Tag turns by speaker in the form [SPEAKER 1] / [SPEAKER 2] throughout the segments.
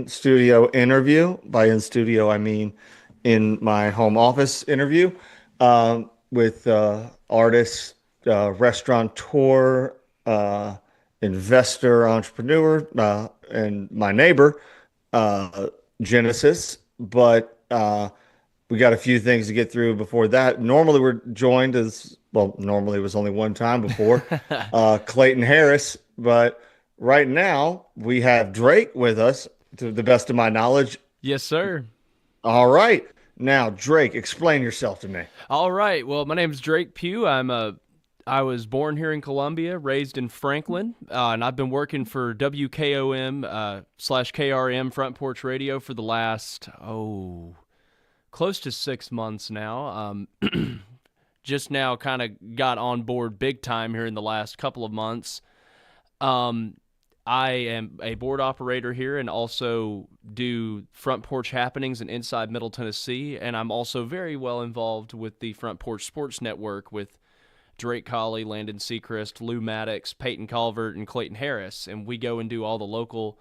[SPEAKER 1] studio interview. By in studio, I mean in my home office interview with artist, restaurateur, uh, investor, entrepreneur, and my neighbor, uh, Genesis. But we got a few things to get through before that. Normally, we're joined as well, normally it was only one time before, Clayton Harris. But right now, we have Drake with us, to the best of my knowledge.
[SPEAKER 2] Yes, sir.
[SPEAKER 1] All right. Now, Drake, explain yourself to me.
[SPEAKER 2] All right. Well, my name is Drake Pugh. I was born here in Columbia, raised in Franklin, and I've been working for WKOM slash KRM Front Porch Radio for the last close to 6 months now. Just now, kind of got on board big time here in the last couple of months. Um, I am a board operator here and also do front porch happenings in inside Middle Tennessee. And I'm also very well involved with the Front Porch Sports Network with Drake Colley, Landon Seacrest, Lou Maddox, Peyton Calvert, and Clayton Harris. And we go and do all the local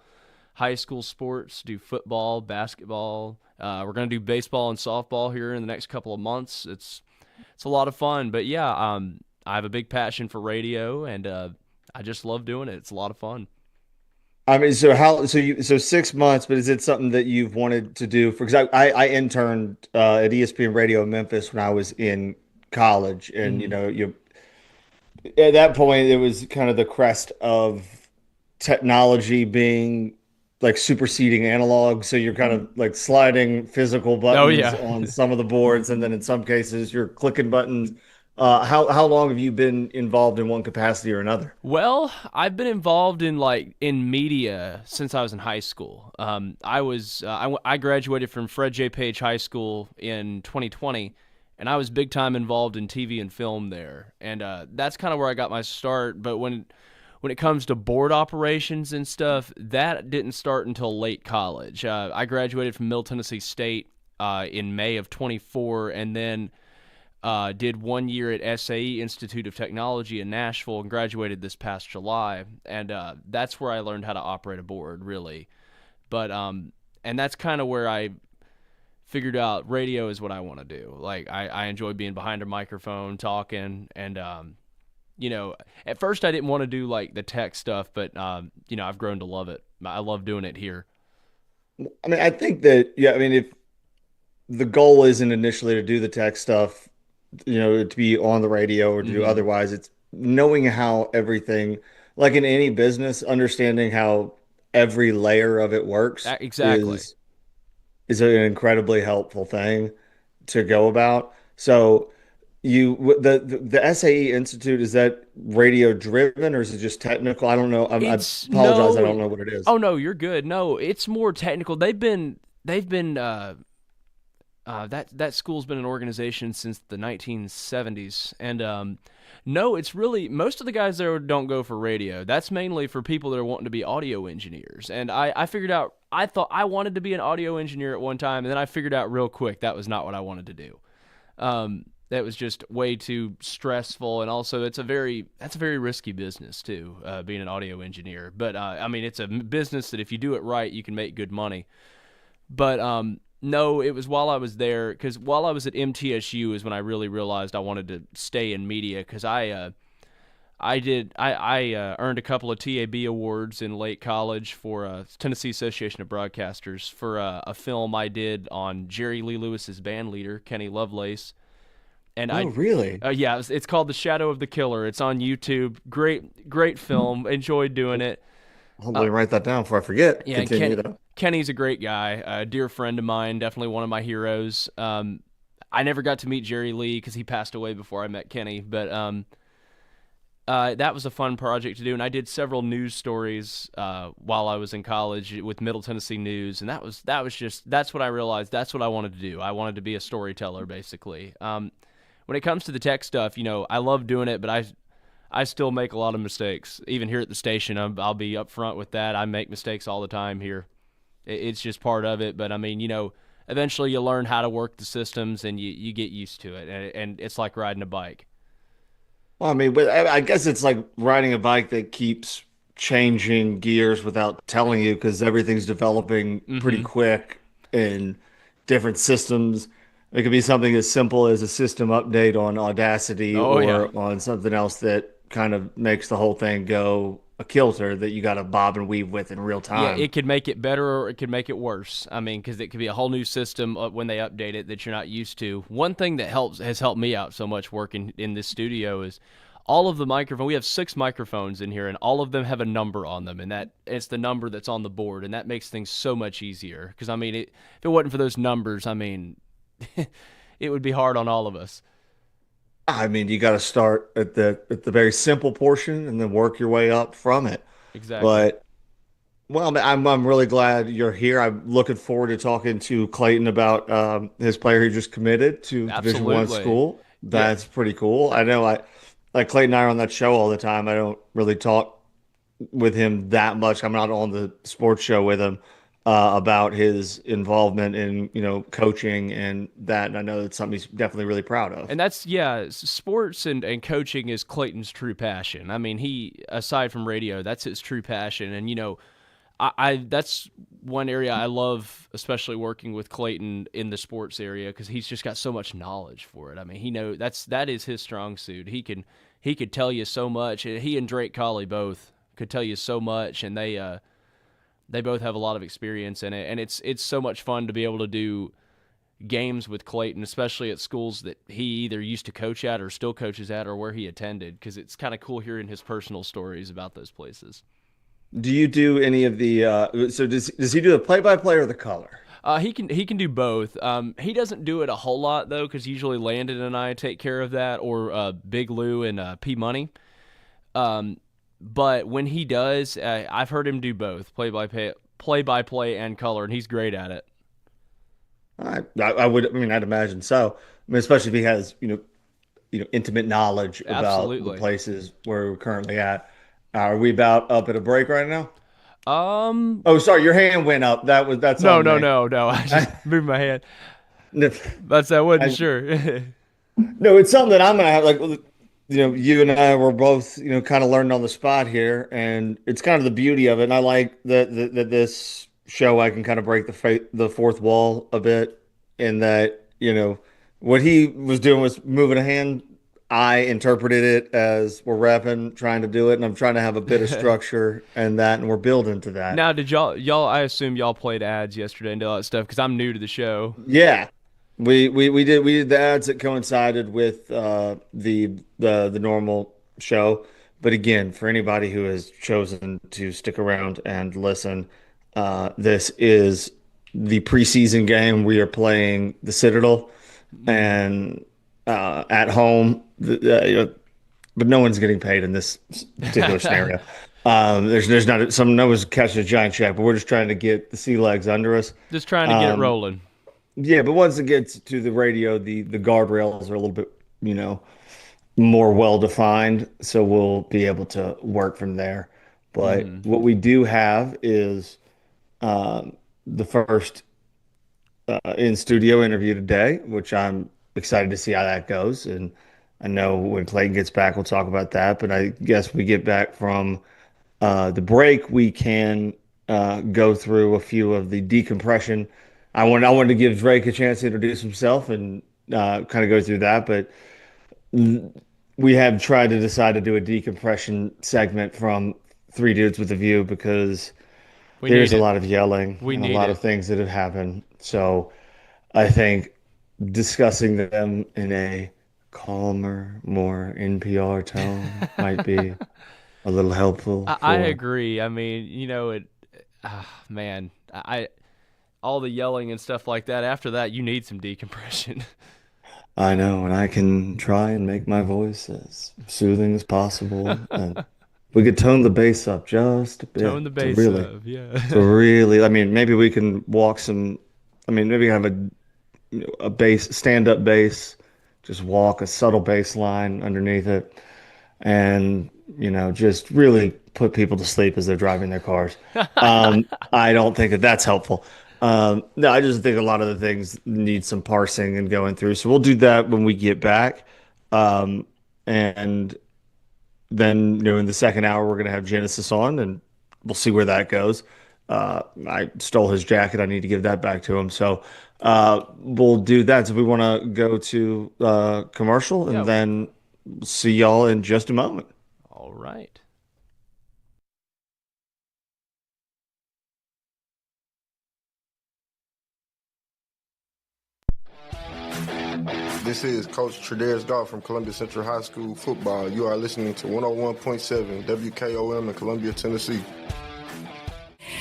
[SPEAKER 2] high school sports, do football, basketball. We're going to do baseball and softball here in the next couple of months. It's a lot of fun. But yeah, I have a big passion for radio, and I just love doing it. It's a lot of fun.
[SPEAKER 1] I mean, so 6 months, but is it something that you've wanted to do for, because I interned at ESPN Radio in Memphis when I was in college, and
[SPEAKER 2] Mhm.
[SPEAKER 1] you at that point it was kind of the crest of technology being like superseding analog. So you're kind of like sliding physical
[SPEAKER 2] Oh
[SPEAKER 1] buttons
[SPEAKER 2] yeah.
[SPEAKER 1] on some of the boards, and then in some cases you're clicking buttons. How long have you been involved in one capacity or another?
[SPEAKER 2] Well, I've been involved in in media since I was in high school. I graduated from Fred J. Page High School in 2020, and I was big time involved in TV and film there, and that's kind of where I got my start. But when it comes to board operations and stuff, that didn't start until late college. I graduated from Middle Tennessee State in May of 24, and then did 1 year at SAE Institute of Technology in Nashville and graduated this past July. And that's where I learned how to operate a board, really. But and that's kind of where I figured out radio is what I want to do. Like I enjoy being behind a microphone, talking, and at first I didn't want to do like the tech stuff, but I've grown to love it. I love doing it here.
[SPEAKER 1] I mean, I think that, yeah, I mean, if the goal isn't initially to do the tech stuff, to be on the radio or to do
[SPEAKER 2] Hmm.
[SPEAKER 1] otherwise, it's knowing how everything, like in any business, understanding how every layer of it works
[SPEAKER 2] Exactly.
[SPEAKER 1] is an incredibly helpful thing to go about. So the SAE Institute, is that radio driven or is it just technical? I don't know. I
[SPEAKER 2] It's
[SPEAKER 1] apologize. I
[SPEAKER 2] no.
[SPEAKER 1] don't know what it is.
[SPEAKER 2] Oh no, you're good. No, it's more technical. They've been that school's been an organization since the 1970s, and no, it's really most of the guys there don't go for radio. That's mainly for people that are wanting to be audio engineers. And I figured out I thought I wanted to be an audio engineer at one time, and then I figured out real quick that was not what I wanted to do. That was just way too stressful, and also that's a very risky business too, being an audio engineer. But I mean, it's a business that if you do it right, you can make good money. But no, it was while I was there, because while I was at MTSU is when I really realized I wanted to stay in media, because I earned a couple of TAB awards in late college for Tennessee Association of Broadcasters for a film I did on Jerry Lee Lewis's band leader Kenny Lovelace, and
[SPEAKER 1] Oh, really?
[SPEAKER 2] yeah, it's called The Shadow of the Killer. It's on YouTube. Great film. Enjoyed doing it.
[SPEAKER 1] Hold on, write that down before I forget.
[SPEAKER 2] Yeah, and
[SPEAKER 1] Continue though.
[SPEAKER 2] Kenny's a great guy, a dear friend of mine, definitely one of my heroes. I never got to meet Jerry Lee because he passed away before I met Kenny, but that was a fun project to do, and I did several news stories while I was in college with Middle Tennessee News, and that's what I realized. That's what I wanted to do. I wanted to be a storyteller, basically. When it comes to the tech stuff, I love doing it, but I still make a lot of mistakes. Even here at the station, I'll be upfront with that. I make mistakes all the time here. It's just part of it. But I mean, eventually you learn how to work the systems and you get used to it. And it's like riding a bike.
[SPEAKER 1] Well, I mean, but I guess it's like riding a bike that keeps changing gears without telling you because everything's developing pretty
[SPEAKER 2] Hmm.
[SPEAKER 1] quick in different systems. It could be something as simple as a system update on Audacity
[SPEAKER 2] Oh yeah.
[SPEAKER 1] or on something else that kind of makes the whole thing go a kilter that you got to bob and weave with in real
[SPEAKER 2] Yeah,
[SPEAKER 1] time.
[SPEAKER 2] it could make it better or it could make it worse. I mean, because it could be a whole new system when they update it that you're not used to. One thing that has helped me out so much working in this studio is all of the microphone. We have 6 microphones in here, and all of them have a number on them, and that it's the number that's on the board, and that makes things so much easier. Because I mean, if it wasn't for those numbers, I mean, it would be hard on all of us.
[SPEAKER 1] I mean, you got to start at the very simple portion and then work your way up from it.
[SPEAKER 2] Exactly.
[SPEAKER 1] But well, I'm really glad you're here. I'm looking forward to talking to Clayton about his player who just committed to Division One
[SPEAKER 2] Absolutely.
[SPEAKER 1] school.
[SPEAKER 2] Yeah.
[SPEAKER 1] That's pretty cool. I know I like Clayton and I are on that show all the time. I don't really talk with him that much. I'm not on the sports show with him about his involvement in, coaching and that. And I know that's something he's definitely really proud of.
[SPEAKER 2] And that's yeah, sports and coaching is Clayton's true passion. I mean, he aside from radio, that's his true passion. And I that's one area I love, especially working with Clayton in the sports area because he's just got so much knowledge for it. I mean, that is his strong suit. He could tell you so much. He and Drake Colley both could tell you so much, and they both have a lot of experience in it. And it's so much fun to be able to do games with Clayton, especially at schools that he either used to coach at or still coaches at or where he attended, because it's kind of cool hearing his personal stories about those places.
[SPEAKER 1] Do you do any of the so does he do the play-by-play or the color?
[SPEAKER 2] He can do both. He doesn't do it a whole lot though, because usually Landon and I take care of that, or Big Lou and P Money. Um, but when he does, I've heard him do both play by play, and color, and he's great at it.
[SPEAKER 1] I would, I mean, I'd imagine so. I mean, especially if he has, intimate knowledge about the
[SPEAKER 2] Absolutely.
[SPEAKER 1] places where we're currently at. Are we about up at a break right now?
[SPEAKER 2] Um,
[SPEAKER 1] Oh, sorry, your hand went up. That's
[SPEAKER 2] no,
[SPEAKER 1] on
[SPEAKER 2] no,
[SPEAKER 1] me.
[SPEAKER 2] no, no. I just
[SPEAKER 1] I,
[SPEAKER 2] moved my hand. I wasn't
[SPEAKER 1] I,
[SPEAKER 2] sure.
[SPEAKER 1] no, it's something that I'm gonna have like, you and I were both, kind of learning on the spot here, and it's kind of the beauty of it. And I like that this show I can kind of break the fourth wall a bit, in that, what he was doing was moving a hand. I interpreted it as we're rapping, trying to do it, and I'm trying to have a bit of structure and that, and we're building to that.
[SPEAKER 2] Now, did y'all? I assume y'all played ads yesterday and all that stuff because I'm new to the show.
[SPEAKER 1] Yeah. We did the ads that coincided with the normal show. But again, for anybody who has chosen to stick around and listen, this is the preseason game. We are playing the Citadel
[SPEAKER 2] Mm.
[SPEAKER 1] and at home. But no one's getting paid in this particular scenario. There's not no one's catching a giant check, but we're just trying to get the sea legs under us.
[SPEAKER 2] Just trying to get it
[SPEAKER 1] Um,
[SPEAKER 2] rolling.
[SPEAKER 1] yeah, but once it gets to the radio, the guardrails are a little bit, more well defined, so we'll be able to work from there. But
[SPEAKER 2] Hmm.
[SPEAKER 1] what we do have is the first in studio interview today, which I'm excited to see how that goes. And I know when Clayton gets back, we'll talk about that. But I guess we get back from the break, we can go through a few of the decompression. I wanted to give Drake a chance to introduce himself and kind of go through that, but we have tried to decide to do a decompression segment from Three Dudes with a View because
[SPEAKER 2] We need
[SPEAKER 1] there's a
[SPEAKER 2] it.
[SPEAKER 1] lot of yelling
[SPEAKER 2] We
[SPEAKER 1] and a
[SPEAKER 2] need
[SPEAKER 1] lot
[SPEAKER 2] it.
[SPEAKER 1] of things that have happened. So I think discussing them in a calmer, more NPR tone might be a little helpful
[SPEAKER 2] I
[SPEAKER 1] for.
[SPEAKER 2] agree. I mean, man, I all the yelling and stuff like that. After that, you need some decompression.
[SPEAKER 1] I know, and I can try and make my voice as soothing as possible. And we could tone the bass up just a
[SPEAKER 2] Tone
[SPEAKER 1] bit
[SPEAKER 2] the bass up.
[SPEAKER 1] to
[SPEAKER 2] Yeah.
[SPEAKER 1] really, I mean, maybe we can walk some, I mean, maybe have a bass, stand-up bass, just walk a subtle bass line underneath it and, just really put people to sleep as they're driving their cars. I don't think that that's helpful. No, I just think a lot of the things need some parsing and going through. So we'll do that when we get back. And then, in the second hour, we're going to have Genesis on, and we'll see where that goes. I stole his jacket. I need to give that back to him. So we'll do that. So we want to go to commercial, and
[SPEAKER 2] Yeah.
[SPEAKER 1] then see y'all in just a moment.
[SPEAKER 2] All right.
[SPEAKER 3] This is Coach Tradaris Goff from Columbia Central High School football. You are listening to 101.7 WKOM in Columbia, Tennessee.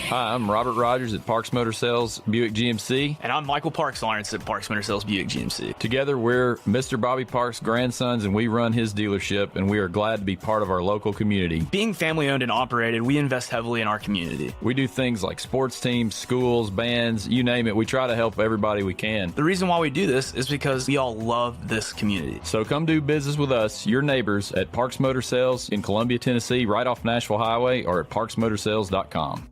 [SPEAKER 4] Hi, I'm Robert Rogers at Parks Motor Sales Buick GMC.
[SPEAKER 5] And I'm Michael Parks Lawrence at Parks Motor Sales Buick GMC.
[SPEAKER 4] Together, we're Mr. Bobby Parks' grandsons, and we run his dealership, and we are glad to be part of our local community.
[SPEAKER 5] Being family owned and operated, we invest heavily in our community.
[SPEAKER 4] We do things like sports teams, schools, bands, you name it. We try to help everybody we can.
[SPEAKER 5] The reason why we do this is because we all love this community.
[SPEAKER 4] So come do business with us, your neighbors, at Parks Motor Sales in Columbia, Tennessee, right off Nashville Highway, or at parksmotorsales.com.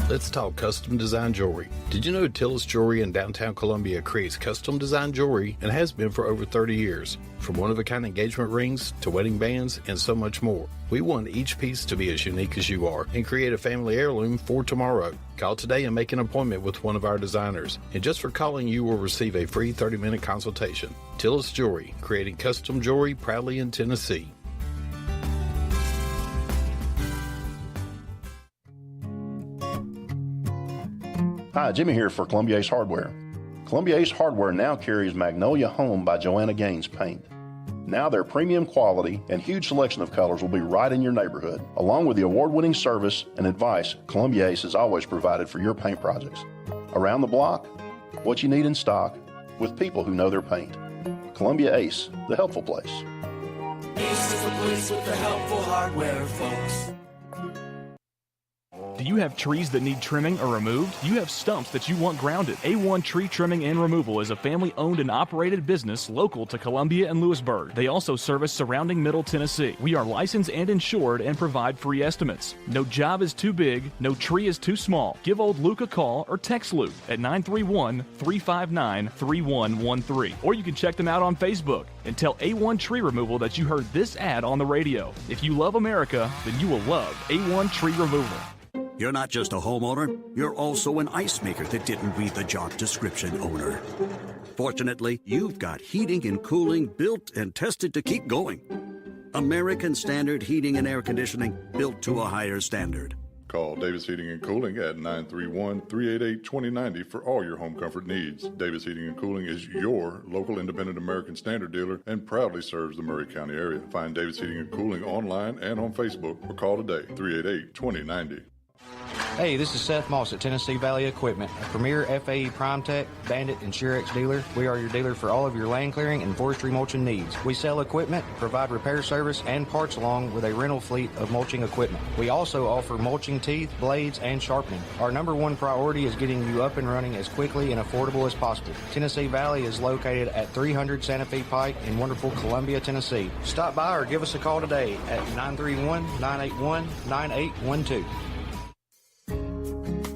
[SPEAKER 6] Let's talk custom design jewelry. Did you know Tillis Jewelry in downtown Columbia creates custom design jewelry and has been for over 30 years? From one-of-a-kind engagement rings to wedding bands and so much more. We want each piece to be as unique as you are and create a family heirloom for tomorrow. Call today and make an appointment with one of our designers. And just for calling, you will receive a free 30-minute consultation. Tillis Jewelry, creating custom jewelry proudly in Tennessee.
[SPEAKER 7] Hi, Jimmy here for Columbia Ace Hardware. Columbia Ace Hardware now carries Magnolia Home by Joanna Gaines paint. Now their premium quality and huge selection of colors will be right in your neighborhood. Along with the award-winning service and advice Columbia Ace has always provided for your paint projects. Around the block, what you need in stock, with people who know their paint. Columbia Ace, the helpful place.
[SPEAKER 8] Ace is the place with the helpful hardware, folks.
[SPEAKER 9] Do you have trees that need trimming or removed? Do you have stumps that you want grounded? A1 Tree Trimming and Removal is a family-owned and operated business local to Columbia and Lewisburg. They also service surrounding Middle Tennessee. We are licensed and insured and provide free estimates. No job is too big, no tree is too small. Give old Luke a call or text Luke at 931-359-3113. Or you can check them out on Facebook and tell A1 Tree Removal that you heard this ad on the radio. If you love America, then you will love A1 Tree Removal.
[SPEAKER 10] You're not just a homeowner, you're also an ice maker that didn't read the job description owner. Fortunately, you've got heating and cooling built and tested to keep going. American Standard Heating and Air Conditioning, built to a higher standard.
[SPEAKER 11] Call Davis Heating and Cooling at 931-388-2090 for all your home comfort needs. Davis Heating and Cooling is your local independent American Standard dealer and proudly serves the Murray County area. Find Davis Heating and Cooling online and on Facebook or call today, 388-2090.
[SPEAKER 12] Hey, this is Seth Moss at Tennessee Valley Equipment, a premier FAE PrimeTech, Bandit, and Surex dealer. We are your dealer for all of your land clearing and forestry mulching needs. We sell equipment, provide repair service, and parts along with a rental fleet of mulching equipment. We also offer mulching teeth, blades, and sharpening. Our number one priority is getting you up and running as quickly and affordable as possible. Tennessee Valley is located at 300 Santa Fe Pike in wonderful Columbia, Tennessee. Stop by or give us a call today at 931-981-9812.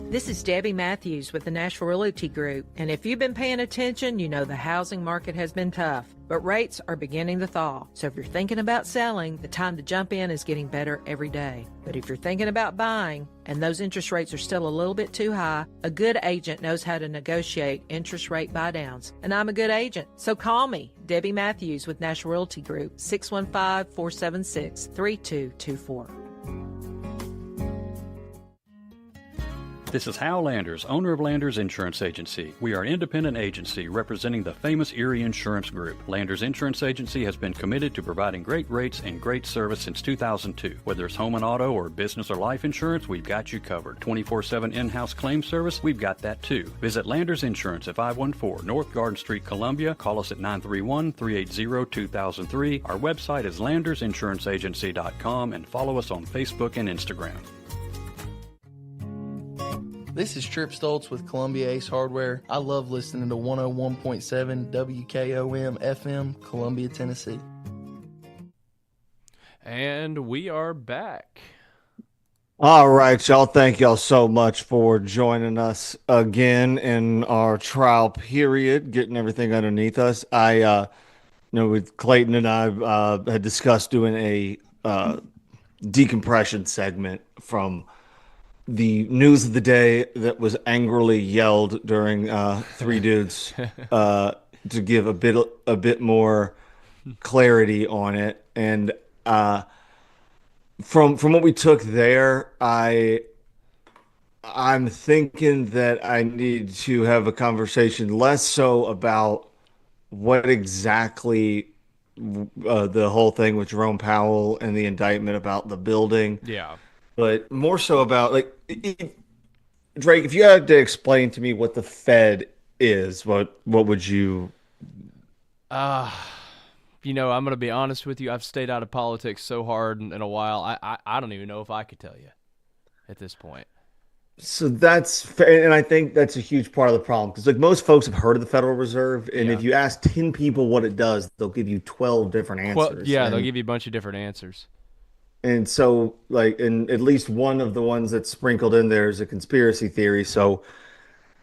[SPEAKER 13] This is Debbie Matthews with the Nashville Realty Group, and if you've been paying attention, you know the housing market has been tough, but rates are beginning to thaw. So if you're thinking about selling, the time to jump in is getting better every day. But if you're thinking about buying, and those interest rates are still a little bit too high, a good agent knows how to negotiate interest rate buydowns, and I'm a good agent. So call me, Debbie Matthews with Nashville Realty Group, 615-476-3224.
[SPEAKER 14] This is Hal Landers, owner of Landers Insurance Agency. We are an independent agency representing the famous Erie Insurance Group. Landers Insurance Agency has been committed to providing great rates and great service since 2002. Whether it's home and auto or business or life insurance, we've got you covered. 24/7 in-house claim service, we've got that too. Visit Landers Insurance at 514 North Garden Street, Columbia. Call us at 931-380-2003. Our website is landersinsuranceagency.com and follow us on Facebook and Instagram.
[SPEAKER 15] This is Trip Stoltz with Columbia Ace Hardware. I love listening to 101.7 WKOM FM, Columbia, Tennessee.
[SPEAKER 2] And we are back.
[SPEAKER 1] All right, y'all. Thank y'all so much for joining us again in our trial period, getting everything underneath us. with Clayton and I had discussed doing a decompression segment from the news of the day that was angrily yelled during Three Dudes to give a bit more clarity on it. And from what we took there, I'm thinking that I need to have a conversation less so about what exactly the whole thing with Jerome Powell and the indictment about the building,
[SPEAKER 2] Yeah.
[SPEAKER 1] but more so about like Drake, if you had to explain to me what the Fed is, what would you?
[SPEAKER 2] Uh, I'm going to be honest with you. I've stayed out of politics so hard in a while. I don't even know if I could tell you at this point.
[SPEAKER 1] So that's fair, and I think that's a huge part of the problem because like most folks have heard of the Federal Reserve, and
[SPEAKER 2] Yeah.
[SPEAKER 1] if you ask 10 people what it does, they'll give you 12 different
[SPEAKER 2] Well,
[SPEAKER 1] answers.
[SPEAKER 2] yeah, they'll give you a bunch of different answers.
[SPEAKER 1] And so like and at least one of the ones that's sprinkled in there is a conspiracy theory. So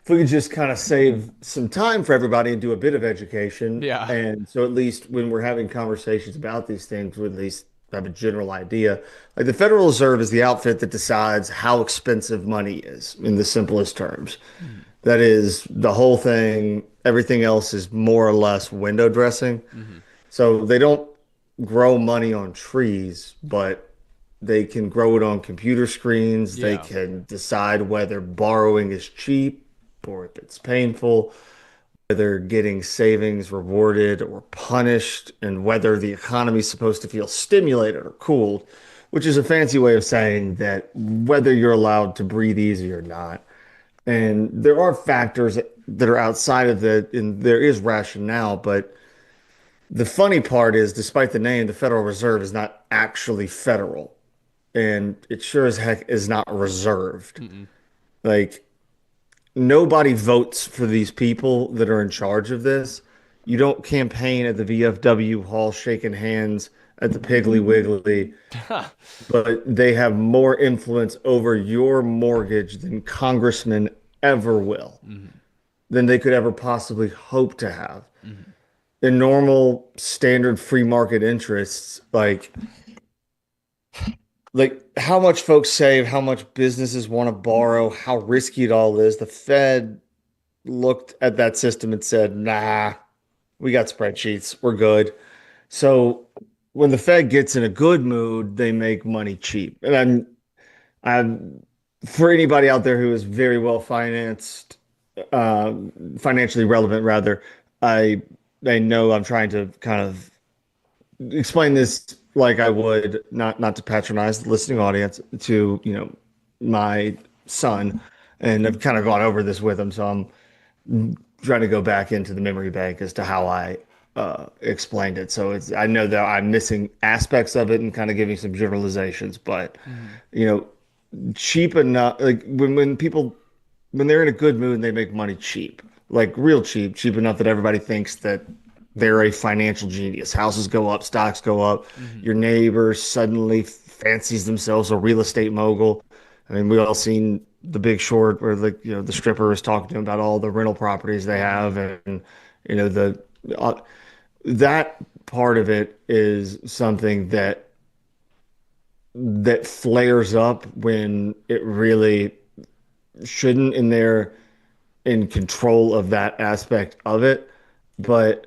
[SPEAKER 1] if we could just kind of save some time for everybody and do a bit of education.
[SPEAKER 2] Yeah.
[SPEAKER 1] And so at least when we're having conversations about these things, we at least have a general idea. Like the Federal Reserve is the outfit that decides how expensive money is in the simplest terms. That is the whole thing. Everything else is more or less window dressing. So they don't grow money on trees, but they can grow it on computer screens. They
[SPEAKER 2] Yeah.
[SPEAKER 1] can decide whether borrowing is cheap or if it's painful, whether getting savings rewarded or punished, and whether the economy is supposed to feel stimulated or cooled, which is a fancy way of saying that whether you're allowed to breathe easy or not. And there are factors that are outside of that, and there is rationale, but the funny part is, despite the name, the Federal Reserve is not actually federal, and it sure as heck is not reserved.
[SPEAKER 2] Mm-mm.
[SPEAKER 1] Like, nobody votes for these people that are in charge of this. You don't campaign at the VFW hall shaking hands at the Piggly Wiggly, but they have more influence over your mortgage than congressmen ever will, than they could ever possibly hope to have. In normal standard free market interests, like how much folks save, how much businesses want to borrow, how risky it all is. The Fed looked at that system and said, nah, we got spreadsheets. We're good. So when the Fed gets in a good mood, they make money cheap. And I'm for anybody out there who is very well financed, financially relevant rather, I I know I'm trying to kind of explain this like I would, not to patronize the listening audience, to, my son. And I've kind of gone over this with him, so I'm trying to go back into the memory bank as to how I explained it. So I know that I'm missing aspects of it and kind of giving some generalizations, but you know, cheap enough, like when people when they're in a good mood and they make money cheap, like real cheap, cheap enough that everybody thinks that they're a financial genius. Houses go up, stocks go up. Your neighbor suddenly fancies themselves a real estate mogul. I mean, we all seen The Big Short, where the stripper is talking to him about all the rental properties they have, and the that part of it is something that flares up when it really shouldn't, and they're in control of that aspect of it. But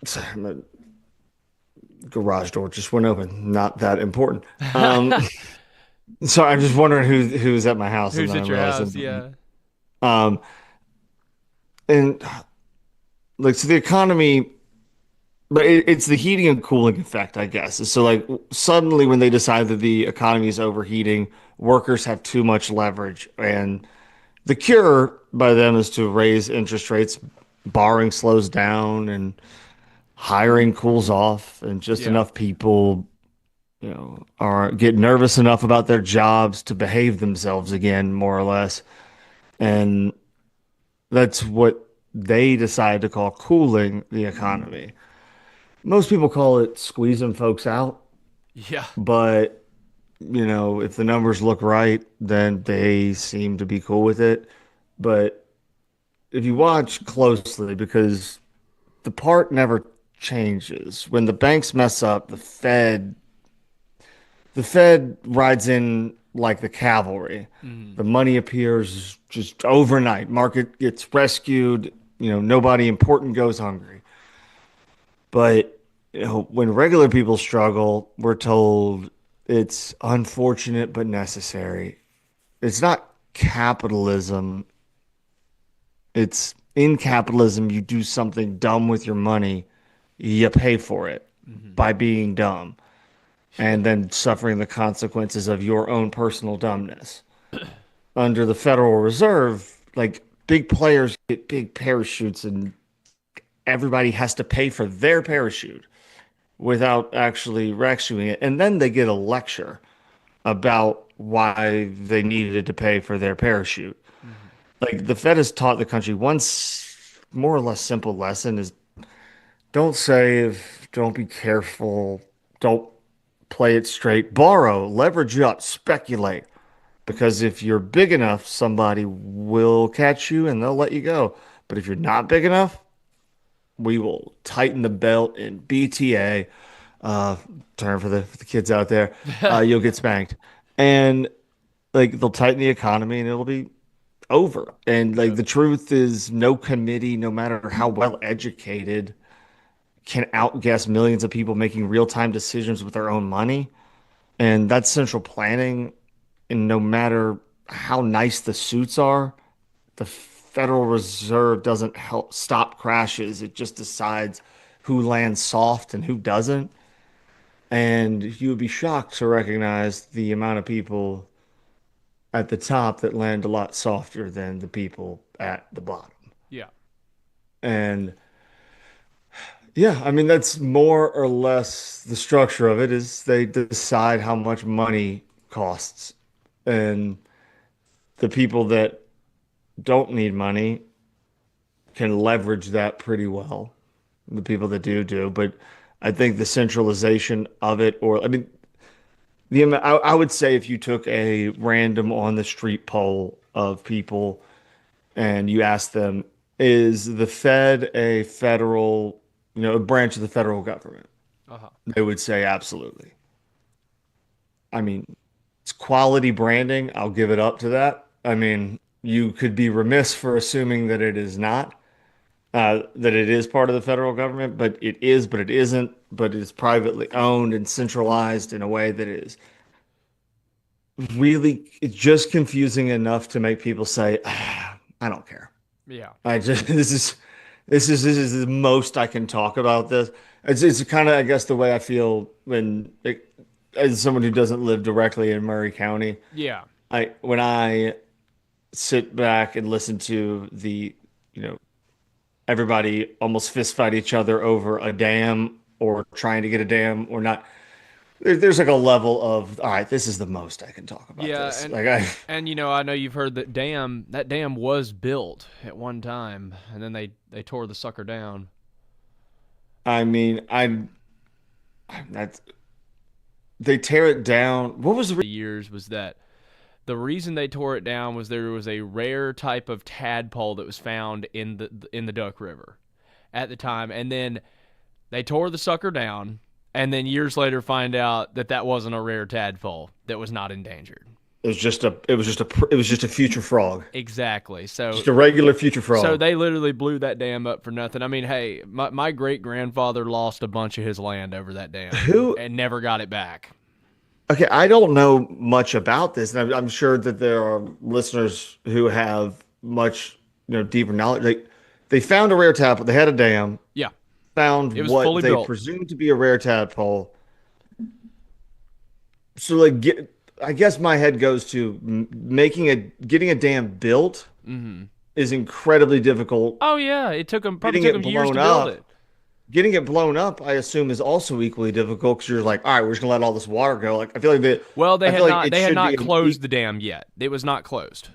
[SPEAKER 1] sorry, my garage door just went open. Not that important. So I'm just wondering who's at my house, and
[SPEAKER 2] Who's
[SPEAKER 1] then
[SPEAKER 2] at
[SPEAKER 1] I
[SPEAKER 2] your
[SPEAKER 1] realized
[SPEAKER 2] house? Yeah.
[SPEAKER 1] um and like so the economy, but it's the heating and cooling effect, I guess. So like suddenly when they decide that the economy is overheating, workers have too much leverage, and the cure by them is to raise interest rates, borrowing slows down, and hiring cools off, and just
[SPEAKER 2] Yeah.
[SPEAKER 1] enough people, are get nervous enough about their jobs to behave themselves again, more or less. And that's what they decide to call cooling the economy. Most people call it squeezing folks out,
[SPEAKER 2] Yeah.
[SPEAKER 1] but if the numbers look right, then they seem to be cool with it. But if you watch closely, because the part never changes. When the banks mess up, the Fed rides in like the cavalry. The money appears just overnight. Market gets rescued. Nobody important goes hungry. But when regular people struggle, we're told it's unfortunate but necessary. It's not capitalism. It's in capitalism, you do something dumb with your money, you pay for it by being dumb and then suffering the consequences of your own personal dumbness. Under the Federal Reserve, like big players get big parachutes and everybody has to pay for their parachute without actually rescuing it. And then they get a lecture about why they needed to pay for their parachute. Like the Fed has taught the country one more or less simple lesson is don't save, don't be careful, don't play it straight, borrow, leverage up, speculate. Because if you're big enough, somebody will catch you and they'll let you go. But if you're not big enough, we will tighten the belt in BTA, term for the kids out there. You'll get spanked. And like they'll tighten the economy and it'll be over. And like the truth is no committee, no matter how well educated, can outguess millions of people making real-time decisions with their own money. And that's central planning. And no matter how nice the suits are, the Federal Reserve doesn't help stop crashes. It just decides who lands soft and who doesn't. And you would be shocked to recognize the amount of people at the top that land a lot softer than the people at the bottom.
[SPEAKER 2] Yeah.
[SPEAKER 1] And yeah, I mean, that's more or less the structure of it is they decide how much money costs. And the people that don't need money can leverage that pretty well. The people that do. But I think the centralization of it, or I mean, I would say if you took a random on the street poll of people and you asked them, is the Fed a federal, a branch of the federal government? They would say absolutely. I mean, it's quality branding. I'll give it up to that. I mean, you could be remiss for assuming that it is not, that it is part of the federal government, but it is, but it isn't, but it's privately owned and centralized in a way that is really it's just confusing enough to make people say, I don't care.
[SPEAKER 2] Yeah.
[SPEAKER 1] This is the most I can talk about this. It's kind of, I guess, the way I feel as someone who doesn't live directly in Murray County.
[SPEAKER 2] Yeah.
[SPEAKER 1] When I sit back and listen to everybody almost fist fight each other over a dam or trying to get a dam or not. There's like a level of, all right, this is the most I can talk about this.
[SPEAKER 2] And I know you've heard that dam was built at one time, and then they tore the sucker down.
[SPEAKER 1] I mean, they tear it down. What was the
[SPEAKER 2] years was that the reason they tore it down was there was a rare type of tadpole that was found in the Duck River at the time, and then they tore the sucker down. And then years later, find out that wasn't a rare tadpole that was not endangered.
[SPEAKER 1] It was just a future frog.
[SPEAKER 2] Exactly. So
[SPEAKER 1] just a regular future frog.
[SPEAKER 2] So they literally blew that dam up for nothing. I mean, hey, my great grandfather lost a bunch of his land over that dam and never got it back.
[SPEAKER 1] Okay, I don't know much about this, and I'm sure that there are listeners who have much deeper knowledge. They found a rare tadpole. They had a dam.
[SPEAKER 2] Yeah.
[SPEAKER 1] Found what they presumed to be a rare tadpole. So I guess my head goes to getting a dam built is incredibly difficult.
[SPEAKER 2] Oh yeah, it took them years to build it.
[SPEAKER 1] Getting it blown up, I assume, is also equally difficult because you're like, all right, we're just gonna let all this water go. Like I feel like
[SPEAKER 2] they had not closed the dam yet. It was not closed.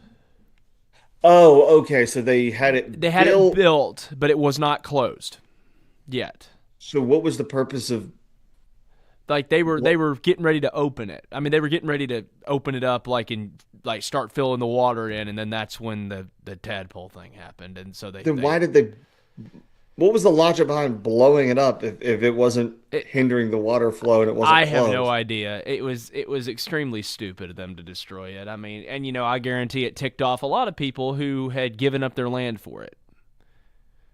[SPEAKER 1] Oh, okay. So they had it.
[SPEAKER 2] They had it built, but it was not closed yet.
[SPEAKER 1] So what was the purpose of?
[SPEAKER 2] Like they were getting ready to open it. I mean, they were getting ready to open it up, start filling the water in, and then that's when the tadpole thing happened. And so
[SPEAKER 1] why did they? What was the logic behind blowing it up if it wasn't hindering the water flow and it wasn't
[SPEAKER 2] I have no
[SPEAKER 1] closed?
[SPEAKER 2] idea. It was extremely stupid of them to destroy it. I mean, and I guarantee it ticked off a lot of people who had given up their land for it.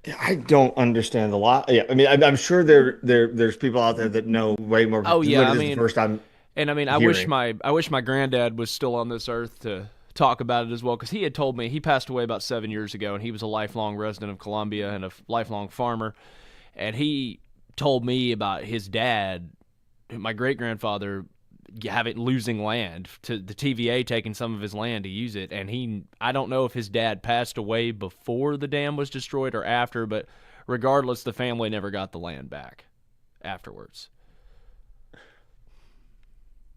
[SPEAKER 1] Yeah, I don't understand the lot. Yeah, I mean, I'm sure there's people out there that know way more.
[SPEAKER 2] Oh yeah,
[SPEAKER 1] Literally,
[SPEAKER 2] I
[SPEAKER 1] this is the
[SPEAKER 2] mean,
[SPEAKER 1] first time
[SPEAKER 2] and I mean,
[SPEAKER 1] hearing.
[SPEAKER 2] I wish my granddad was still on this earth to talk about it as well, because he had told me he passed away about 7 years ago, and he was a lifelong resident of Columbia and a lifelong farmer, and he told me about his dad, my great grandfather, having losing land to the TVA taking some of his land to use it, and I don't know if his dad passed away before the dam was destroyed or after, but regardless, the family never got the land back afterwards.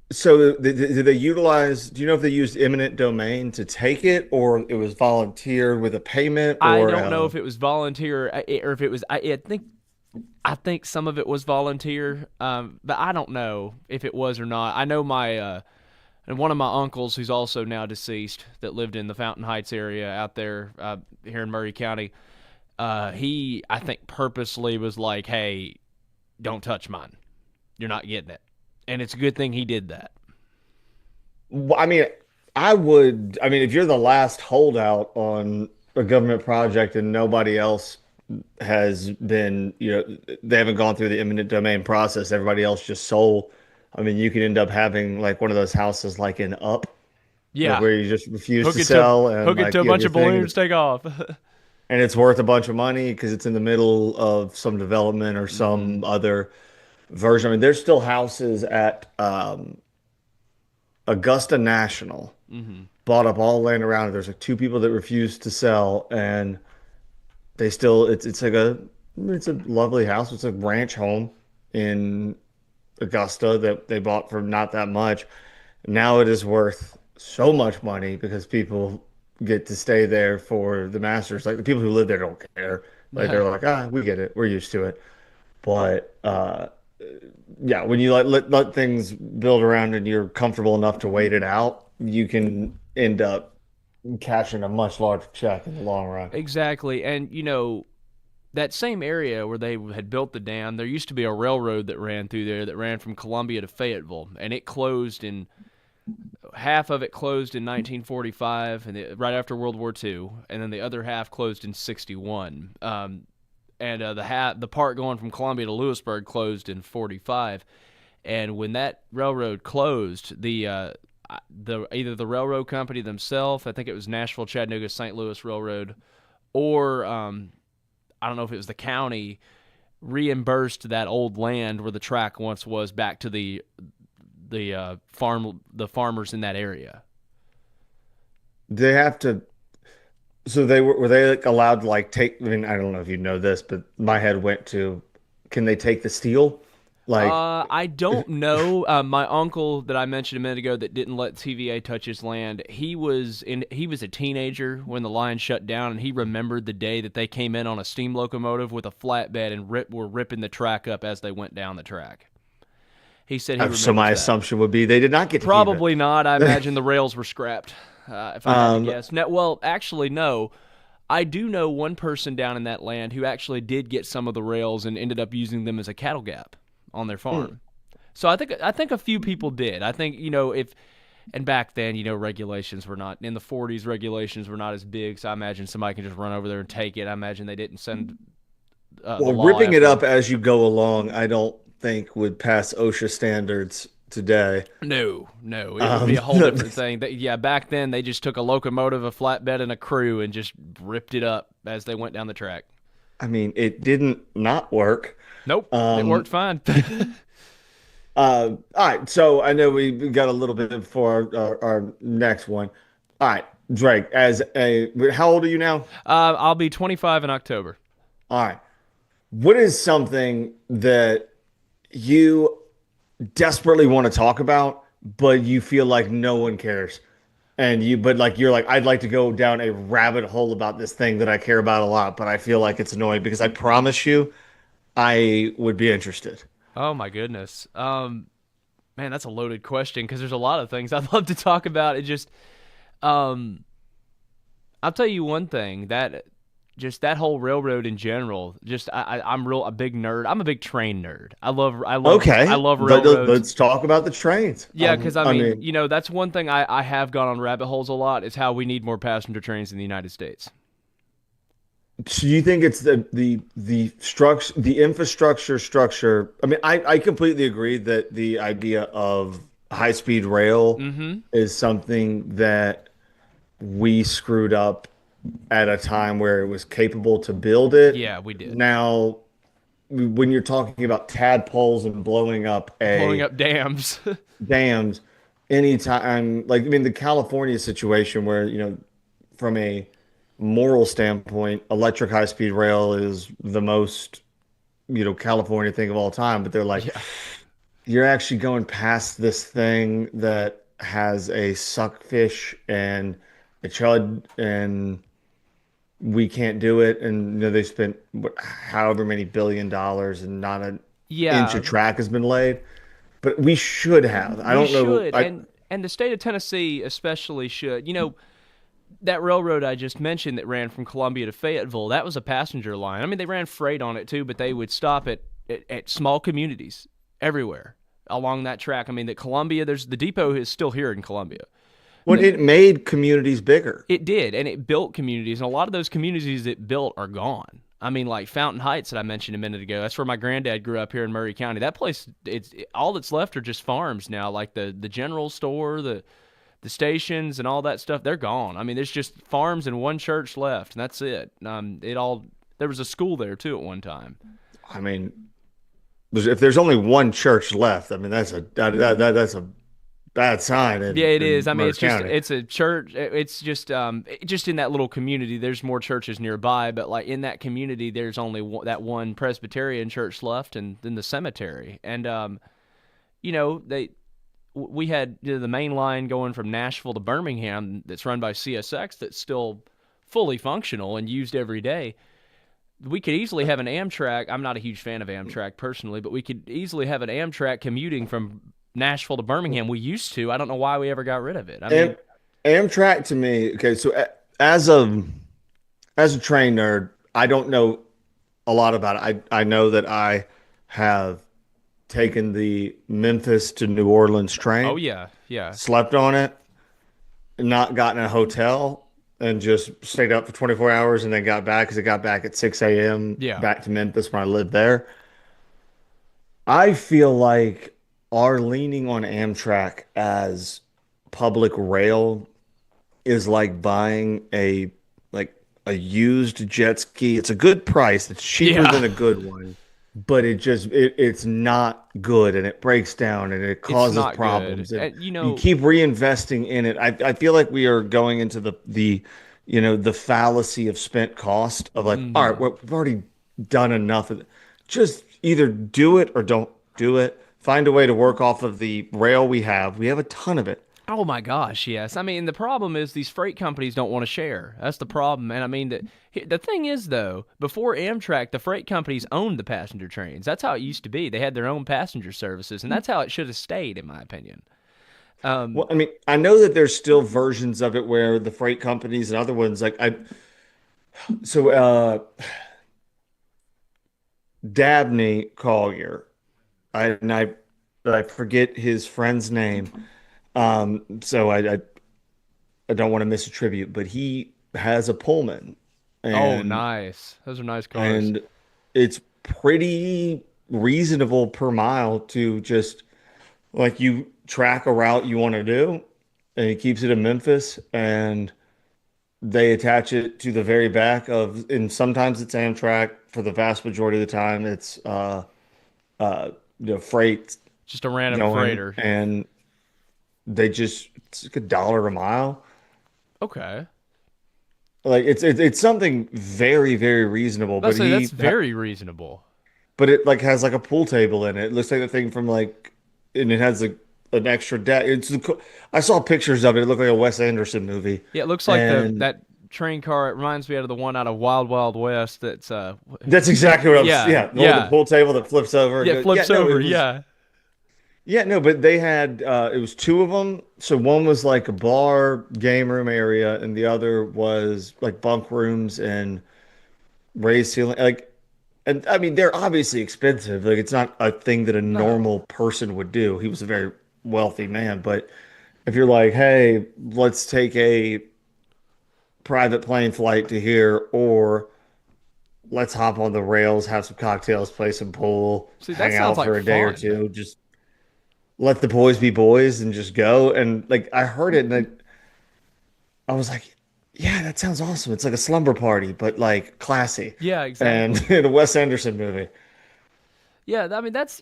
[SPEAKER 1] So did they utilize? Do you know if they used eminent domain to take it, or it was volunteered with a payment,
[SPEAKER 2] I
[SPEAKER 1] or
[SPEAKER 2] don't know if it was volunteer or if it was. I think some of it was volunteer, but I don't know if it was or not. I know my and one of my uncles, who's also now deceased, that lived in the Fountain Heights area out there here in Murray County. He, I think, purposely was like, "Hey, don't touch mine. You're not getting it." And it's a good thing he did that.
[SPEAKER 1] I mean, I would. I mean, if you're the last holdout on a government project and nobody else has been, they haven't gone through the eminent domain process, everybody else just sold. I mean, you could end up having like one of those houses like in Up, like
[SPEAKER 2] Yeah,
[SPEAKER 1] where you just refuse to sell and
[SPEAKER 2] hook it
[SPEAKER 1] like
[SPEAKER 2] to a
[SPEAKER 1] you have
[SPEAKER 2] bunch
[SPEAKER 1] your
[SPEAKER 2] of
[SPEAKER 1] thing,
[SPEAKER 2] balloons, take off.
[SPEAKER 1] and it's worth a bunch of money because it's in the middle of some development or some other version. I mean, there's still houses at Augusta National bought up all the land around it. There's like two people that refused to sell, and they still it's a lovely house. It's a ranch home in Augusta that they bought for not that much. Now it is worth so much money because people get to stay there for the masters. Like the people who live there don't care. Like they're like, we get it. We're used to it. But yeah, when you let things build around and you're comfortable enough to wait it out, you can end up cashing a much larger check in the long run.
[SPEAKER 2] Exactly, and that same area where they had built the dam, there used to be a railroad that ran through there that ran from Columbia to Fayetteville, and it closed half of it closed in 1945, and right after World War II, and then the other half closed in 61. And the part going from Columbia to Lewisburg closed in 45. And when that railroad closed, the either the railroad company themselves, I think it was Nashville, Chattanooga, St. Louis Railroad, or I don't know if it was the county, reimbursed that old land where the track once was back to the farmers in that area.
[SPEAKER 1] They have to. So were they like allowed to like take? I mean, I don't know if you know this, but my head went to, can they take the steel? Like,
[SPEAKER 2] I don't know. My uncle that I mentioned a minute ago that didn't let TVA touch his land, he was a teenager when the line shut down, and he remembered the day that they came in on a steam locomotive with a flatbed and were ripping the track up as they went down the track. He said he remembers
[SPEAKER 1] so my
[SPEAKER 2] that.
[SPEAKER 1] assumption would be they did not get to
[SPEAKER 2] Probably
[SPEAKER 1] keep it.
[SPEAKER 2] not. I imagine the rails were scrapped. If I had to guess. No, well, actually, no. I do know one person down in that land who actually did get some of the rails and ended up using them as a cattle gap on their farm. So I think a few people did. I think and back then regulations were not in the 40s. Regulations were not as big, so I imagine somebody can just run over there and take it. I imagine they didn't send.
[SPEAKER 1] Well, ripping it up as you go along, I don't think would pass OSHA standards today.
[SPEAKER 2] No, it would be a whole different thing. Back then they just took a locomotive, a flatbed, and a crew and just ripped it up as they went down the track.
[SPEAKER 1] I mean, it didn't not work.
[SPEAKER 2] Nope, it worked fine.
[SPEAKER 1] All right, so I know we got a little bit for our next one. All right, Drake, how old are you now?
[SPEAKER 2] I'll be 25 in October.
[SPEAKER 1] All right. What is something that you desperately want to talk about, but you feel like no one cares? You're like, I'd like to go down a rabbit hole about this thing that I care about a lot, but I feel like it's annoying because I promise you I would be interested.
[SPEAKER 2] Oh my goodness. Man, that's a loaded question because there's a lot of things I'd love to talk about. It just, I'll tell you one thing that just that whole railroad in general. Just I'm a big nerd. I'm a big train nerd. I
[SPEAKER 1] Okay,
[SPEAKER 2] love railroads.
[SPEAKER 1] let's talk about the trains.
[SPEAKER 2] Yeah, because I mean, that's one thing I have gone on rabbit holes a lot is how we need more passenger trains in the United States.
[SPEAKER 1] So you think it's the structure, the infrastructure structure? I mean, I completely agree that the idea of high-speed rail
[SPEAKER 2] Mm-hmm.
[SPEAKER 1] is something that we screwed up at a time where it was capable to build it.
[SPEAKER 2] Yeah, we did.
[SPEAKER 1] Now, when you're talking about tadpoles and
[SPEAKER 2] Blowing up dams.
[SPEAKER 1] dams, anytime, like, I mean, the California situation where, from a moral standpoint, electric high-speed rail is the most, California thing of all time. But they're like,
[SPEAKER 2] Yeah.
[SPEAKER 1] you're actually going past this thing that has a suckfish and a chud, and we can't do it. And they spent however many $1 billion and not an inch
[SPEAKER 2] Yeah.
[SPEAKER 1] of track has been laid. But we should have. I
[SPEAKER 2] We
[SPEAKER 1] don't know.
[SPEAKER 2] should, and the state of Tennessee especially should. That railroad I just mentioned that ran from Columbia to Fayetteville, that was a passenger line. I mean, they ran freight on it too, but they would stop at small communities everywhere along that track. I mean, that Columbia, the depot is still here in Columbia.
[SPEAKER 1] Well, it made communities bigger.
[SPEAKER 2] It did, and it built communities, and a lot of those communities it built are gone. I mean, like Fountain Heights that I mentioned a minute ago. That's where my granddad grew up here in Murray County. That place, all that's left are just farms now, like the general store, the stations, and all that stuff. They're gone. I mean, there's just farms and one church left, and that's it. There was a school there too at one time.
[SPEAKER 1] I mean, if there's only one church left, I mean that's a bad sign.
[SPEAKER 2] Yeah, it is. I mean,
[SPEAKER 1] County.
[SPEAKER 2] it's a church. It's just in that little community. There's more churches nearby, but like in that community, there's only that one Presbyterian church left, and then the cemetery. And we had the main line going from Nashville to Birmingham that's run by CSX that's still fully functional and used every day. We could easily have an Amtrak. I'm not a huge fan of Amtrak personally, but we could easily have an Amtrak commuting from Nashville to Birmingham. We used to. I don't know why we ever got rid of it. I mean,
[SPEAKER 1] Amtrak to me. Okay, so as a train nerd, I don't know a lot about it. I know that I have taken the Memphis to New Orleans train.
[SPEAKER 2] oh yeah, yeah.
[SPEAKER 1] Slept on it, not gotten a hotel, and just stayed up for 24 hours and then got back because it got back at 6 a.m.
[SPEAKER 2] Yeah.
[SPEAKER 1] back to Memphis when I lived there. I feel like our leaning on Amtrak as public rail is like buying a used jet ski. It's a good price. It's cheaper
[SPEAKER 2] Yeah.
[SPEAKER 1] than a good one, but it's not good, and it breaks down and it causes
[SPEAKER 2] not
[SPEAKER 1] problems.
[SPEAKER 2] good.
[SPEAKER 1] And
[SPEAKER 2] And, you know-
[SPEAKER 1] you keep reinvesting in it. I feel like we are going into the fallacy of spent cost of like, all right, we've already done enough of it. Just either do it or don't do it. Find a way to work off of the rail we have. We have a ton of it.
[SPEAKER 2] Oh my gosh, yes. I mean, the problem is these freight companies don't want to share. That's the problem. And I mean, the thing is, though, before Amtrak, the freight companies owned the passenger trains. That's how it used to be. They had their own passenger services, and that's how it should have stayed, in my opinion.
[SPEAKER 1] Well, I mean, I know that there's still versions of it where the freight companies and other ones Dabney Collier, I forget his friend's name. So I don't want to misattribute, but he has a Pullman.
[SPEAKER 2] Oh,
[SPEAKER 1] And,
[SPEAKER 2] nice. Those are nice cars.
[SPEAKER 1] and it's pretty reasonable per mile to just like you track a route you want to do, and he keeps it in Memphis, and they attach it to the very back of, and sometimes it's Amtrak. For the vast majority of the time, it's freight
[SPEAKER 2] Just a random
[SPEAKER 1] going,
[SPEAKER 2] freighter.
[SPEAKER 1] and it's like $1 a mile.
[SPEAKER 2] Okay.
[SPEAKER 1] Like it's something very, very reasonable.
[SPEAKER 2] Let's
[SPEAKER 1] But
[SPEAKER 2] say that's very reasonable.
[SPEAKER 1] but it like has like a pool table in it. It looks like the thing from and it has an extra deck. I saw pictures of it. It looked like a Wes Anderson movie.
[SPEAKER 2] Yeah, it looks like
[SPEAKER 1] And
[SPEAKER 2] that train car. It reminds me of the one out of Wild Wild West. That's
[SPEAKER 1] that's exactly what I was.
[SPEAKER 2] Yeah,
[SPEAKER 1] The pool table that flips over.
[SPEAKER 2] Yeah, flips
[SPEAKER 1] no,
[SPEAKER 2] over.
[SPEAKER 1] it was-
[SPEAKER 2] Yeah.
[SPEAKER 1] Yeah, no, but they had it was two of them. So one was like a bar game room area, and the other was like bunk rooms and raised ceiling, like, and I mean they're obviously expensive. Like it's not a thing that a
[SPEAKER 2] No.
[SPEAKER 1] normal person would do. He was a very wealthy man, but if you're like, hey, let's take a private plane flight to here, or let's hop on the rails, have some cocktails, play some pool,
[SPEAKER 2] See, that
[SPEAKER 1] hang
[SPEAKER 2] sounds
[SPEAKER 1] out
[SPEAKER 2] like
[SPEAKER 1] for a day or
[SPEAKER 2] fun.
[SPEAKER 1] two, just let the boys be boys and just go. And like I heard it and I was like, yeah, that sounds awesome. It's like a slumber party, but like classy.
[SPEAKER 2] Yeah,
[SPEAKER 1] And
[SPEAKER 2] exactly.
[SPEAKER 1] in a Wes Anderson movie.
[SPEAKER 2] Yeah, I mean that's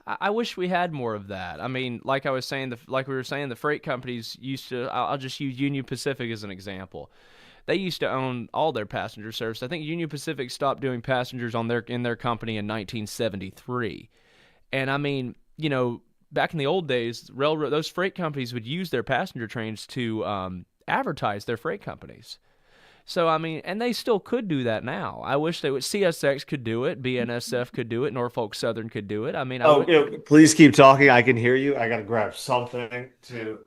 [SPEAKER 2] I wish we had more of that. I mean, like I was saying, like we were saying, the freight companies used to. I'll just use Union Pacific as an example. They used to own all their passenger service. I think Union Pacific stopped doing passengers on their company in 1973. And I mean, back in the old days, railroad those freight companies would use their passenger trains to advertise their freight companies. So I mean, and they still could do that now. I wish they would. CSX could do it. BNSF could do it. Norfolk Southern could do it. I mean, I
[SPEAKER 1] Oh,
[SPEAKER 2] would
[SPEAKER 1] please keep talking. I can hear you. I gotta grab something to.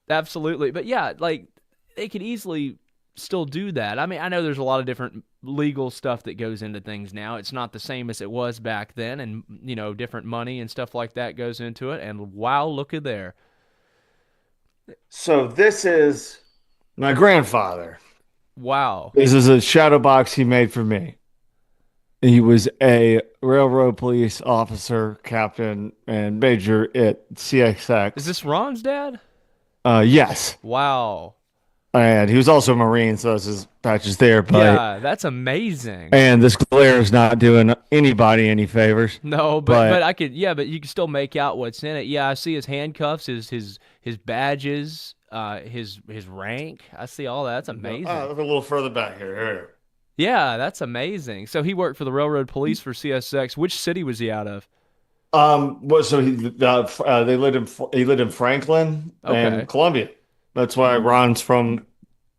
[SPEAKER 2] absolutely. But yeah, like they could easily still do that. I mean, I know there's a lot of different legal stuff that goes into things now. It's not the same as it was back then, and different money and stuff like that goes into it. And wow, look at there.
[SPEAKER 1] So this is my grandfather.
[SPEAKER 2] Wow.
[SPEAKER 1] This is a shadow box he made for me. He was a railroad police officer, captain, and major at
[SPEAKER 2] Is
[SPEAKER 1] CXX.
[SPEAKER 2] this Ron's dad?
[SPEAKER 1] Yes.
[SPEAKER 2] Wow.
[SPEAKER 1] And he was also a Marine, so this is patches there. But
[SPEAKER 2] Yeah, that's amazing.
[SPEAKER 1] and this glare is not doing anybody any favors.
[SPEAKER 2] No, but
[SPEAKER 1] But
[SPEAKER 2] I could but you can still make out what's in it. Yeah, I see his handcuffs, his badges, his rank. I see all that. That's amazing.
[SPEAKER 1] look a little further back here.
[SPEAKER 2] Yeah, that's amazing. So he worked for the railroad police for CSX. Which city was he out of?
[SPEAKER 1] Well, so they lived in he lived in Franklin and
[SPEAKER 2] Okay.
[SPEAKER 1] Columbia. That's why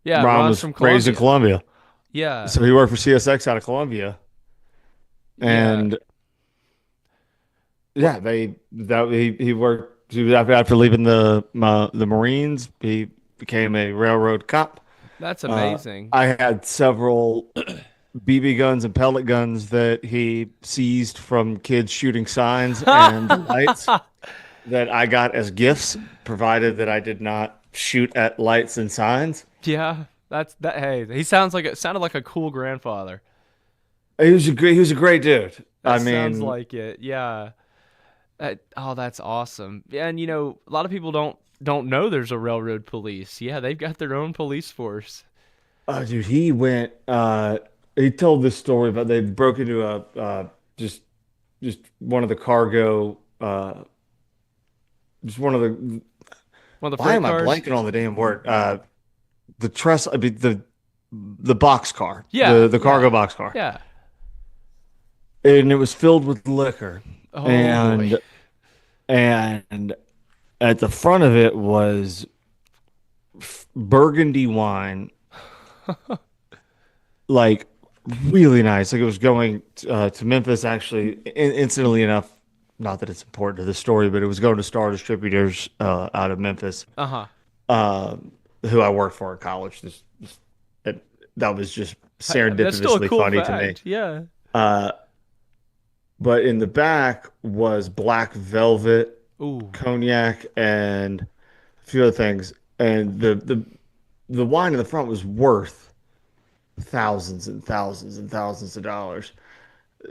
[SPEAKER 2] Yeah,
[SPEAKER 1] Ron
[SPEAKER 2] Ron's
[SPEAKER 1] was
[SPEAKER 2] from
[SPEAKER 1] raised in
[SPEAKER 2] Columbia.
[SPEAKER 1] Columbia.
[SPEAKER 2] Yeah.
[SPEAKER 1] So he worked for CSX out of Columbia,
[SPEAKER 2] Yeah.
[SPEAKER 1] and yeah, he worked after leaving the Marines. He became a railroad cop.
[SPEAKER 2] That's amazing.
[SPEAKER 1] I had several BB guns and pellet guns that he seized from kids shooting signs and the lights that I got as gifts, provided that I did not shoot at lights and signs.
[SPEAKER 2] Yeah. That's that hey, he sounded like a cool grandfather.
[SPEAKER 1] He was a great dude.
[SPEAKER 2] That
[SPEAKER 1] I
[SPEAKER 2] sounds
[SPEAKER 1] mean,
[SPEAKER 2] like it. Yeah. That's awesome. Yeah, and a lot of people don't know there's a railroad police. Yeah, they've got their own police force.
[SPEAKER 1] oh, dude, he told this story about they broke into a just one of the cargo, just one of the,
[SPEAKER 2] One of the
[SPEAKER 1] why
[SPEAKER 2] freight
[SPEAKER 1] am I
[SPEAKER 2] cars.
[SPEAKER 1] blanking on the damn word? The truss, I mean, the box car,
[SPEAKER 2] Yeah,
[SPEAKER 1] the
[SPEAKER 2] yeah,
[SPEAKER 1] cargo box car,
[SPEAKER 2] yeah.
[SPEAKER 1] and it was filled with liquor,
[SPEAKER 2] Oh boy.
[SPEAKER 1] and at the front of it was burgundy wine, like really nice. Like it was going to Memphis. Actually, incidentally enough, not that it's important to the story, but it was going to Star Distributors out of Memphis,
[SPEAKER 2] Uh-huh.
[SPEAKER 1] uh, who I worked for in college. It, that was just
[SPEAKER 2] That's still a
[SPEAKER 1] serendipitously
[SPEAKER 2] cool
[SPEAKER 1] funny to me.
[SPEAKER 2] fact. Yeah.
[SPEAKER 1] Uh, but in the back was black velvet,
[SPEAKER 2] Ooh.
[SPEAKER 1] cognac, and a few other things. And the wine in the front was worth thousands and thousands and thousands of dollars.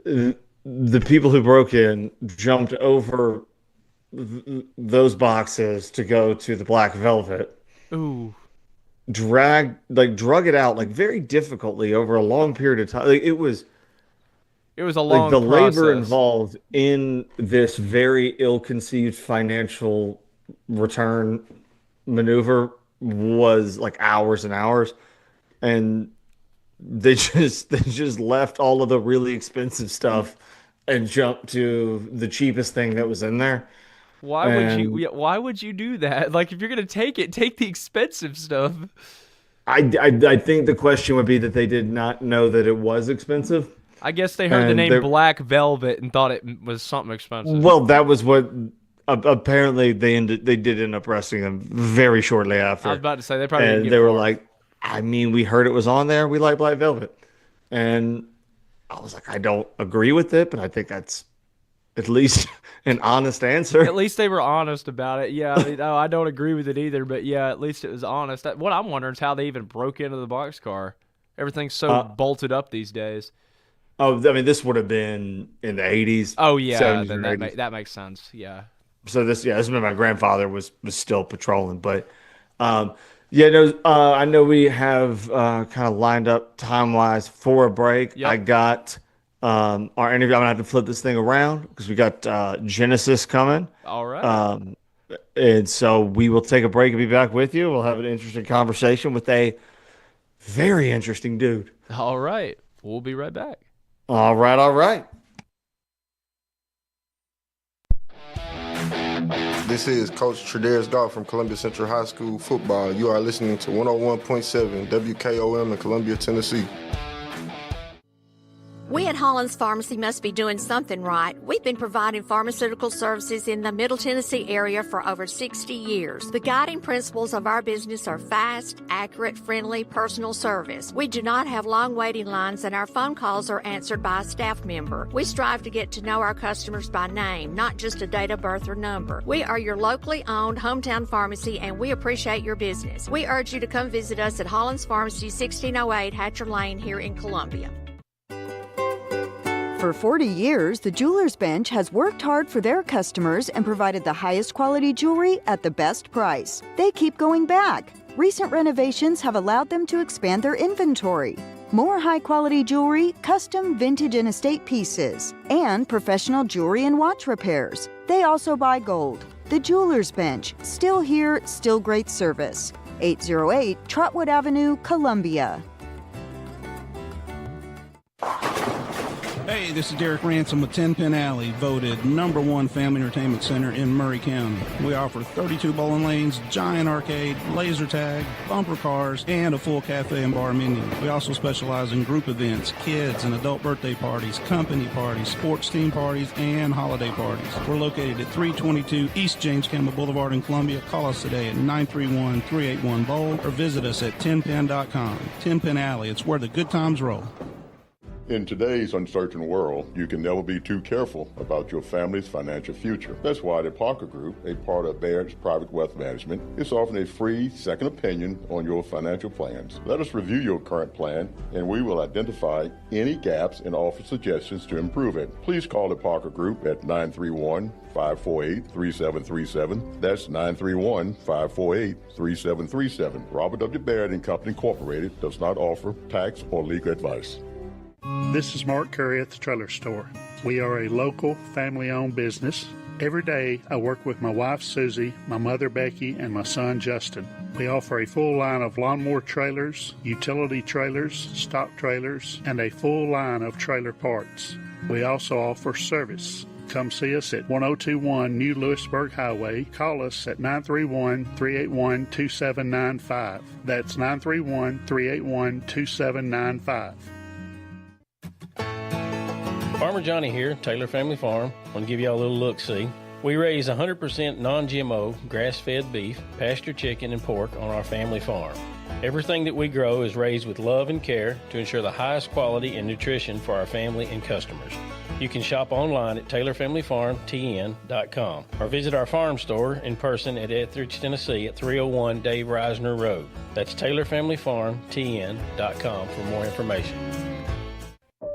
[SPEAKER 1] The people who broke in jumped over those boxes to go to the black velvet,
[SPEAKER 2] Ooh.
[SPEAKER 1] drug it out like very difficultly over a long period of time. Like
[SPEAKER 2] It was a
[SPEAKER 1] like
[SPEAKER 2] long
[SPEAKER 1] the labor
[SPEAKER 2] process.
[SPEAKER 1] involved in this very ill-conceived financial return maneuver was like hours and hours, and they just left all of the really expensive stuff and jumped to the cheapest thing that was in there. And
[SPEAKER 2] Why would you do that? Like if you're gonna take it, take the expensive stuff.
[SPEAKER 1] I think the question would be that they did not know that it was expensive.
[SPEAKER 2] I guess they heard the
[SPEAKER 1] And
[SPEAKER 2] name Black Velvet and thought it was something expensive.
[SPEAKER 1] well, that was what apparently they did end up arresting them very shortly after.
[SPEAKER 2] I was about to say they probably didn't
[SPEAKER 1] And
[SPEAKER 2] get
[SPEAKER 1] they were
[SPEAKER 2] far.
[SPEAKER 1] like, I mean, we heard it was on there. We like Black Velvet. And I was like, I don't agree with it, but I think that's at least an honest answer.
[SPEAKER 2] At least they were honest about it. Yeah, I mean, no, I don't agree with it either, but yeah, at least it was honest. What I'm wondering is how they even broke into the boxcar. Everything's so bolted up these days.
[SPEAKER 1] Oh, I mean, this would have been in the 80s.
[SPEAKER 2] Oh yeah,
[SPEAKER 1] 70s
[SPEAKER 2] then
[SPEAKER 1] or 80s.
[SPEAKER 2] that makes sense. Yeah.
[SPEAKER 1] So this is when my grandfather was still patrolling. But yeah, no, I know we have kind of lined up time-wise for a break.
[SPEAKER 2] Yep.
[SPEAKER 1] I got our interview. I'm gonna have to flip this thing around because we got Genesis coming.
[SPEAKER 2] All right.
[SPEAKER 1] And so we will take a break and be back with you. We'll have an interesting conversation with a very interesting dude.
[SPEAKER 2] All right. We'll be right back.
[SPEAKER 1] All right, all right.
[SPEAKER 3] This is Coach Tredaris Goff from Columbia Central High School football. You are listening to 101.7 WKOM in Columbia, Tennessee.
[SPEAKER 16] We at Hollins Pharmacy must be doing something right. We've been providing pharmaceutical services in the Middle Tennessee area for over 60 years. The guiding principles of our business are fast, accurate, friendly, personal service. We do not have long waiting lines, and our phone calls are answered by a staff member. We strive to get to know our customers by name, not just a date of birth or number. We are your locally owned hometown pharmacy, and we appreciate your business. We urge you to come visit us at Hollins Pharmacy, 1608 Hatcher Lane here in Columbia.
[SPEAKER 17] For 40 years, the Jewelers Bench has worked hard for their customers and provided the highest quality jewelry at the best price. They keep going back. Recent renovations have allowed them to expand their inventory. More high-quality jewelry, custom, vintage, and estate pieces, and professional jewelry and watch repairs. They also buy gold. The Jewelers Bench, still here, still great service. 808 Trotwood Avenue, Columbia.
[SPEAKER 18] Hey, this is Derek Ransom with 10 Pin Alley, voted #1 family entertainment center in Murray County. We offer 32 bowling lanes, giant arcade, laser tag, bumper cars, and a full cafe and bar menu. We also specialize in group events, kids and adult birthday parties, company parties, sports team parties, and holiday parties. We're located at 322 East James Campbell Boulevard in Columbia. Call us today at 931-381-BOWL or visit us at 10pin.com. 10 Pin Alley, it's where the good times roll.
[SPEAKER 11] In today's uncertain world, you can never be too careful about your family's financial future. That's why the Parker Group, a part of Baird's Private Wealth Management, is offering a free second opinion on your financial plans. Let us review your current plan, and we will identify any gaps and offer suggestions to improve it. Please call the Parker Group at 931-548-3737. That's 931-548-3737. Robert W. Baird and Company Incorporated does not offer tax or legal advice.
[SPEAKER 19] This is Mark Curry at the Trailer Store. We are a local, family-owned business. Every day, I work with my wife, Susie, my mother, Becky, and my son, Justin. We offer a full line of lawnmower trailers, utility trailers, stock trailers, and a full line of trailer parts. We also offer service. Come see us at 1021 New Lewisburg Highway. Call us at 931-381-2795. That's 931-381-2795.
[SPEAKER 20] Farmer Johnny here, Taylor Family Farm. I want to give you all a little look-see. We raise 100% non-GMO, grass-fed beef, pasture chicken, and pork on our family farm. Everything that we grow is raised with love and care to ensure the highest quality and nutrition for our family and customers. You can shop online at TaylorFamilyFarmTN.com or visit our farm store in person at Etheridge, Tennessee at 301 Dave Reisner Road. That's TaylorFamilyFarmTN.com for more information.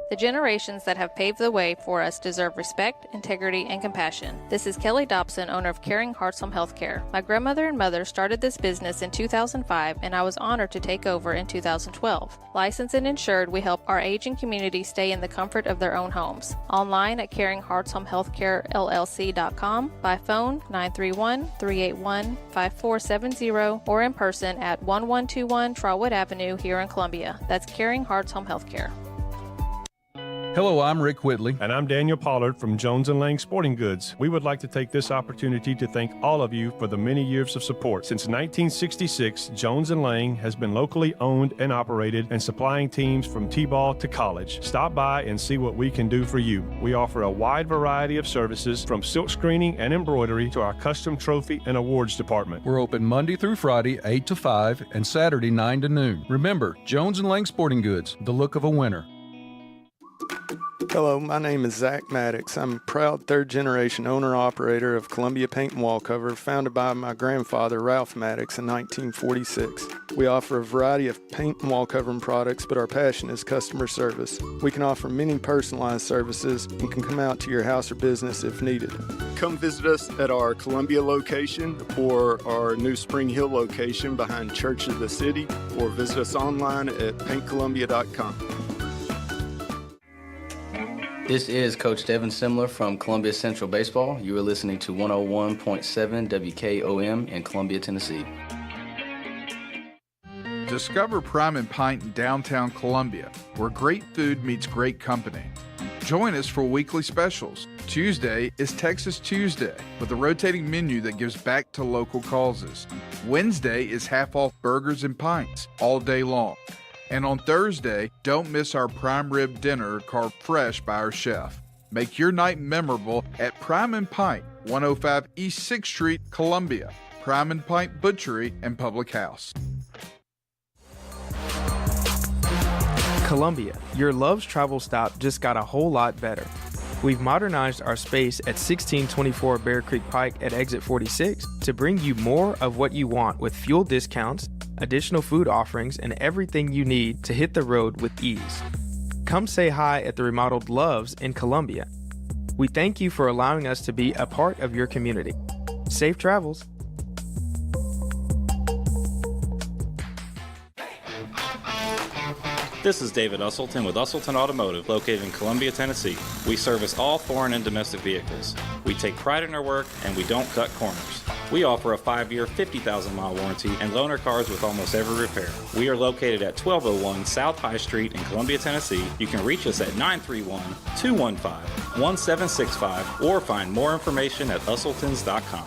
[SPEAKER 21] The generations that have paved the way for us deserve respect, integrity, and compassion. This is Kelly Dobson, owner of Caring Hearts Home Healthcare. My grandmother and mother started this business in 2005, and I was honored to take over in 2012. Licensed and insured, we help our aging community stay in the comfort of their own homes. Online at CaringHeartsHomeHealthcareLLC.com, by phone 931-381-5470, or in person at 1121 Trotwood Avenue here in Columbia. That's Caring Hearts Home Healthcare.
[SPEAKER 22] Hello, I'm Rick Whitley.
[SPEAKER 23] And I'm Daniel Pollard from Jones & Lang Sporting Goods. We would like to take this opportunity to thank all of you for the many years of support. Since 1966, Jones & Lang has been locally owned and operated and supplying teams from T-ball to college. Stop by and see what we can do for you. We offer a wide variety of services from silk screening and embroidery to our custom trophy and awards department.
[SPEAKER 22] We're open Monday through Friday, 8 to 5, and Saturday, 9 to noon. Remember, Jones & Lang Sporting Goods, the look of a winner.
[SPEAKER 4] Hello, my name is Zach Maddox. I'm a proud third-generation owner-operator of Columbia Paint and Wallcover, founded by my grandfather, Ralph Maddox, in 1946. We offer a variety of paint and wallcovering products, but our passion is customer service. We can offer many personalized services and can come out to your house or business if needed. Come visit us at our Columbia location or our new Spring Hill location behind Church of the City, or visit us online at paintcolumbia.com.
[SPEAKER 5] This is Coach Devin Simler from Columbia Central Baseball. You are listening to 101.7 WKOM in Columbia, Tennessee.
[SPEAKER 6] Discover Prime and Pint in downtown Columbia, where great food meets great company. Join us for weekly specials. Tuesday is Texas Tuesday, with a rotating menu that gives back to local causes. Wednesday is half-off burgers and pints all day long. And on Thursday, don't miss our prime rib dinner carved fresh by our chef. Make your night memorable at Prime and Pint, 105 East 6th Street, Columbia. Prime and Pint Butchery and Public House.
[SPEAKER 24] Columbia, your Love's travel stop just got a whole lot better. We've modernized our space at 1624 Bear Creek Pike at exit 46 to bring you more of what you want with fuel discounts, additional food offerings, and everything you need to hit the road with ease. Come say hi at the remodeled Love's in Columbia. We thank you for allowing us to be a part of your community. Safe travels.
[SPEAKER 25] This is David Usselton with Usselton Automotive, located in Columbia, Tennessee. We service all foreign and domestic vehicles. We take pride in our work, and we don't cut corners. We offer a 5-year, 50,000-mile warranty and loaner cars with almost every repair. We are located at 1201 South High Street in Columbia, Tennessee. You can reach us at 931-215-1765 or find more information at usseltons.com.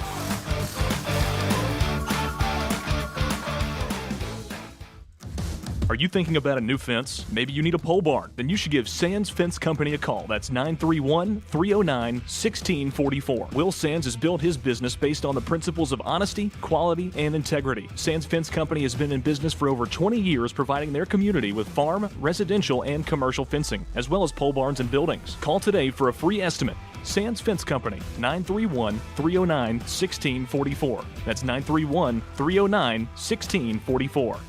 [SPEAKER 9] Are you thinking about a new fence? Maybe you need a pole barn? Then you should give Sands Fence Company a call. That's 931-309-1644. Will Sands has built his business based on the principles of honesty, quality, and integrity. Sands Fence Company has been in business for over 20 years, providing their community with farm, residential, and commercial fencing, as well as pole barns and buildings. Call today for a free estimate. Sands Fence Company, 931-309-1644. That's 931-309-1644.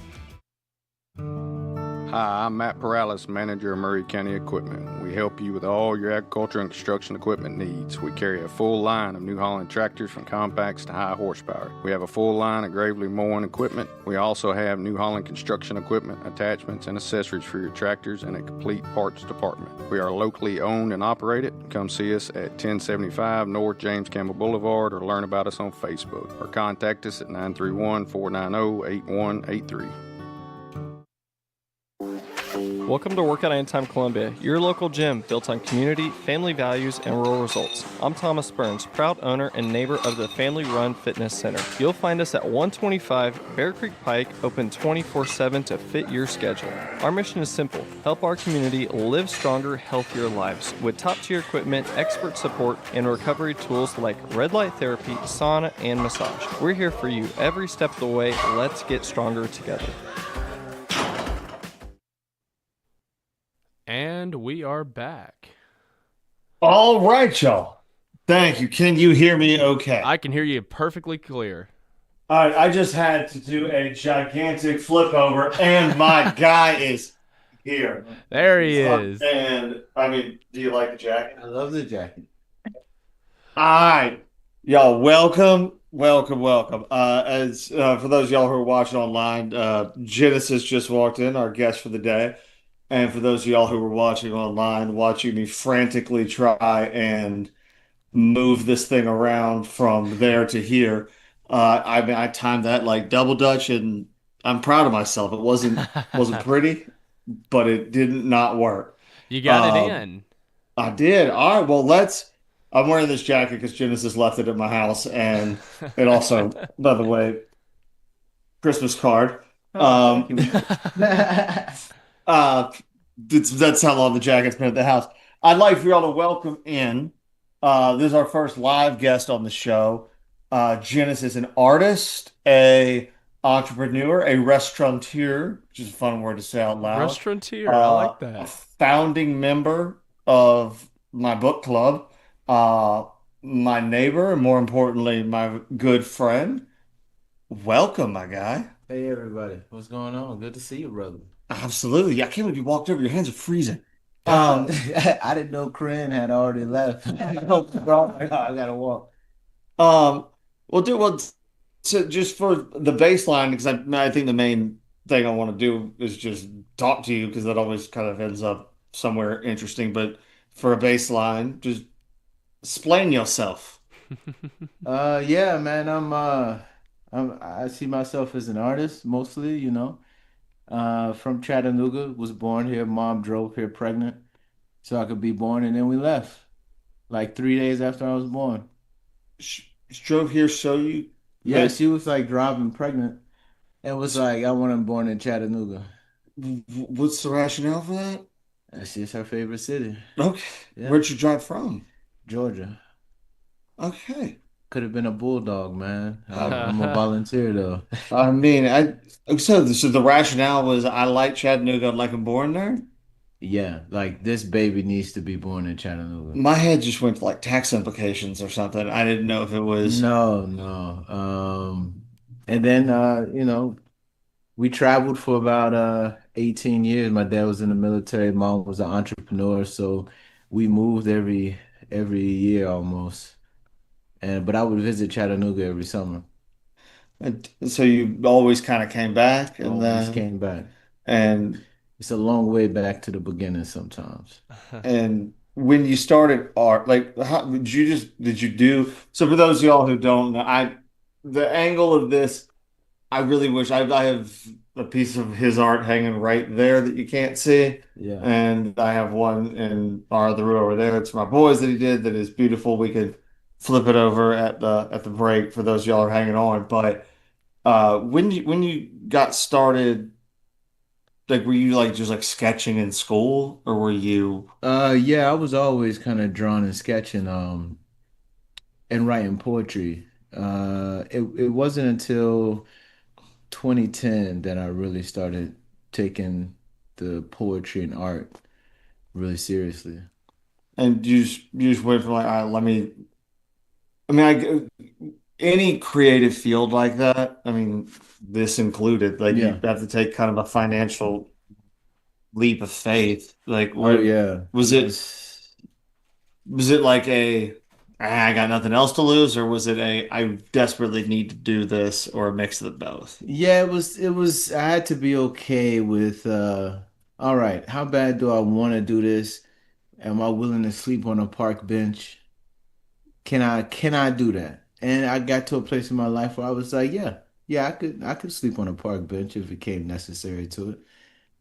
[SPEAKER 4] Hi, I'm Matt Perales, manager of Murray County Equipment. We help you with all your agriculture and construction equipment needs. We carry a full line of New Holland tractors from compacts to high horsepower. We have a full line of gravely mowing equipment. We also have New Holland construction equipment, attachments, and accessories for your tractors and a complete parts department. We are locally owned and operated. Come see us at 1075 North James Campbell Boulevard or learn about us on Facebook or contact us at 931-490-8183.
[SPEAKER 26] Welcome to Workout Anytime Columbia, your local gym built on community, family values, and rural results. I'm Thomas Burns, proud owner and neighbor of the Family Run Fitness Center. You'll find us at 125 Bear Creek Pike, open 24/7 to fit your schedule. Our mission is simple: help our community live stronger, healthier lives with top-tier equipment, expert support, and recovery tools like red light therapy, sauna, and massage. We're here for you every step of the way. Let's get stronger together.
[SPEAKER 2] And we are back.
[SPEAKER 1] All right, y'all. Thank you. Can you hear me okay?
[SPEAKER 2] I can hear you perfectly clear.
[SPEAKER 1] All right, I just had to do a gigantic flip over, and my guy is here.
[SPEAKER 2] There he is.
[SPEAKER 1] And, I mean, do you like the jacket?
[SPEAKER 27] I love the jacket.
[SPEAKER 1] All right. Y'all, welcome. As for those of y'all who are watching online, Genesis just walked in, our guest for the day. And for those of y'all who were watching online, watching me frantically try and move this thing around from there to here, I timed that like double dutch, and I'm proud of myself. It wasn't pretty, but it did not work.
[SPEAKER 2] You got it in.
[SPEAKER 1] I did. All right. Well, I'm wearing this jacket because Genesis left it at my house, and it also, by the way, Christmas card. That's how long the jacket's been at the house. I'd like for y'all to welcome in. This is our first live guest on the show. Genesis, an artist, a entrepreneur, a restaurateur, which is a fun word to say out loud.
[SPEAKER 2] Restaurateur, I like that.
[SPEAKER 1] A founding member of my book club, uh, my neighbor, and more importantly, my good friend. Welcome, my guy.
[SPEAKER 7] Hey everybody, what's going on? Good to see you, brother.
[SPEAKER 1] Absolutely. I can't believe you walked over. Your hands are freezing.
[SPEAKER 7] Uh, I didn't know Corinne had already left. Oh, bro, I gotta walk.
[SPEAKER 1] Um, well, so just for the baseline, because I think the main thing I want to do is just talk to you because that always kind of ends up somewhere interesting. But for a baseline, just explain yourself.
[SPEAKER 7] Yeah, man, I see myself as an artist mostly, you know. From Chattanooga, was born here. Mom drove here pregnant so I could be born, and then we left like 3 days after I was born.
[SPEAKER 1] She drove here so you
[SPEAKER 7] Yeah, she was like driving pregnant and was like, I want him born in Chattanooga.
[SPEAKER 1] What's the rationale for that?
[SPEAKER 7] That's just her favorite city.
[SPEAKER 1] Okay.
[SPEAKER 7] Yeah.
[SPEAKER 1] Where'd you drive from?
[SPEAKER 7] Georgia.
[SPEAKER 1] Okay.
[SPEAKER 7] Could have been a bulldog, man. I'm a volunteer though.
[SPEAKER 1] I mean, so the rationale was I like Chattanooga, I'd like him born there.
[SPEAKER 7] Yeah, like this baby needs to be born in Chattanooga.
[SPEAKER 1] My head just went to like tax implications or something. I didn't know if it was.
[SPEAKER 7] No, no. And then we traveled for about 18 years. My dad was in the military, mom was an entrepreneur, so we moved every year almost. And but I would visit Chattanooga every summer.
[SPEAKER 1] And so you always kind of came back, and
[SPEAKER 7] Always
[SPEAKER 1] then
[SPEAKER 7] came back.
[SPEAKER 1] and
[SPEAKER 7] It's a long way back to the beginning sometimes.
[SPEAKER 1] and when you started art, like how did you do? So for those of y'all who don't know, the angle of this, I really wish I have a piece of his art hanging right there that you can't see.
[SPEAKER 7] Yeah.
[SPEAKER 1] And I have one in our other room over there. It's my boys that he did that is beautiful. We could flip it over at the break for those of y'all who are hanging on. But when you got started, like were you like just like sketching in school or were you
[SPEAKER 7] Yeah, I was always kind of drawing and sketching and writing poetry. It wasn't until 2010 that I really started taking the poetry and art really seriously.
[SPEAKER 1] and you just went from like, all right, let me I mean any creative field like that, I mean this included, like you
[SPEAKER 7] Yeah.
[SPEAKER 1] have to take kind of a financial leap of faith. Like
[SPEAKER 7] Oh
[SPEAKER 1] what
[SPEAKER 7] yeah.
[SPEAKER 1] was
[SPEAKER 7] It
[SPEAKER 1] it
[SPEAKER 7] was
[SPEAKER 1] was it like I got nothing else to lose, or was it I desperately need to do this, or a mix of both?
[SPEAKER 7] Yeah, it was I had to be okay with all right, how bad do I want to do this? Am I willing to sleep on a park bench? Can I do that? And I got to a place in my life where I was like, yeah, yeah, I could sleep on a park bench if it came necessary to it.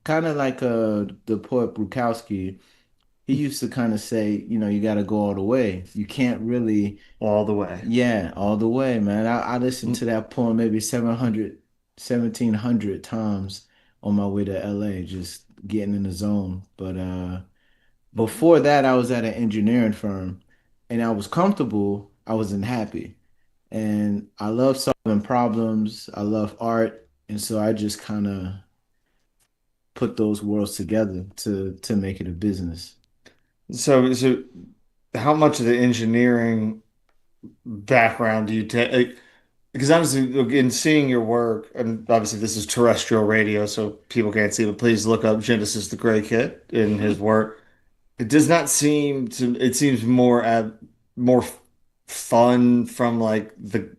[SPEAKER 7] Kind of like the poet Bukowski, he used to kind of say, you got to go all the way. You can't really,
[SPEAKER 1] All the way.
[SPEAKER 7] yeah, all the way, man. I listened to that poem maybe 1,700 times on my way to LA, just getting in the zone. But before that, I was at an engineering firm and I was comfortable. I wasn't happy. And I love solving problems. I love art. And so I just kind of put those worlds together to make it a business.
[SPEAKER 1] So how much of the engineering background do you take? Because obviously, in seeing your work, and obviously this is terrestrial radio, so people can't see, but please look up Genesis the Gray Kid in his work. It does not seem to, it seems more fun from like the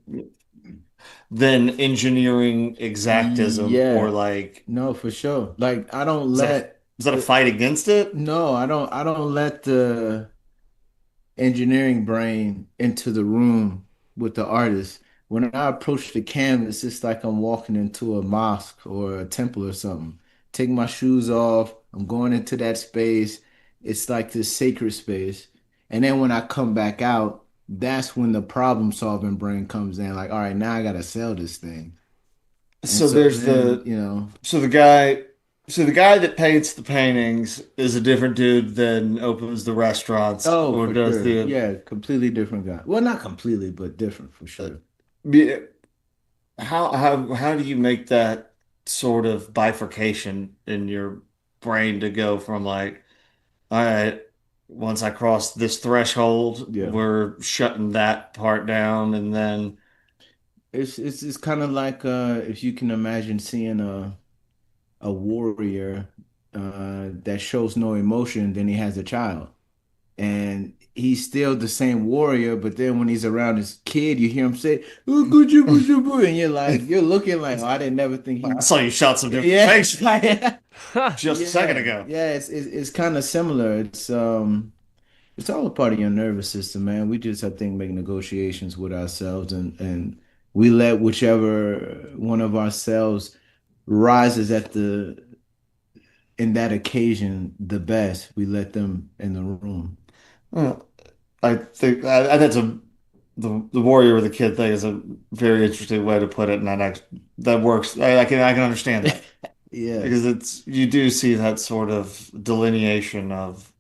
[SPEAKER 1] than engineering exactism or
[SPEAKER 7] Yeah,
[SPEAKER 1] like
[SPEAKER 7] no, for sure. Like I don't
[SPEAKER 1] is that a,
[SPEAKER 7] let
[SPEAKER 1] is that a fight against it?
[SPEAKER 7] no, I don't let the engineering brain into the room with the artist. When I approach the canvas, it's like I'm walking into a mosque or a temple or something. Take my shoes off, I'm going into that space. It's like this sacred space. And then when I come back out, that's when the problem solving brain comes in. Like, all right, now I gotta sell this thing. And
[SPEAKER 1] So
[SPEAKER 7] so
[SPEAKER 1] there's
[SPEAKER 7] then,
[SPEAKER 1] the so the guy so the guy that paints the paintings is a different dude than opens the restaurants
[SPEAKER 7] oh,
[SPEAKER 1] or
[SPEAKER 7] for
[SPEAKER 1] does
[SPEAKER 7] sure.
[SPEAKER 1] the
[SPEAKER 7] Yeah, completely different guy. Well, not completely, but different for sure.
[SPEAKER 1] yeah, how do you make that sort of bifurcation in your brain to go from like, all right, once I cross this threshold,
[SPEAKER 7] Yeah.
[SPEAKER 1] we're shutting that part down, and then
[SPEAKER 7] It's kind of like if you can imagine seeing a warrior that shows no emotion, then he has a child. And he's still the same warrior, but then when he's around his kid, you hear him say, "Oh, good job, good job," and you're looking like, "Oh, I didn't never think he."
[SPEAKER 1] I saw you shot some different
[SPEAKER 7] Yeah,
[SPEAKER 1] things just a second ago.
[SPEAKER 7] yeah, it's kind of similar. It's all a part of your nervous system, man. We just, I think, make negotiations with ourselves, and we let whichever one of ourselves rises at the in that occasion the best. We let them in the room.
[SPEAKER 1] Well, I think that's the warrior with the kid thing is a very interesting way to put it, and that works. I can understand that
[SPEAKER 7] Yes.
[SPEAKER 1] because it's you do see that sort of delineation of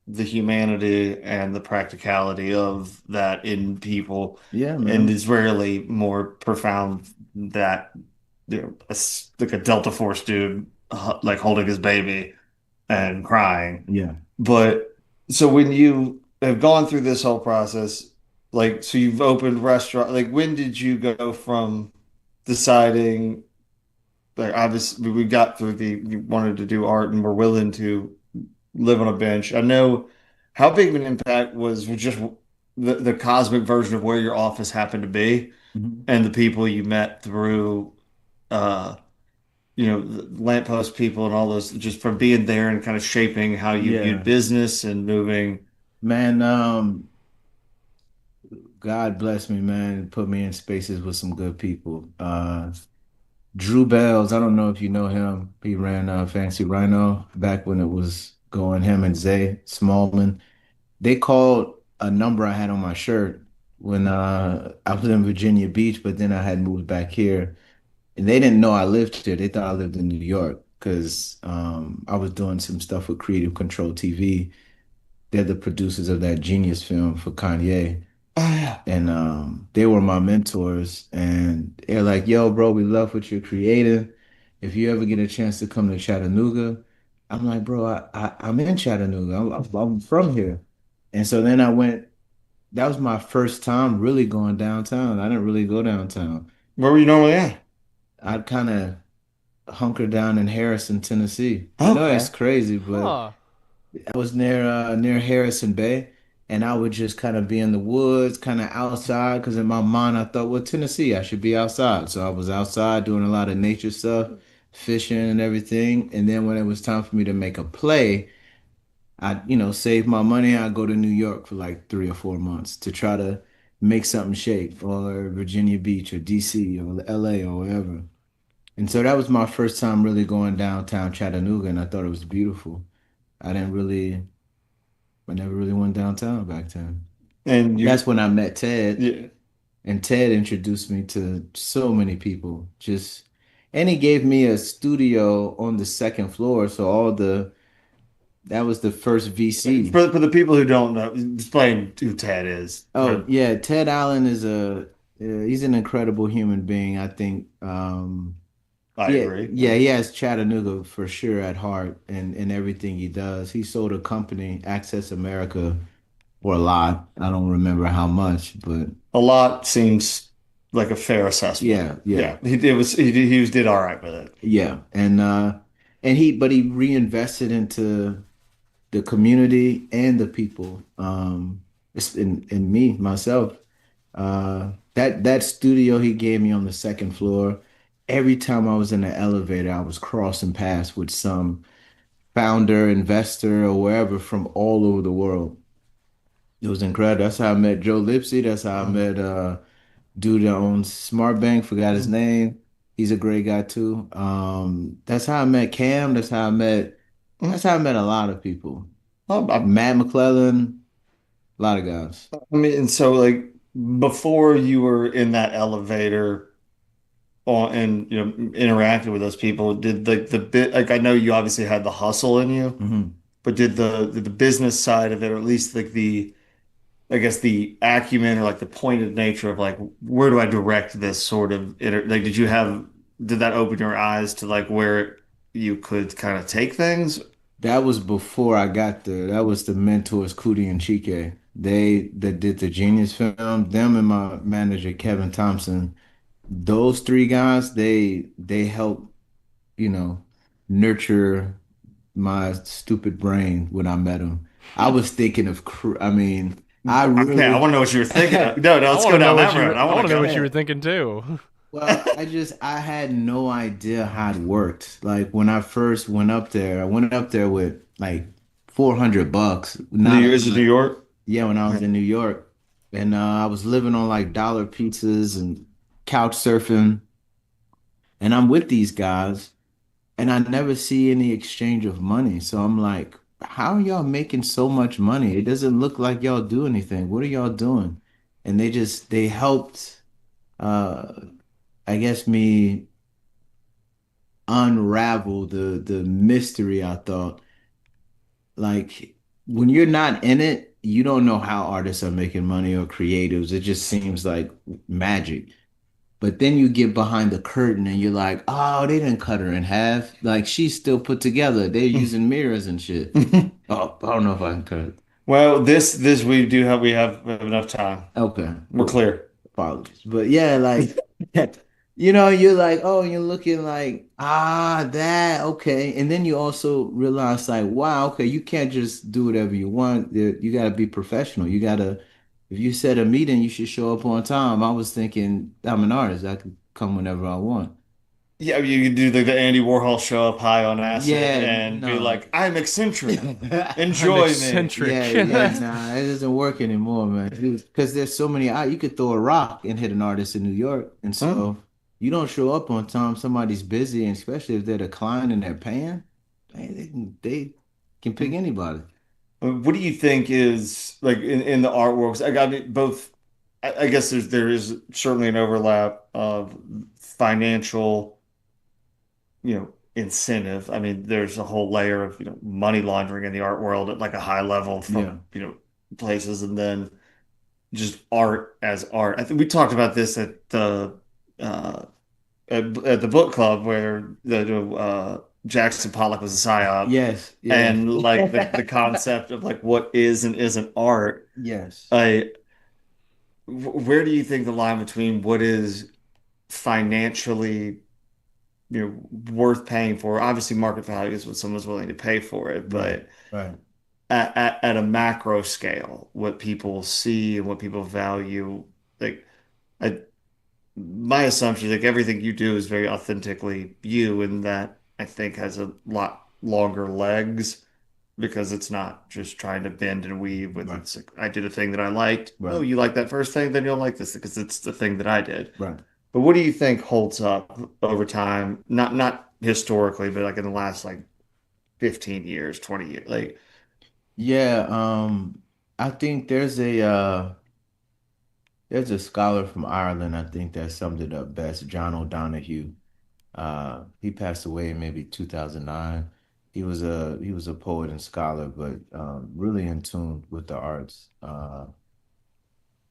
[SPEAKER 1] the humanity and the practicality of that in people,
[SPEAKER 7] Yeah,
[SPEAKER 1] and
[SPEAKER 7] man.
[SPEAKER 1] it's rarely more profound that like a Delta Force dude like holding his baby and crying.
[SPEAKER 7] Yeah.
[SPEAKER 1] But so when you have gone through this whole process, like so you've opened restaurant, like when did you go from deciding like obviously we got through the you wanted to do art and were willing to live on a bench. I know how big of an impact was just the cosmic version of where your office happened to be
[SPEAKER 7] Mhm.
[SPEAKER 1] and the people you met through uh the lamppost people and all those just from being there and kind of shaping how you viewed
[SPEAKER 7] Yeah.
[SPEAKER 1] business and moving.
[SPEAKER 7] Man, God bless me, man. Put me in spaces with some good people. Drew Bells, I don't know if you know him. He ran Fancy Rhino back when it was going, him and Zay Smallman. They called a number I had on my shirt when I was in Virginia Beach, but then I had moved back here. And they didn't know I lived here. They thought I lived in New York because I was doing some stuff with Creative Control TV. They're the producers of that Genius film for Kanye.
[SPEAKER 1] Oh yeah.
[SPEAKER 7] And they were my mentors. And they're like, yo, bro, we love what you're creating. If you ever get a chance to come to Chattanooga, I'm like, bro, I'm in Chattanooga. I'm from here. And so then I went, that was my first time really going downtown. I didn't really go downtown.
[SPEAKER 1] Where were you normally at?
[SPEAKER 7] I'd kind of hunker down in Harrison, Tennessee. I know it's
[SPEAKER 1] Okay.
[SPEAKER 7] crazy, but
[SPEAKER 2] Huh.
[SPEAKER 7] I was near Harrison Bay, and I would just kind of be in the woods, kind of outside, because in my mind I thought, well, Tennessee, I should be outside. So I was outside doing a lot of nature stuff, fishing and everything. And then when it was time for me to make a play, I, save my money. I go to New York for like 3 or 4 months to try to make something shake, or Virginia Beach, or DC, or LA, or wherever. And so that was my first time really going downtown Chattanooga, and I thought it was beautiful. I didn't really, I never really went downtown back then.
[SPEAKER 1] And
[SPEAKER 7] That's
[SPEAKER 1] you,
[SPEAKER 7] when I met Ted,
[SPEAKER 1] yeah.
[SPEAKER 7] and Ted introduced me to so many people. And he gave me a studio on the second floor, so that was the first VC.
[SPEAKER 1] For the people who don't know, explain who Ted is.
[SPEAKER 7] Oh yeah, Ted Allen is he's an incredible human being. I think
[SPEAKER 1] I
[SPEAKER 7] yeah,
[SPEAKER 1] agree.
[SPEAKER 7] yeah, he has Chattanooga for sure at heart and everything he does. He sold a company, Access America, for a lot. I don't remember how much, but
[SPEAKER 1] A lot seems like a fair assessment.
[SPEAKER 7] yeah, yeah,
[SPEAKER 1] Yeah, he did all right with it.
[SPEAKER 7] yeah. And he reinvested into the community and the people. It's in me, myself. That studio he gave me on the second floor, every time I was in the elevator, I was crossing paths with some founder, investor, or wherever from all over the world. It was incredible. That's how I met Joe Lipsy. That's how I met dude that owns Smart Bank, forgot his name. He's a great guy too. That's how I met Cam. That's how I met a lot of people. Matt McClellan, a lot of guys.
[SPEAKER 1] I mean, and so like before you were in that elevator on and interacting with those people, did the bit like I know you obviously had the hustle in you,
[SPEAKER 7] Mhm.
[SPEAKER 1] but did the business side of it, or at least like the I guess the acumen or like the pointed nature of like where do I direct this sort of like did that open your eyes to like where you could kind of take things?
[SPEAKER 7] That was before I got there. That was the mentors, Cootie and Chike. They that did the Genius film. Them and my manager Kevin Thompson. Those three guys, they helped, you know, nurture my stupid brain when I met them. I was thinking of, I mean, I
[SPEAKER 1] Okay, I
[SPEAKER 7] really,
[SPEAKER 1] want to know what you were thinking. No, no,
[SPEAKER 2] I
[SPEAKER 1] let's
[SPEAKER 2] want
[SPEAKER 1] go
[SPEAKER 2] to know
[SPEAKER 1] down
[SPEAKER 2] what
[SPEAKER 1] that
[SPEAKER 2] you.
[SPEAKER 1] road. I
[SPEAKER 2] I
[SPEAKER 1] want
[SPEAKER 2] want
[SPEAKER 1] to
[SPEAKER 2] to know
[SPEAKER 1] go.
[SPEAKER 2] what you were thinking too.
[SPEAKER 7] well, I had no idea how it worked. Like when I first went up there, I went up there with like $400, not a
[SPEAKER 1] Is it New
[SPEAKER 7] lot.
[SPEAKER 1] York?
[SPEAKER 7] Yeah, when I was in New York, and I was living on like dollar pizzas and couch surfing, and I'm with these guys, and I never see any exchange of money. So I'm like, how are y'all making so much money? It doesn't look like y'all do anything. What are y'all doing? And they helped uh I guess me unravel the mystery I thought. Like when you're not in it, you don't know how artists are making money or creatives. It just seems like magic. But then you get behind the curtain and you're like, oh, they didn't cut her in half. Like she's still put together. They're using mirrors and shit. Oh, I don't know if I can cut it.
[SPEAKER 1] Well, this we have enough time.
[SPEAKER 7] Okay,
[SPEAKER 1] We're
[SPEAKER 7] cool.
[SPEAKER 1] clear.
[SPEAKER 7] Apologies. But yeah, like you're like, oh, you're looking like, that, okay. And then you also realize like, wow, okay, you can't just do whatever you want. You gotta be professional. You gotta, if you set a meeting, you should show up on time. I was thinking I'm an artist. I can come whenever I want.
[SPEAKER 1] Yeah, you could do the Andy Warhol show up high on acid
[SPEAKER 7] Yeah,
[SPEAKER 1] and be
[SPEAKER 7] no.
[SPEAKER 1] like, I'm eccentric.
[SPEAKER 2] I'm
[SPEAKER 1] Enjoy me.
[SPEAKER 7] Yeah,
[SPEAKER 2] eccentric.
[SPEAKER 7] yeah, nah, it doesn't work anymore, man. Because there's so many. You could throw a rock and hit an artist in New York, and so you don't show up on time. Somebody's busy, and especially if they're the client and they're paying, they can pick anybody.
[SPEAKER 1] What do you think is like in the art world? 'Cause I got it both. I guess there is certainly an overlap of financial, incentive. I mean, there's a whole layer of, money laundering in the art world at like a high level
[SPEAKER 7] Yeah.
[SPEAKER 1] from, places, and then just art as art. I think we talked about this at the at the book club where Jackson Pollock was a psyop,
[SPEAKER 7] Yes, yeah,
[SPEAKER 1] and like the concept of like what is and isn't art.
[SPEAKER 7] yes,
[SPEAKER 1] I Where do you think the line between what is financially, worth paying for? Obviously, market value is what someone's willing to pay for it,
[SPEAKER 7] right,
[SPEAKER 1] but
[SPEAKER 7] right,
[SPEAKER 1] at a macro scale, what people see and what people value, like I, my assumption is like everything you do is very authentically you, and that I think has a lot longer legs because it's not just trying to bend and weave with
[SPEAKER 7] right,
[SPEAKER 1] it's like, I did a thing that I liked. Oh,
[SPEAKER 7] right,
[SPEAKER 1] you like that first thing, then you'll like this because it's the thing that I did.
[SPEAKER 7] right.
[SPEAKER 1] But what do you think holds up over time? Not historically, but like in the last like 15 years, 20 years. Like,
[SPEAKER 7] Yeah, I think there's a scholar from Ireland, I think that summed it up best, John O'Donohue. He passed away in maybe 2009. He was a poet and scholar, but really in tune with the arts.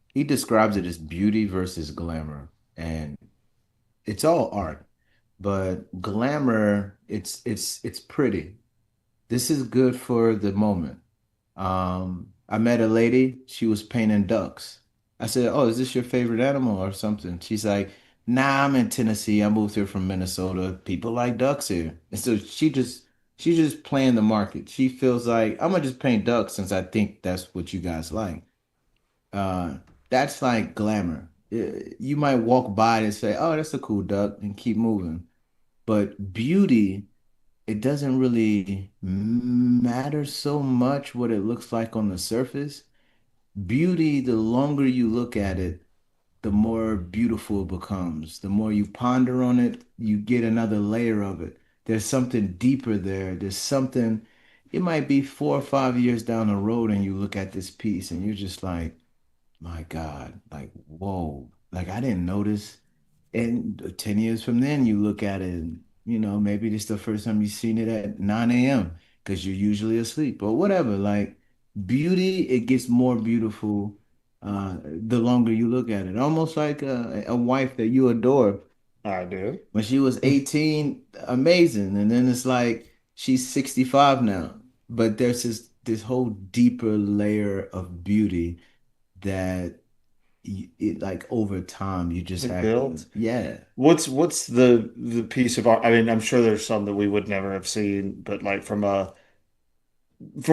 [SPEAKER 7] He describes it as beauty versus glamour, and it's all art, but glamour, it's pretty. This is good for the moment. I met a lady, she was painting ducks. I said, "Oh, is this your favorite animal or something?" She's like, "Nah, I'm in Tennessee. I moved here from Minnesota. People like ducks here." And so she's just playing the market. She feels like I'm gonna just paint ducks since I think that's what you guys like. Uh, that's like glamour. You might walk by and say, "Oh, that's a cool duck," and keep moving. But beauty, it doesn't really matter so much what it looks like on the surface. Beauty, the longer you look at it, the more beautiful it becomes. The more you ponder on it, you get another layer of it. There's something deeper there. There's something, it might be 4 or 5 years down the road, and you look at this piece and you're just like, my God, like, whoa, like I didn't notice. And 10 years from then, you look at it and, maybe this is the first time you've seen it at 9 a.m. because you're usually asleep or whatever. Like beauty, it gets more beautiful the longer you look at it. Almost like a wife that you adore.
[SPEAKER 1] I do.
[SPEAKER 7] When she was 18, amazing. And then it's like she's 65 now. but there's this whole deeper layer of beauty that it like over time you just
[SPEAKER 1] It
[SPEAKER 7] have to,
[SPEAKER 1] builds.
[SPEAKER 7] yeah.
[SPEAKER 1] What's the piece of art? I mean, I'm sure there's some that we would never have seen, but like from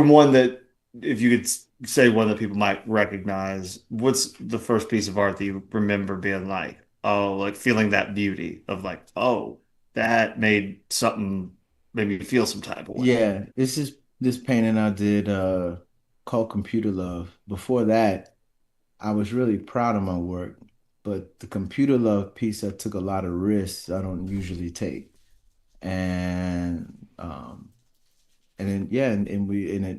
[SPEAKER 1] one that if you could say one that people might recognize, what's the first piece of art that you remember being like, oh, like feeling that beauty of like, oh, that made me feel some type of way.
[SPEAKER 7] Yeah, this is this painting I did called Computer Love. Before that, I was really proud of my work, but the Computer Love piece I took a lot of risks I don't usually take. And and then yeah,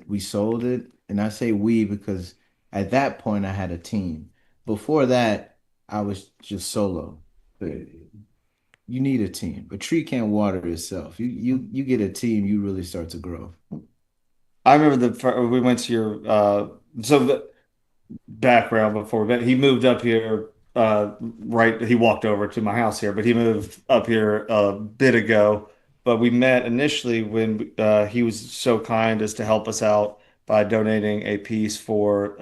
[SPEAKER 7] we sold it. And I say we because at that point I had a team. Before that, I was just solo. But you need a team. A tree can't water itself. You get a team, you really start to grow.
[SPEAKER 1] I remember we went to your so background before, but he moved up here right he walked over to my house here, but he moved up here a bit ago. But we met initially when he was so kind as to help us out by donating a piece for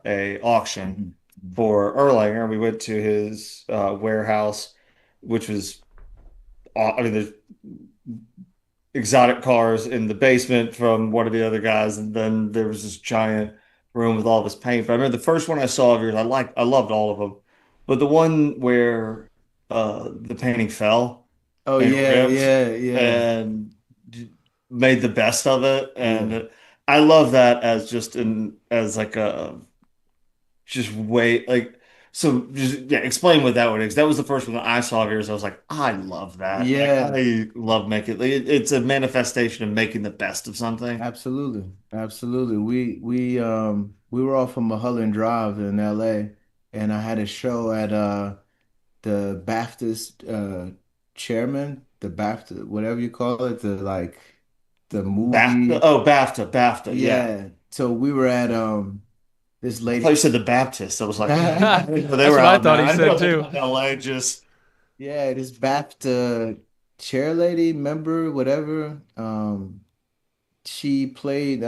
[SPEAKER 1] a auction
[SPEAKER 7] Mhm.
[SPEAKER 1] for Erlanger. We went to his warehouse, which was I mean there's exotic cars in the basement from one of the other guys, and then there was this giant room with all of his paint. But I remember the first one I saw of yours, I loved all of them, but the one where the painting fell
[SPEAKER 7] Oh
[SPEAKER 1] and
[SPEAKER 7] yeah,
[SPEAKER 1] ripped
[SPEAKER 7] yeah, yeah,
[SPEAKER 1] and made the best of it,
[SPEAKER 7] yeah.
[SPEAKER 1] and I love that as just an as like a just wait like. So just yeah, explain what that one is. That was the first one that I saw of yours. I was like, I love that. Like
[SPEAKER 7] Yeah,
[SPEAKER 1] I love making it's a manifestation of making the best of something.
[SPEAKER 7] absolutely. Absolutely. We were off of Mulholland Drive in LA, and I had a show at the Baptist chairman, the BAFTA, whatever you call it, the like the
[SPEAKER 1] BAFTA.
[SPEAKER 7] movie.
[SPEAKER 1] Oh, BAFTA. Yeah.
[SPEAKER 7] Yeah. So we were at this
[SPEAKER 1] I thought you
[SPEAKER 7] lady.
[SPEAKER 1] said the Baptist. I was like, I didn't know they
[SPEAKER 2] That's
[SPEAKER 1] were
[SPEAKER 2] what I
[SPEAKER 1] out
[SPEAKER 2] thought
[SPEAKER 1] now.
[SPEAKER 2] he
[SPEAKER 1] I know
[SPEAKER 2] said
[SPEAKER 1] they're
[SPEAKER 2] too.
[SPEAKER 1] not LA. Just
[SPEAKER 7] Yeah, this BAFTA chair lady, member, whatever. She played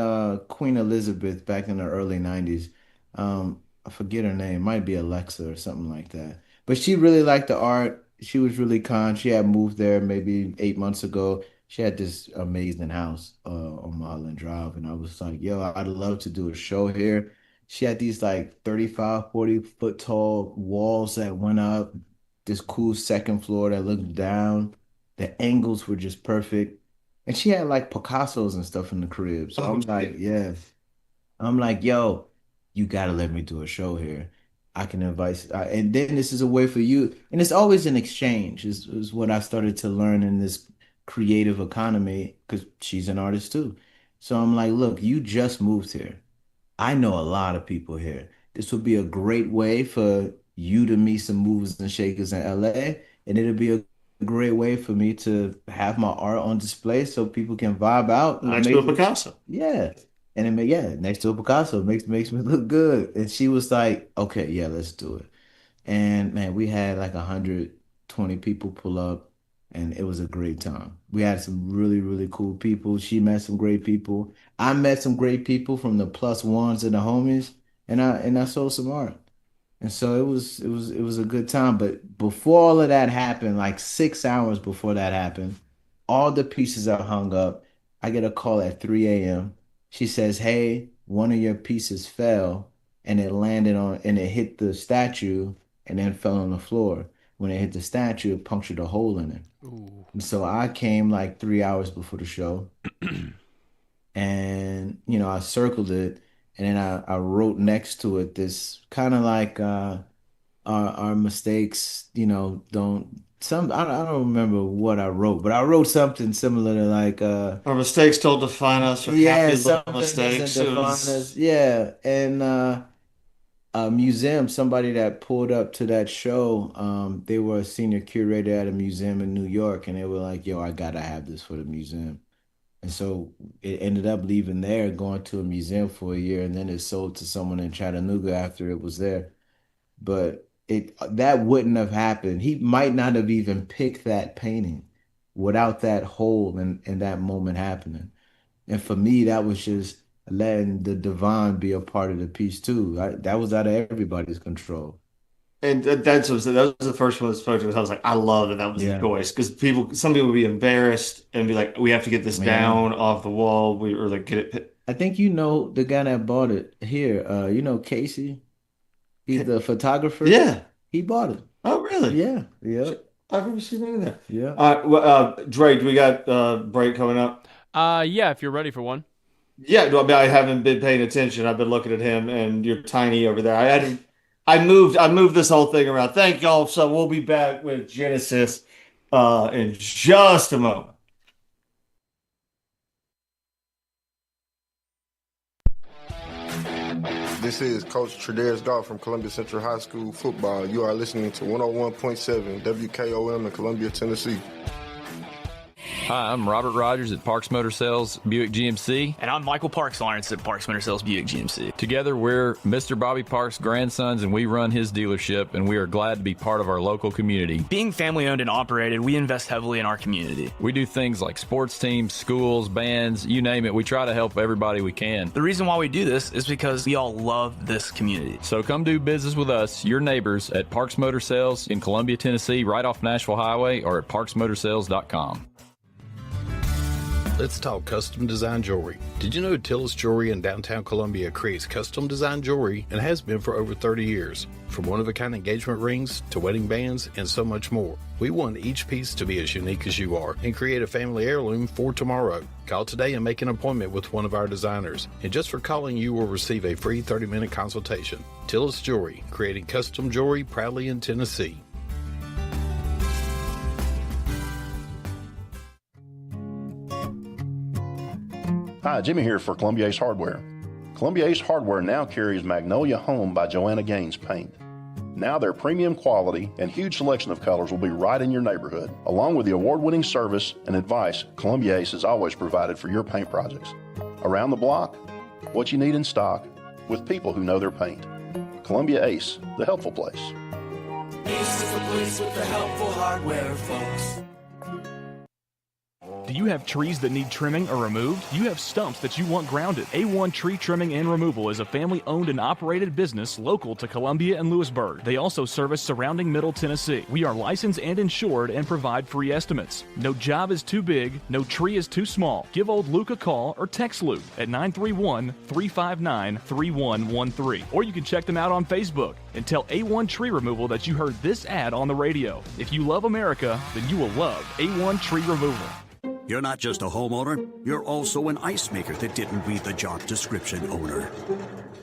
[SPEAKER 7] Queen Elizabeth back in the early 90s. I forget her name, might be Alexa or something like that. But she really liked the art. She was really kind. She had moved there maybe 8 months ago. She had this amazing house on Mulholland Drive. And I was like, yo, I'd love to do a show here. She had these like 35, 40 foot tall walls that went up, this cool second floor that looked down. The angles were just perfect. And she had like Picasso's and stuff in the crib. So
[SPEAKER 1] oh
[SPEAKER 7] I'm like,
[SPEAKER 1] shit.
[SPEAKER 7] yeah. I'm like, yo, you gotta let me do a show here. I can invite, and then this is a way for you. And it's always an exchange, is what I started to learn in this creative economy because she's an artist too. So I'm like, look, you just moved here. I know a lot of people here. This would be a great way for you to meet some movers and shakers in LA, and it'll be a great way for me to have my art on display so people can vibe out. I
[SPEAKER 1] Next to
[SPEAKER 7] make
[SPEAKER 1] a Picasso.
[SPEAKER 7] yeah, and yeah, next to a Picasso makes me look good. And she was like, "Okay, yeah, let's do it." And man, we had like 120 people pull up, and it was a great time. We had some really, really cool people. She met some great people. I met some great people from the plus ones and the homies, and I sold some art. And so it was a good time. But before all of that happened, like 6 hours before that happened, all the pieces are hung up. I get a call at 3 a.m. She says, "Hey, one of your pieces fell and it landed on and it hit the statue and then fell on the floor. When it hit the statue, it punctured a hole in it."
[SPEAKER 2] Ooh.
[SPEAKER 7] And so I came like 3 hours before the show and I circled it and then I wrote next to it this kind of like our mistakes, don't some I don't remember what I wrote, but I wrote something similar to like
[SPEAKER 1] Our mistakes don't define us, or
[SPEAKER 7] yeah,
[SPEAKER 1] happy little
[SPEAKER 7] something doesn't
[SPEAKER 1] mistakes. It
[SPEAKER 7] define us.
[SPEAKER 1] was
[SPEAKER 7] Yeah. And a museum, somebody that pulled up to that show, they were a senior curator at a museum in New York, and they were like, yo, I gotta have this for the museum. And so it ended up leaving there, going to a museum for a year, and then it sold to someone in Chattanooga after it was there. But it that wouldn't have happened. He might not have even picked that painting without that hole and that moment happening. And for me, that was just letting the divine be a part of the piece too. That was out of everybody's control.
[SPEAKER 1] And that was the first one that spoke to us. I was like, I love that that was the
[SPEAKER 7] Yeah,
[SPEAKER 1] choice because some people would be embarrassed and be like, we have to get this
[SPEAKER 7] man.
[SPEAKER 1] down off the wall. Or like get it.
[SPEAKER 7] I think you know the guy that bought it here. You know Casey. He's the photographer.
[SPEAKER 1] Yeah.
[SPEAKER 7] He bought it.
[SPEAKER 1] Oh, really?
[SPEAKER 7] Yeah. Yeah.
[SPEAKER 1] I've never seen any of that.
[SPEAKER 7] Yeah.
[SPEAKER 1] All right. Well, Drake, we got break coming up.
[SPEAKER 2] Yeah, if you're ready for one.
[SPEAKER 1] Yeah, well, I mean, I haven't been paying attention. I've been looking at him, and you're tiny over there. I moved this whole thing around. Thank y'all. So we'll be back with Genesis in just a moment.
[SPEAKER 3] This is Coach Tradaris Goff from Columbia Central High School football. You are listening to 101.7 WKOM in Columbia, Tennessee.
[SPEAKER 8] Hi, I'm Robert Rogers at Parks Motor Sales Buick GMC.
[SPEAKER 10] And I'm Michael Parks Lawrence at Parks Motor Sales Buick GMC.
[SPEAKER 8] Together, we're Mr. Bobby Parks' grandsons, and we run his dealership, and we are glad to be part of our local community.
[SPEAKER 10] Being family owned and operated, we invest heavily in our community.
[SPEAKER 8] We do things like sports teams, schools, bands, you name it. We try to help everybody we can.
[SPEAKER 10] The reason why we do this is because we all love this community.
[SPEAKER 8] So come do business with us, your neighbors, at Parks Motor Sales in Columbia, Tennessee, right off Nashville Highway, or at parksmotorsales.com.
[SPEAKER 12] Let's talk custom design jewelry. Did you know Tillis Jewelry in downtown Columbia creates custom design jewelry and has been for over 30 years? From one-of-a-kind engagement rings to wedding bands and so much more. We want each piece to be as unique as you are and create a family heirloom for tomorrow. Call today and make an appointment with one of our designers. And just for calling, you will receive a free 30-minute consultation. Tillis Jewelry, creating custom jewelry proudly in Tennessee.
[SPEAKER 13] Hi, Jimmy here for Columbia Ace Hardware. Columbia Ace Hardware now carries Magnolia Home by Joanna Gaines paint. Now their premium quality and huge selection of colors will be right in your neighborhood, along with the award-winning service and advice Columbia Ace has always provided for your paint projects. Around the block, what you need in stock, with people who know their paint. Columbia Ace, the helpful place.
[SPEAKER 14] Ace is the place with the helpful hardware, folks.
[SPEAKER 9] Do you have trees that need trimming or removed? You have stumps that you want grounded. A1 Tree Trimming and Removal is a family-owned and operated business local to Columbia and Lewisburg. They also service surrounding Middle Tennessee. We are licensed and insured and provide free estimates. No job is too big, no tree is too small. Give old Luke a call or text Luke at 931-359-3113. Or you can check them out on Facebook and tell A1 Tree Removal that you heard this ad on the radio. If you love America, then you will love A1 Tree Removal.
[SPEAKER 15] You're not just a homeowner, you're also an ice maker that didn't read the job description owner.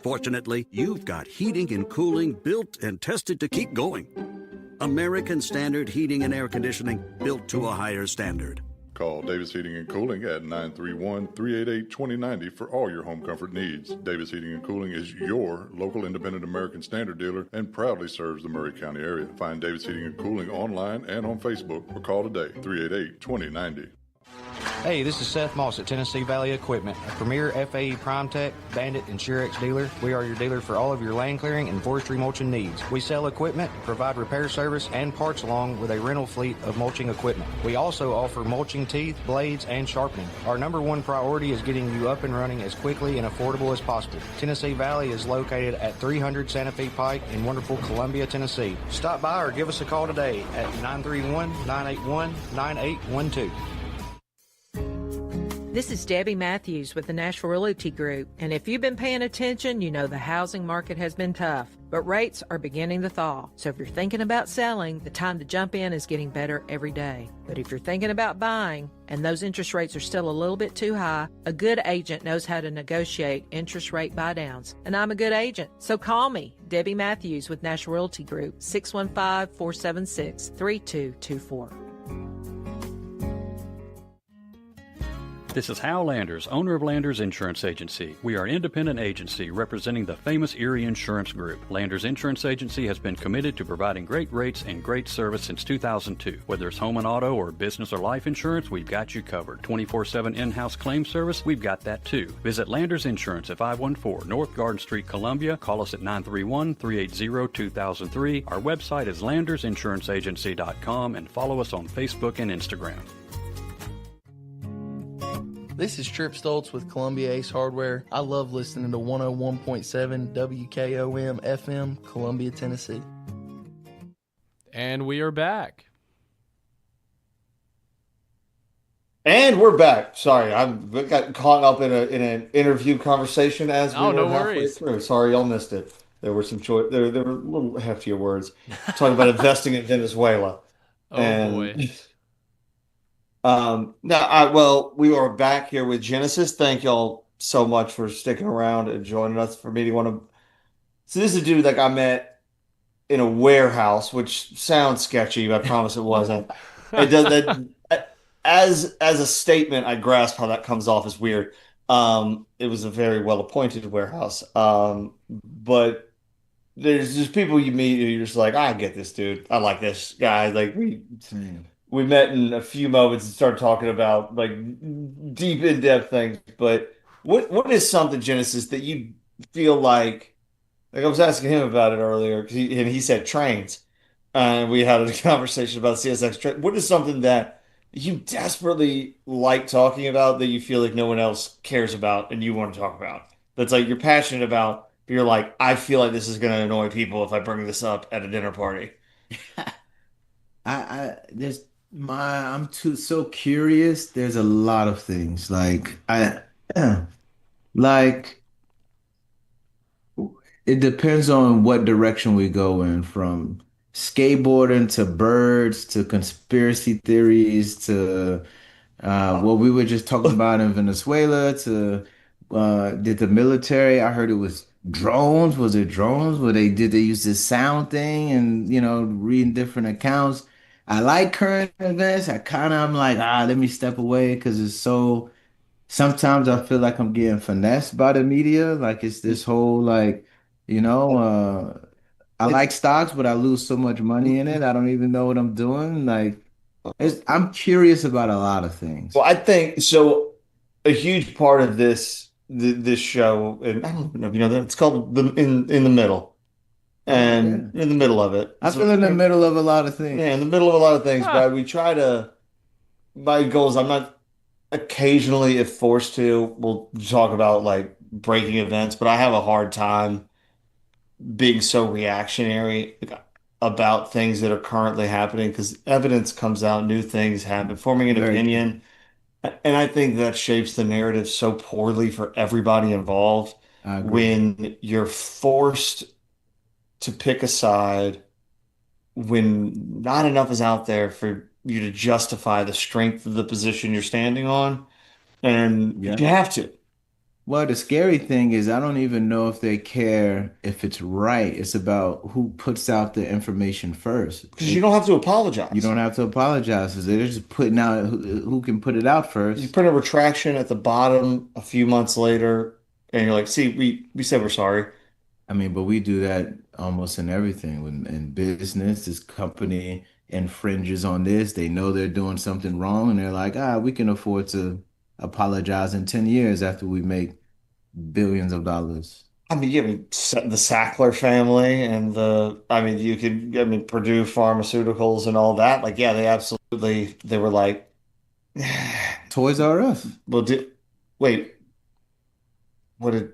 [SPEAKER 15] Fortunately, you've got heating and cooling built and tested to keep going. American Standard Heating and Air Conditioning, built to a higher standard.
[SPEAKER 11] Call Davis Heating and Cooling at 931-388-2090 for all your home comfort needs. Davis Heating and Cooling is your local independent American Standard dealer and proudly serves the Murray County area. Find Davis Heating and Cooling online and on Facebook or call today, 388-2090.
[SPEAKER 27] Hey, this is Seth Moss at Tennessee Valley Equipment, a premier FAE PrimeTech, Bandit, and Surex dealer. We are your dealer for all of your land clearing and forestry mulching needs. We sell equipment, provide repair service, and parts along with a rental fleet of mulching equipment. We also offer mulching teeth, blades, and sharpening. Our number one priority is getting you up and running as quickly and affordable as possible. Tennessee Valley is located at 300 Santa Fe Pike in wonderful Columbia, Tennessee. Stop by or give us a call today at 931-981-9812.
[SPEAKER 28] This is Debbie Matthews with the Nashville Realty Group, and if you've been paying attention, you know the housing market has been tough, but rates are beginning to thaw. So if you're thinking about selling, the time to jump in is getting better every day. But if you're thinking about buying, and those interest rates are still a little bit too high, a good agent knows how to negotiate interest rate buydowns, and I'm a good agent. So call me, Debbie Matthews with Nashville Realty Group, 615-476-3224.
[SPEAKER 29] This is Hal Landers, owner of Landers Insurance Agency. We are an independent agency representing the famous Erie Insurance Group. Landers Insurance Agency has been committed to providing great rates and great service since 2002. Whether it's home and auto or business or life insurance, we've got you covered. 24/7 in-house claim service, we've got that too. Visit Landers Insurance at 514 North Garden Street, Columbia. Call us at 931-380-2003. Our website is landersinsuranceagency.com and follow us on Facebook and Instagram.
[SPEAKER 5] This is Trip Stoltz with Columbia Ace Hardware. I love listening to 101.7 WKOM FM, Columbia, Tennessee.
[SPEAKER 2] And we are back.
[SPEAKER 1] And we're back. Sorry, I got caught up in an interview conversation as we
[SPEAKER 2] Oh,
[SPEAKER 1] were
[SPEAKER 2] no
[SPEAKER 1] halfway
[SPEAKER 2] worries.
[SPEAKER 1] through. Sorry, y'all missed it. There were some choice. There were a little heftier words talking about investing in Venezuela,
[SPEAKER 2] Oh boy.
[SPEAKER 1] and no, we are back here with Genesis. Thank y'all so much for sticking around and joining us for meeting one of. So this is a dude like I met in a warehouse, which sounds sketchy, but I promise it wasn't. It does that as a statement, I grasp how that comes off as weird. It was a very well appointed warehouse. But there's just people you meet who you're just like, I get this dude. I like this guy. Like we met in a few moments and started talking about like deep in-depth things. But what is something, Genesis, that you feel like I was asking him about it earlier because he said trains, and we had a conversation about CSX train. What is something that you desperately like talking about that you feel like no one else cares about and you want to talk about? That's like you're passionate about, but you're like, I feel like this is going to annoy people if I bring this up at a dinner party.
[SPEAKER 7] I'm too so curious. There's a lot of things like it depends on what direction we go in, from skateboarding to birds to conspiracy theories to what we were just talking about in Venezuela to did the military. I heard it was drones. Was it drones? Where they use this sound thing and reading different accounts. I like current events. I'm like, let me step away because it's so sometimes I feel like I'm getting finessed by the media. Like it's this whole you know, uh I like stocks, but I lose so much money in it. I don't even know what I'm doing. I'm curious about a lot of things.
[SPEAKER 1] Well, I think so. A huge part of this show, and I don't know if you know that it's called in the middle,
[SPEAKER 7] Oh yeah.
[SPEAKER 1] and in the middle of it.
[SPEAKER 7] I feel
[SPEAKER 1] So
[SPEAKER 7] in the middle of a lot of things.
[SPEAKER 1] yeah, in the middle of a lot of things, but we try to. My goals. I'm not occasionally, if forced to, we'll talk about like breaking events, but I have a hard time being so reactionary about things that are currently happening because evidence comes out, new things happen, forming an
[SPEAKER 7] Very true.
[SPEAKER 1] opinion. And I think that shapes the narrative so poorly for everybody involved
[SPEAKER 7] I agree.
[SPEAKER 1] when you're forced to pick a side when not enough is out there for you to justify the strength of the position you're standing on. And
[SPEAKER 7] Yeah.
[SPEAKER 1] you have to.
[SPEAKER 7] Well, the scary thing is I don't even know if they care if it's right. It's about who puts out the information first.
[SPEAKER 1] Because you don't have to apologize.
[SPEAKER 7] You don't have to apologize. 'Cause they're just putting out who can put it out
[SPEAKER 1] You
[SPEAKER 7] first.
[SPEAKER 1] put a retraction at the bottom a few months later, and you're like, see, we said we're sorry.
[SPEAKER 7] I mean, but we do that almost in everything. When in business, this company infringes on this, they know they're doing something wrong, and they're like, we can afford to apologize in 10 years after we make billions of dollars.
[SPEAKER 1] I mean, you have the Sackler family and I mean, Purdue Pharmaceuticals and all that. Like, yeah, they were like,
[SPEAKER 7] Toys R Us.
[SPEAKER 1] well, wait, what did,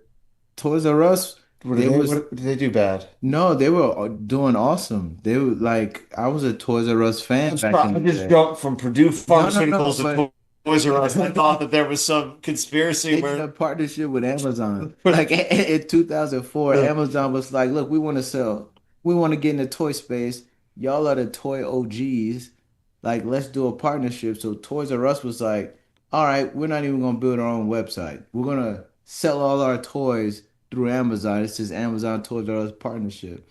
[SPEAKER 7] Toys R Us, they was
[SPEAKER 1] what did they do bad?
[SPEAKER 7] no, they were doing awesome. They were like, I was a Toys R Us fan back in
[SPEAKER 1] I
[SPEAKER 7] the
[SPEAKER 1] just
[SPEAKER 7] day.
[SPEAKER 1] jumped from Purdue
[SPEAKER 7] No,
[SPEAKER 1] Pharmaceuticals
[SPEAKER 7] but
[SPEAKER 1] to Toys R Us. I thought that there was some conspiracy
[SPEAKER 7] they did a
[SPEAKER 1] where,
[SPEAKER 7] partnership with Amazon. Like in 2004, Amazon was like, look, we want to get in the toy space. Y'all are the toy OGs. Like, let's do a partnership. So Toys R Us was like, all right, we're not even gonna build our own website. We're gonna sell all our toys through Amazon. It's just Amazon Toys R Us partnership.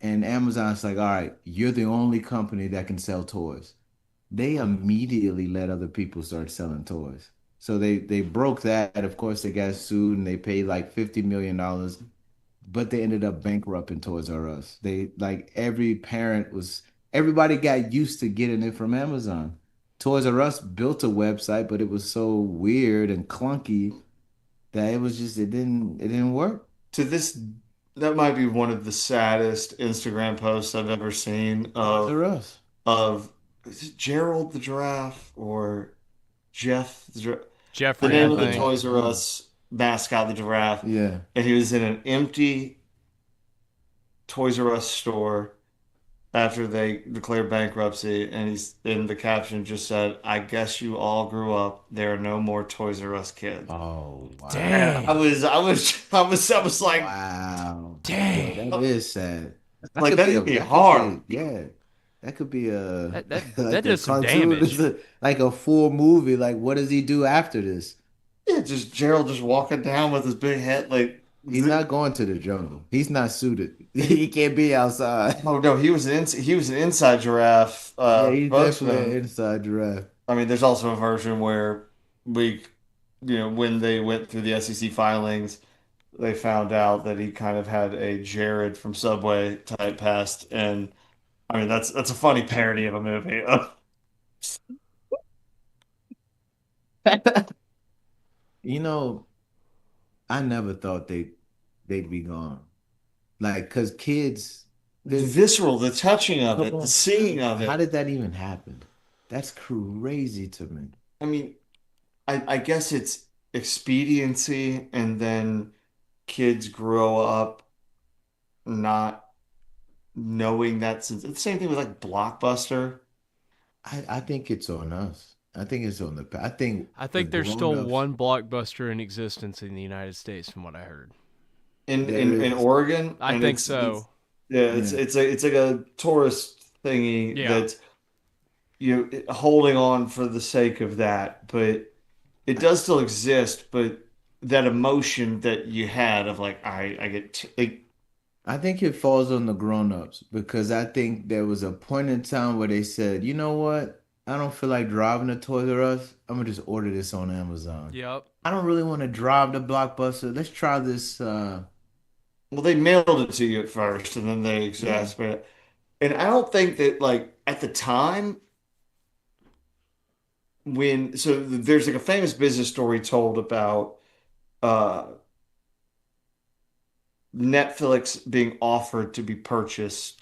[SPEAKER 7] And Amazon's like, all right, you're the only company that can sell toys. They immediately let other people start selling toys. So they broke that. Of course, they got sued and they paid like $50 million, but they ended up bankrupting Toys R Us. They like everybody got used to getting it from Amazon. Toys R Us built a website, but it was so weird and clunky that it didn't work.
[SPEAKER 1] to this, that might be one of the saddest Instagram posts I've ever seen
[SPEAKER 7] Toys R Us.
[SPEAKER 1] of is it Gerald the giraffe or Jeff the giraffe? The
[SPEAKER 2] Jeffrey, I
[SPEAKER 1] name of the
[SPEAKER 2] think.
[SPEAKER 1] Toys R Us mascot, the giraffe,
[SPEAKER 7] Yeah.
[SPEAKER 1] and he was in an empty Toys R Us store after they declared bankruptcy, and he's in the caption just said, "I guess you all grew up. There are no more Toys R Us kids."
[SPEAKER 7] Oh,
[SPEAKER 1] And
[SPEAKER 7] wow.
[SPEAKER 2] Dang.
[SPEAKER 1] I was like,
[SPEAKER 7] Wow. Yeah,
[SPEAKER 2] Dang.
[SPEAKER 7] that is sad. That
[SPEAKER 1] like
[SPEAKER 7] could
[SPEAKER 1] that
[SPEAKER 7] be a
[SPEAKER 1] hit me
[SPEAKER 7] that could
[SPEAKER 1] hard.
[SPEAKER 7] be yeah. That could be a
[SPEAKER 2] That
[SPEAKER 7] like a
[SPEAKER 2] does some
[SPEAKER 7] cartoon. It's
[SPEAKER 2] damage.
[SPEAKER 7] like a full movie. Like what does he do after this?
[SPEAKER 1] Yeah, just Gerald just walking down with his big head, like,
[SPEAKER 7] He's not going to the jungle. He's not suited. He can't be outside.
[SPEAKER 1] oh no, he was an inside giraffe
[SPEAKER 7] Yeah, he's definitely an
[SPEAKER 1] spokesman.
[SPEAKER 7] inside giraffe.
[SPEAKER 1] I mean, there's also a version where we, when they went through the SEC filings, they found out that he kind of had a Jared from Subway type past, and I mean that's a funny parody of a movie.
[SPEAKER 7] You know, I never thought they'd be gone. Like, cause kids,
[SPEAKER 1] The
[SPEAKER 7] there's
[SPEAKER 1] visceral, the touching of
[SPEAKER 7] come
[SPEAKER 1] it, the
[SPEAKER 7] on,
[SPEAKER 1] seeing of
[SPEAKER 7] how
[SPEAKER 1] it.
[SPEAKER 7] did that even happen? That's crazy to me.
[SPEAKER 1] I mean, I guess it's expediency, and then kids grow up not knowing that since it's the same thing with like Blockbuster.
[SPEAKER 7] I think it's on us. I think it's on the. I think
[SPEAKER 2] I
[SPEAKER 7] the
[SPEAKER 2] think there's still
[SPEAKER 7] grown-ups.
[SPEAKER 2] one blockbuster in existence in the United States, from what I heard.
[SPEAKER 7] There
[SPEAKER 1] In
[SPEAKER 7] is.
[SPEAKER 1] Oregon,
[SPEAKER 2] I
[SPEAKER 1] and
[SPEAKER 2] think
[SPEAKER 1] it's
[SPEAKER 2] so.
[SPEAKER 1] yeah,
[SPEAKER 7] Yeah.
[SPEAKER 1] it's like a tourist thingy
[SPEAKER 2] Yeah.
[SPEAKER 1] that holding on for the sake of that, but it does still exist. But that emotion that you had of like I get like
[SPEAKER 7] I think it falls on the grown-ups because I think there was a point in time where they said, you know what? I don't feel like driving to Toys R Us. I'm gonna just order this on Amazon.
[SPEAKER 2] Yep.
[SPEAKER 7] I don't really want to drive to Blockbuster. Let's try this.
[SPEAKER 1] well, they mailed it to you at first, and then they
[SPEAKER 7] Yeah.
[SPEAKER 1] exasperate it. And I don't think that like at the time when there's like a famous business story told about uh Netflix being offered to be purchased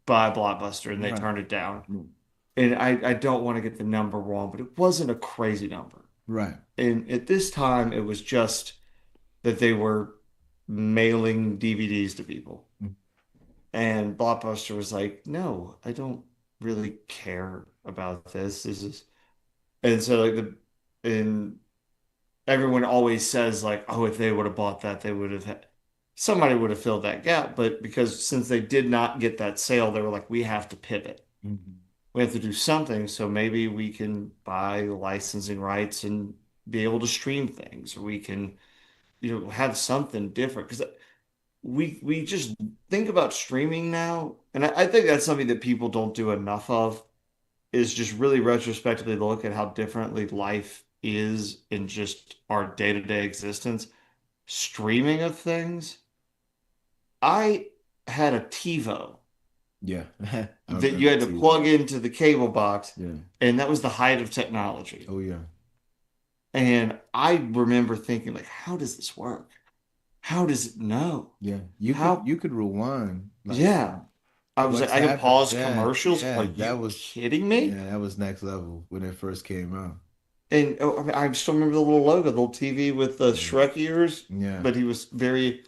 [SPEAKER 1] by Blockbuster and they
[SPEAKER 7] Right.
[SPEAKER 1] turned it down. And I don't want to get the number wrong, but it wasn't a crazy number.
[SPEAKER 7] Right.
[SPEAKER 1] And at this time, it was just that they were mailing DVDs to people. And Blockbuster was like, no, I don't really care about this. This is, and so like and everyone always says like, oh, if they would have bought that, they would have had, somebody would have filled that gap. But because since they did not get that sale, they were like, we have to pivot.
[SPEAKER 7] Mhm.
[SPEAKER 1] We have to do something. So maybe we can buy licensing rights and be able to stream things, or we can, have something different. Because we just think about streaming now, and I think that's something that people don't do enough of, is just really retrospectively look at how differently life is in just our day-to-day existence. Streaming of things. I had a TiVo
[SPEAKER 7] Yeah. I
[SPEAKER 1] that you
[SPEAKER 7] remember
[SPEAKER 1] had to
[SPEAKER 7] too.
[SPEAKER 1] plug into the cable box,
[SPEAKER 7] Yeah.
[SPEAKER 1] and that was the height of technology.
[SPEAKER 7] Oh yeah.
[SPEAKER 1] And I remember thinking, like, how does this work? How does it know?
[SPEAKER 7] Yeah.
[SPEAKER 1] How?
[SPEAKER 7] You could rewind like
[SPEAKER 1] Yeah. I was like,
[SPEAKER 7] what's
[SPEAKER 1] I can
[SPEAKER 7] happened.
[SPEAKER 1] pause
[SPEAKER 7] Yeah.
[SPEAKER 1] commercials. Are
[SPEAKER 7] Yeah.
[SPEAKER 1] you kidding me?
[SPEAKER 7] Yeah, that was next level when it first came out.
[SPEAKER 1] And oh, I mean, I still remember the little logo, the little TV with the Shrek ears,
[SPEAKER 7] Yeah.
[SPEAKER 1] but he was very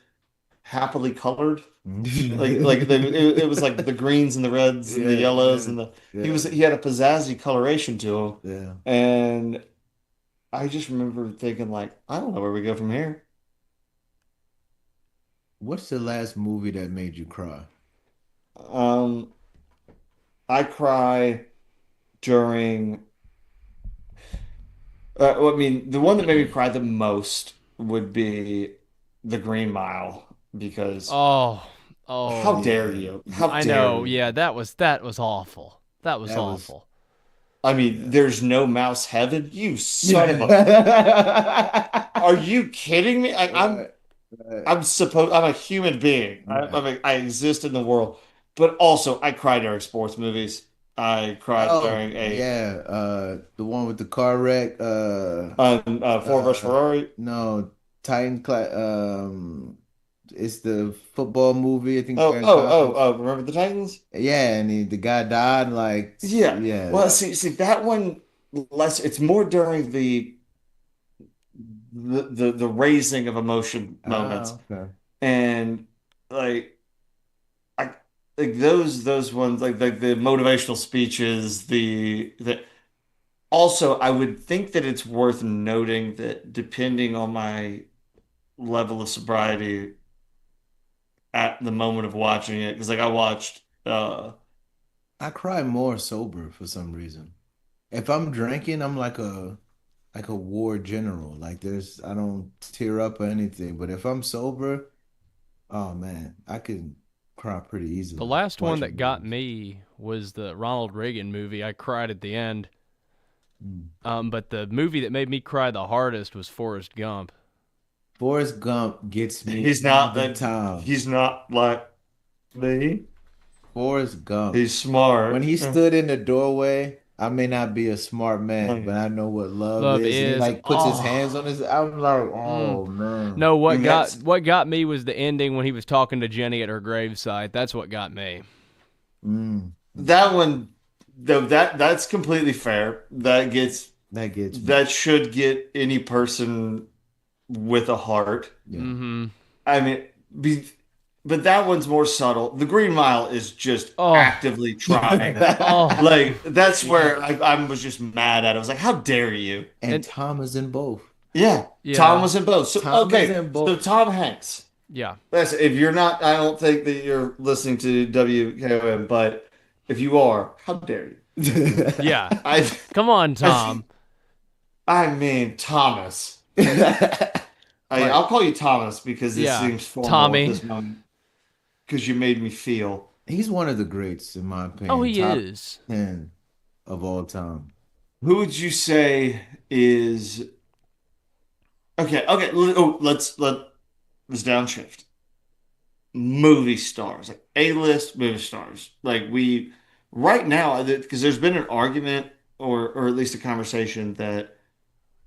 [SPEAKER 1] happily colored. It was like the greens and the reds and the
[SPEAKER 7] Yeah,
[SPEAKER 1] yellows
[SPEAKER 7] yeah,
[SPEAKER 1] and the
[SPEAKER 7] yeah,
[SPEAKER 1] he had a pizzazzy coloration to him.
[SPEAKER 7] yeah.
[SPEAKER 1] And I just remember thinking like, I don't know where we go from here.
[SPEAKER 7] What's the last movie that made you cry?
[SPEAKER 1] Um, I cry during well, I mean, the one that made me cry the most would be The Green Mile because
[SPEAKER 2] Oh,
[SPEAKER 1] how
[SPEAKER 2] oh.
[SPEAKER 1] dare you? How
[SPEAKER 2] I
[SPEAKER 1] dare
[SPEAKER 2] know.
[SPEAKER 1] you?
[SPEAKER 2] Yeah, that was awful. That was
[SPEAKER 7] That was
[SPEAKER 2] awful.
[SPEAKER 1] I mean,
[SPEAKER 7] yeah.
[SPEAKER 1] there's no mouse heaven. You son of a.
[SPEAKER 7] Yeah.
[SPEAKER 1] Are you kidding me?
[SPEAKER 7] Right, right.
[SPEAKER 1] I'm a human being.
[SPEAKER 7] Yeah.
[SPEAKER 1] I exist in the world, but also I cry during sports movies. I cried
[SPEAKER 7] Oh,
[SPEAKER 1] during a
[SPEAKER 7] yeah. The one with the car wreck.
[SPEAKER 1] Ford versus Ferrari.
[SPEAKER 7] No, Titan class. It's the football movie. I think
[SPEAKER 1] Oh,
[SPEAKER 7] they're in
[SPEAKER 1] oh, oh,
[SPEAKER 7] college.
[SPEAKER 1] oh! Remember the Titans?
[SPEAKER 7] Yeah, and the guy died. Like,
[SPEAKER 1] Yeah.
[SPEAKER 7] yeah,
[SPEAKER 1] Well, see that one less. It's more during the the raising of emotion moments.
[SPEAKER 7] Okay.
[SPEAKER 1] And like I like those ones like the motivational speeches, the also I would think that it's worth noting that depending on my level of sobriety at the moment of watching it, because like I watched
[SPEAKER 7] I cry more sober for some reason. If I'm drinking, I'm like a war general. Like I don't tear up or anything. But if I'm sober, oh man, I can cry pretty
[SPEAKER 2] The
[SPEAKER 7] easily
[SPEAKER 2] last one that
[SPEAKER 7] watching
[SPEAKER 2] got
[SPEAKER 7] movies.
[SPEAKER 2] me was the Ronald Reagan movie. I cried at the end.
[SPEAKER 7] Mm.
[SPEAKER 2] But the movie that made me cry the hardest was Forrest Gump.
[SPEAKER 7] Forrest Gump gets me all the time.
[SPEAKER 1] he's not like me.
[SPEAKER 7] Forrest Gump.
[SPEAKER 1] He's smart.
[SPEAKER 7] When he stood in the doorway, I may not be a smart man, but
[SPEAKER 1] Mm.
[SPEAKER 7] I know what love
[SPEAKER 2] Love
[SPEAKER 7] is. And he
[SPEAKER 2] is
[SPEAKER 7] like puts his hands on
[SPEAKER 2] oh.
[SPEAKER 7] his. I'm like,
[SPEAKER 2] Mm.
[SPEAKER 7] oh man.
[SPEAKER 2] No,
[SPEAKER 1] And that's
[SPEAKER 2] what got me was the ending when he was talking to Jenny at her gravesite. That's what got me.
[SPEAKER 7] Mm.
[SPEAKER 1] that one though that's completely fair.
[SPEAKER 7] That gets me.
[SPEAKER 1] That should get any person with a heart.
[SPEAKER 7] Yeah.
[SPEAKER 2] Mm-hmm.
[SPEAKER 1] I mean, be, but that one's more subtle. The Green Mile is just
[SPEAKER 2] Oh.
[SPEAKER 1] actively trying.
[SPEAKER 2] Oh.
[SPEAKER 1] Like that's where I was just mad at it. I was like, how dare you?
[SPEAKER 7] And Tom is in both.
[SPEAKER 1] Yeah,
[SPEAKER 2] Yeah.
[SPEAKER 1] Tom was in both. So
[SPEAKER 7] Tom is
[SPEAKER 1] okay,
[SPEAKER 7] in both.
[SPEAKER 1] so Tom Hanks.
[SPEAKER 2] Yeah.
[SPEAKER 1] That's if you're not. I don't think that you're listening to WKOM, but if you are, how dare you?
[SPEAKER 2] Yeah.
[SPEAKER 1] I
[SPEAKER 2] Come on, Tom.
[SPEAKER 1] I mean Thomas. I'll call you Thomas because it
[SPEAKER 2] Yeah,
[SPEAKER 1] seems formal
[SPEAKER 2] Tommy.
[SPEAKER 1] at this moment. Because you made me feel.
[SPEAKER 7] He's one of the greats in my opinion.
[SPEAKER 2] Oh, he
[SPEAKER 7] Top
[SPEAKER 2] is.
[SPEAKER 7] 10 of all time.
[SPEAKER 1] Who would you say is okay? Okay, let's downshift. Movie stars, like A-list movie stars, like we right now, because there's been an argument or at least a conversation that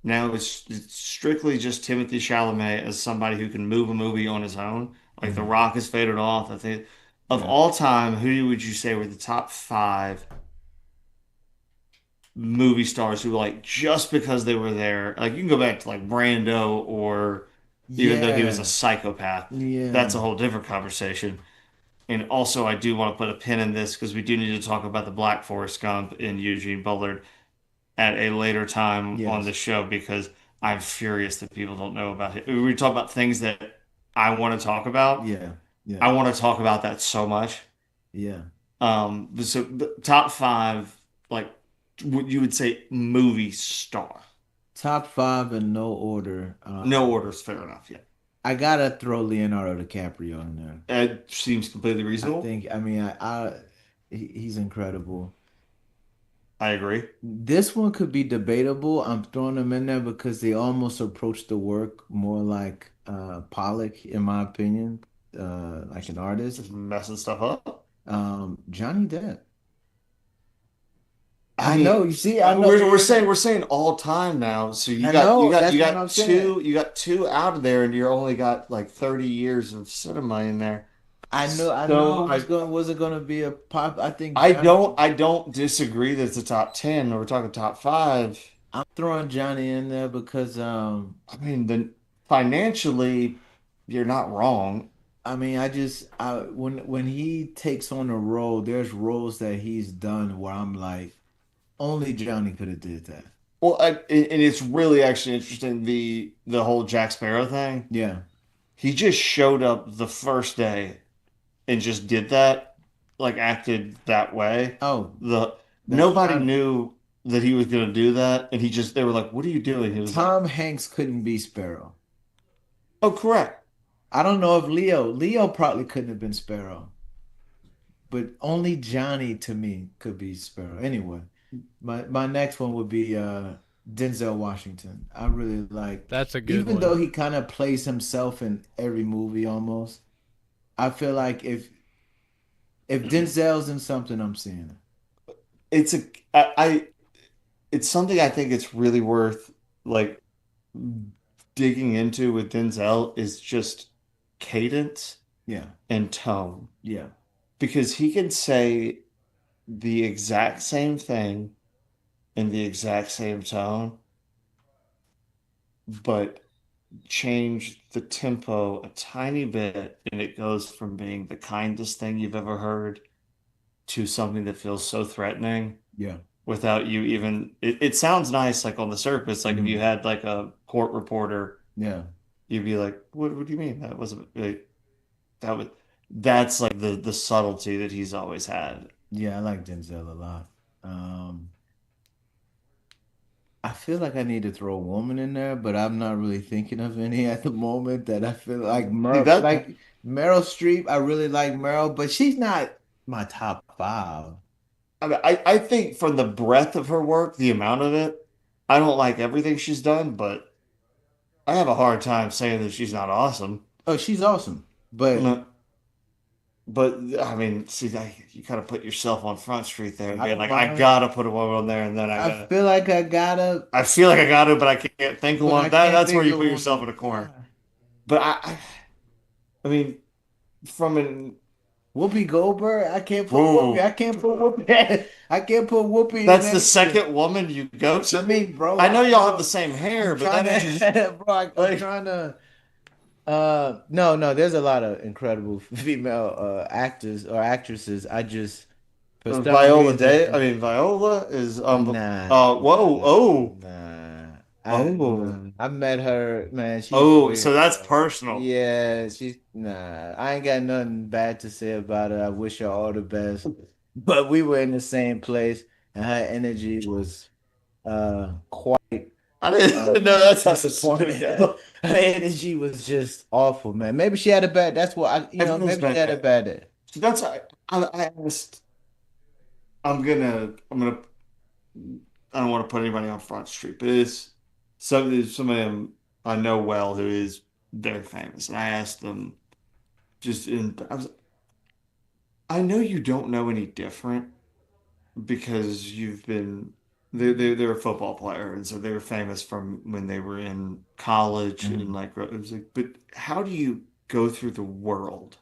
[SPEAKER 1] now it's strictly just Timothy Chalamet as somebody who can move a movie on his own. Like The Rock has faded off. I think of
[SPEAKER 7] Yeah.
[SPEAKER 1] all time, who would you say were the top five movie stars who like just because they were there? Like you can go back to like Brando or even though he was a
[SPEAKER 7] Yeah.
[SPEAKER 1] psychopath, that's a
[SPEAKER 7] Yeah.
[SPEAKER 1] whole different conversation. And also, I do want to put a pin in this because we do need to talk about the Black Forest Gump and Eugene Bullard at a later time on
[SPEAKER 7] Yes.
[SPEAKER 1] the show because I'm furious that people don't know about it. We talk about things that I want to talk about.
[SPEAKER 7] Yeah. Yeah.
[SPEAKER 1] I want to talk about that so much.
[SPEAKER 7] Yeah.
[SPEAKER 1] So the top five, like what you would say, movie star.
[SPEAKER 7] Top five in no order.
[SPEAKER 1] No order is fair enough. Yeah,
[SPEAKER 7] I gotta throw Leonardo DiCaprio in there.
[SPEAKER 1] it seems completely reasonable.
[SPEAKER 7] I mean, he's incredible.
[SPEAKER 1] I agree.
[SPEAKER 7] This one could be debatable. I'm throwing them in there because they almost approach the work more like Pollock, in my opinion, like an artist.
[SPEAKER 1] Just messing stuff up.
[SPEAKER 7] Johnny Depp.
[SPEAKER 1] I
[SPEAKER 7] I
[SPEAKER 1] mean,
[SPEAKER 7] know. You see, I know.
[SPEAKER 1] we're saying all time now. So
[SPEAKER 7] I know, that's
[SPEAKER 1] you
[SPEAKER 7] what
[SPEAKER 1] got
[SPEAKER 7] I'm
[SPEAKER 1] two
[SPEAKER 7] saying.
[SPEAKER 1] you got two out of there, and you only got like 30 years of cinema in there.
[SPEAKER 7] I know. I
[SPEAKER 1] So
[SPEAKER 7] know. Wasn't gonna be a pop. I think
[SPEAKER 1] I don't disagree that it's a top 10. We're talking top five.
[SPEAKER 7] I'm throwing Johnny in there because
[SPEAKER 1] I mean, financially, you're not wrong.
[SPEAKER 7] I mean when he takes on a role, there's roles that he's done where I'm like, only Johnny could have did that.
[SPEAKER 1] Well, and it's really actually interesting the whole Jack Sparrow thing.
[SPEAKER 7] Yeah.
[SPEAKER 1] He just showed up the first day and just did that, like acted that way.
[SPEAKER 7] Oh,
[SPEAKER 1] Nobody
[SPEAKER 7] Johnny.
[SPEAKER 1] knew that he was going to do that, and they were like, "What are you doing?" He was like,
[SPEAKER 7] Tom Hanks couldn't be Sparrow.
[SPEAKER 1] "Oh, correct."
[SPEAKER 7] I don't know if Leo probably couldn't have been Sparrow, but only Johnny to me could be Sparrow. Anyway, my next one would be Denzel Washington. I really like.
[SPEAKER 2] That's a good
[SPEAKER 7] Even
[SPEAKER 2] one.
[SPEAKER 7] though he kind of plays himself in every movie almost, I feel like if Denzel's in something, I'm seeing it.
[SPEAKER 1] It's a I it's something I think it's really worth like digging into with Denzel is just cadence
[SPEAKER 7] Yeah,
[SPEAKER 1] and tone
[SPEAKER 7] yeah,
[SPEAKER 1] because he can say the exact same thing in the exact same tone, but change the tempo a tiny bit, and it goes from being the kindest thing you've ever heard to something that feels so threatening
[SPEAKER 7] Yeah.
[SPEAKER 1] without you even it sounds nice like on the surface, like if you
[SPEAKER 7] Mhm.
[SPEAKER 1] had like a court reporter,
[SPEAKER 7] Yeah.
[SPEAKER 1] you'd be like, what do you mean? That wasn't like, that was that's like the subtlety that he's always had.
[SPEAKER 7] Yeah, I like Denzel a lot. Um, I feel like I need to throw a woman in there, but I'm not really thinking of any at the moment that I feel like
[SPEAKER 1] See
[SPEAKER 7] Meryl,
[SPEAKER 1] that
[SPEAKER 7] like Meryl Streep. I really like Meryl, but she's not my top five.
[SPEAKER 1] I mean, I think from the breadth of her work, the amount of it, I don't like everything she's done, but I have a hard time saying that she's not awesome.
[SPEAKER 7] Oh, she's awesome, but
[SPEAKER 1] No, but I mean, see, you kind of put yourself on Front Street there,
[SPEAKER 7] I
[SPEAKER 1] being
[SPEAKER 7] don't
[SPEAKER 1] like, I
[SPEAKER 7] mind.
[SPEAKER 1] gotta put a woman on there, and then
[SPEAKER 7] I feel like I gotta,
[SPEAKER 1] I feel like I gotta, but I can't think of
[SPEAKER 7] but
[SPEAKER 1] one.
[SPEAKER 7] I can't
[SPEAKER 1] That's where
[SPEAKER 7] think
[SPEAKER 1] you
[SPEAKER 7] of
[SPEAKER 1] put yourself
[SPEAKER 7] one.
[SPEAKER 1] in a corner. But I mean, from an
[SPEAKER 7] Whoopi Goldberg. I can't put Whoopi.
[SPEAKER 1] whoa,
[SPEAKER 7] I can't put Whoopi. I can't put Whoopi in
[SPEAKER 1] that's the
[SPEAKER 7] there either.
[SPEAKER 1] second woman you go
[SPEAKER 7] I
[SPEAKER 1] to.
[SPEAKER 7] mean, bro,
[SPEAKER 1] I know y'all have the
[SPEAKER 7] bro,
[SPEAKER 1] same
[SPEAKER 7] I'm
[SPEAKER 1] hair, but
[SPEAKER 7] trying
[SPEAKER 1] that is just
[SPEAKER 7] to, bro, I'm
[SPEAKER 1] like
[SPEAKER 7] trying to. No, no, there's a lot of incredible female actors or actresses. I just, for some
[SPEAKER 1] Viola Day. I
[SPEAKER 7] reason,
[SPEAKER 1] mean, Viola is
[SPEAKER 7] nah,
[SPEAKER 1] whoa, oh,
[SPEAKER 7] nah.
[SPEAKER 1] oh,
[SPEAKER 7] I met her, man. She's
[SPEAKER 1] oh. So
[SPEAKER 7] weird,
[SPEAKER 1] that's
[SPEAKER 7] bro.
[SPEAKER 1] personal.
[SPEAKER 7] Yeah, she's nah. I ain't got nothing bad to say about her. I wish her all the best. But we were in the same place, and her energy was quite
[SPEAKER 1] I didn't know that's how specific
[SPEAKER 7] disappointing.
[SPEAKER 1] that
[SPEAKER 7] Her
[SPEAKER 1] was.
[SPEAKER 7] energy was just awful, man. Maybe she had a bad. That's what
[SPEAKER 1] Everyone's
[SPEAKER 7] maybe she had a
[SPEAKER 1] bad.
[SPEAKER 7] bad day.
[SPEAKER 1] So that's I asked. I'm gonna. I don't want to put anybody on Front Street, but it's somebody I know well who is very famous, and I asked them just in. I know you don't know any different because you've been they're a football player, and so they were famous from when they were in college, and
[SPEAKER 7] Mhm.
[SPEAKER 1] like it was like, but how do you go through the world?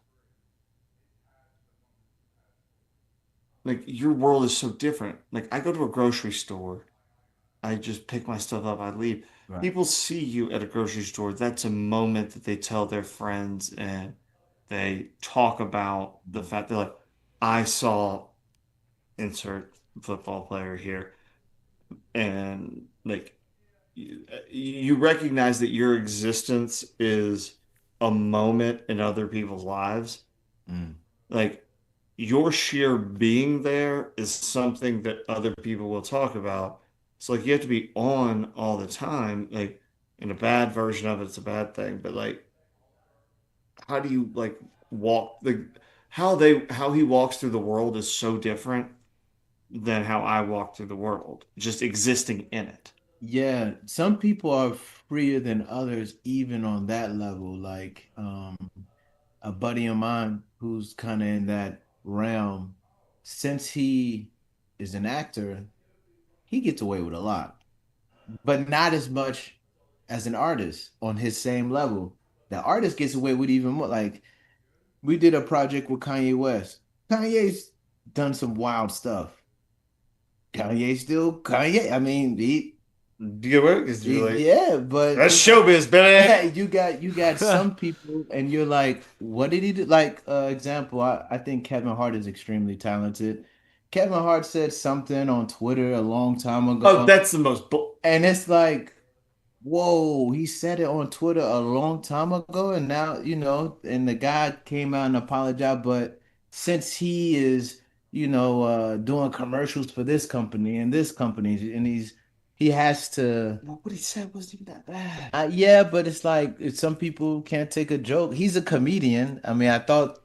[SPEAKER 1] Like your world is so different. Like I go to a grocery store, I just pick my stuff up, I leave.
[SPEAKER 7] Right.
[SPEAKER 1] People see you at a grocery store. That's a moment that they tell their friends, and they talk about the fact they're like, I saw insert football player here, and like you recognize that your existence is a moment in other people's lives.
[SPEAKER 7] Mm.
[SPEAKER 1] Like your sheer being there is something that other people will talk about. So like you have to be on all the time. Like in a bad version of it, it's a bad thing. But like how do you like walk the how he walks through the world is so different than how I walk through the world, just existing in it.
[SPEAKER 7] Yeah, some people are freer than others, even on that level. Like a buddy of mine who's kind of in that realm, since he is an actor, he gets away with a lot, but not as much as an artist on his same level. The artist gets away with even more. Like we did a project with Kanye West. Kanye's done some wild stuff. Kanye still Kanye. I mean,
[SPEAKER 1] You work is really
[SPEAKER 7] yeah, but
[SPEAKER 1] that's showbiz, baby.
[SPEAKER 7] you got some people, and you're like, what did he do? Like, example, I think Kevin Hart is extremely talented. Kevin Hart said something on Twitter a long time
[SPEAKER 1] Oh,
[SPEAKER 7] ago,
[SPEAKER 1] that's the most bull.
[SPEAKER 7] and it's like, whoa, he said it on Twitter a long time ago, and now, and the guy came out and apologized, but since he is, doing commercials for this company and this company, and he has to.
[SPEAKER 1] Well, what he said wasn't even that bad.
[SPEAKER 7] Yeah, but it's like some people can't take a joke. He's a comedian. I mean, I thought,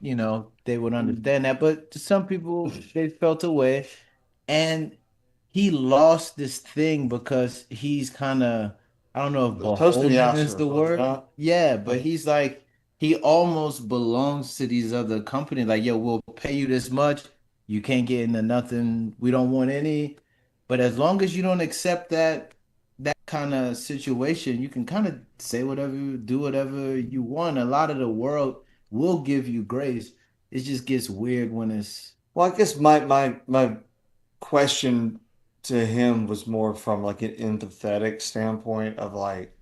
[SPEAKER 7] they would understand that, but to some people, they felt away. And he lost this thing because he's kind of, I don't know if
[SPEAKER 1] It was posting the
[SPEAKER 7] beholden is the
[SPEAKER 1] Oscars, was it
[SPEAKER 7] word.
[SPEAKER 1] not?
[SPEAKER 7] Yeah, but he's like, he almost belongs to these other companies. Like, yo, we'll pay you this much. You can't get into nothing. We don't want any. But as long as you don't accept that kind of situation, you can kind of say whatever, do whatever you want. A lot of the world will give you grace. It just gets weird when it's
[SPEAKER 1] Well, I guess my question to him was more from like an empathetic standpoint of like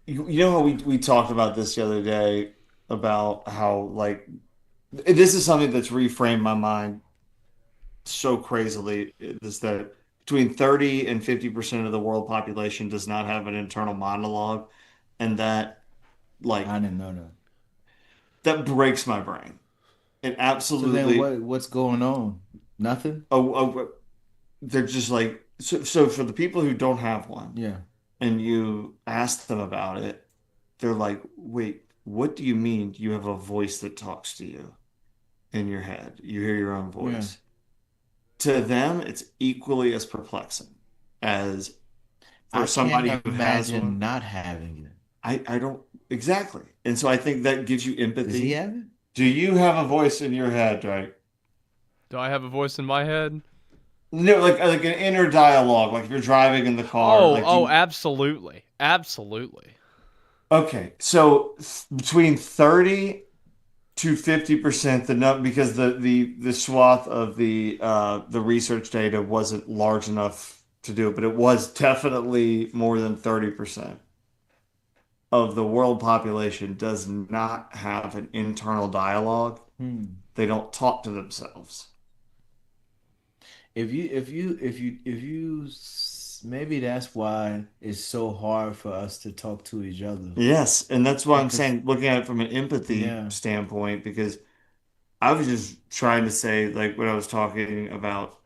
[SPEAKER 1] you know how we talked about this the other day about how like this is something that's reframed my mind so crazily is that between 30 and 50% of the world population does not have an internal monologue, and that
[SPEAKER 7] I
[SPEAKER 1] like
[SPEAKER 7] didn't know that.
[SPEAKER 1] that breaks my brain. It
[SPEAKER 7] So then
[SPEAKER 1] absolutely
[SPEAKER 7] what's going on? Nothing?
[SPEAKER 1] oh, they're just like so for the people who don't have one
[SPEAKER 7] Yeah.
[SPEAKER 1] and you ask them about it, they're like, wait, what do you mean you have a voice that talks to you in your head? You hear your own
[SPEAKER 7] Yeah.
[SPEAKER 1] voice. To them, it's equally as perplexing as for
[SPEAKER 7] I can't
[SPEAKER 1] somebody who has
[SPEAKER 7] imagine
[SPEAKER 1] one.
[SPEAKER 7] not having it.
[SPEAKER 1] I don't exactly. And so I think that gives you
[SPEAKER 7] Does he
[SPEAKER 1] empathy.
[SPEAKER 7] have it?
[SPEAKER 1] Do you have a voice in your head, right?
[SPEAKER 2] Do I have a voice in my head?
[SPEAKER 1] No, like an inner dialogue, like if you're driving in the car,
[SPEAKER 2] Oh,
[SPEAKER 1] like do
[SPEAKER 2] oh,
[SPEAKER 1] you,
[SPEAKER 2] absolutely. Absolutely.
[SPEAKER 1] okay, so between 30 to 50% the nut because the swath of the research data wasn't large enough to do it, but it was definitely more than 30% of the world population does not have an internal dialogue.
[SPEAKER 7] Hmm.
[SPEAKER 1] They don't talk to themselves.
[SPEAKER 7] Maybe that's why it's so hard for us to talk to each other.
[SPEAKER 1] Yes, and that's why I'm
[SPEAKER 7] Because
[SPEAKER 1] saying looking at it from an empathy
[SPEAKER 7] yeah,
[SPEAKER 1] standpoint, because I was just trying to say, like when I was talking about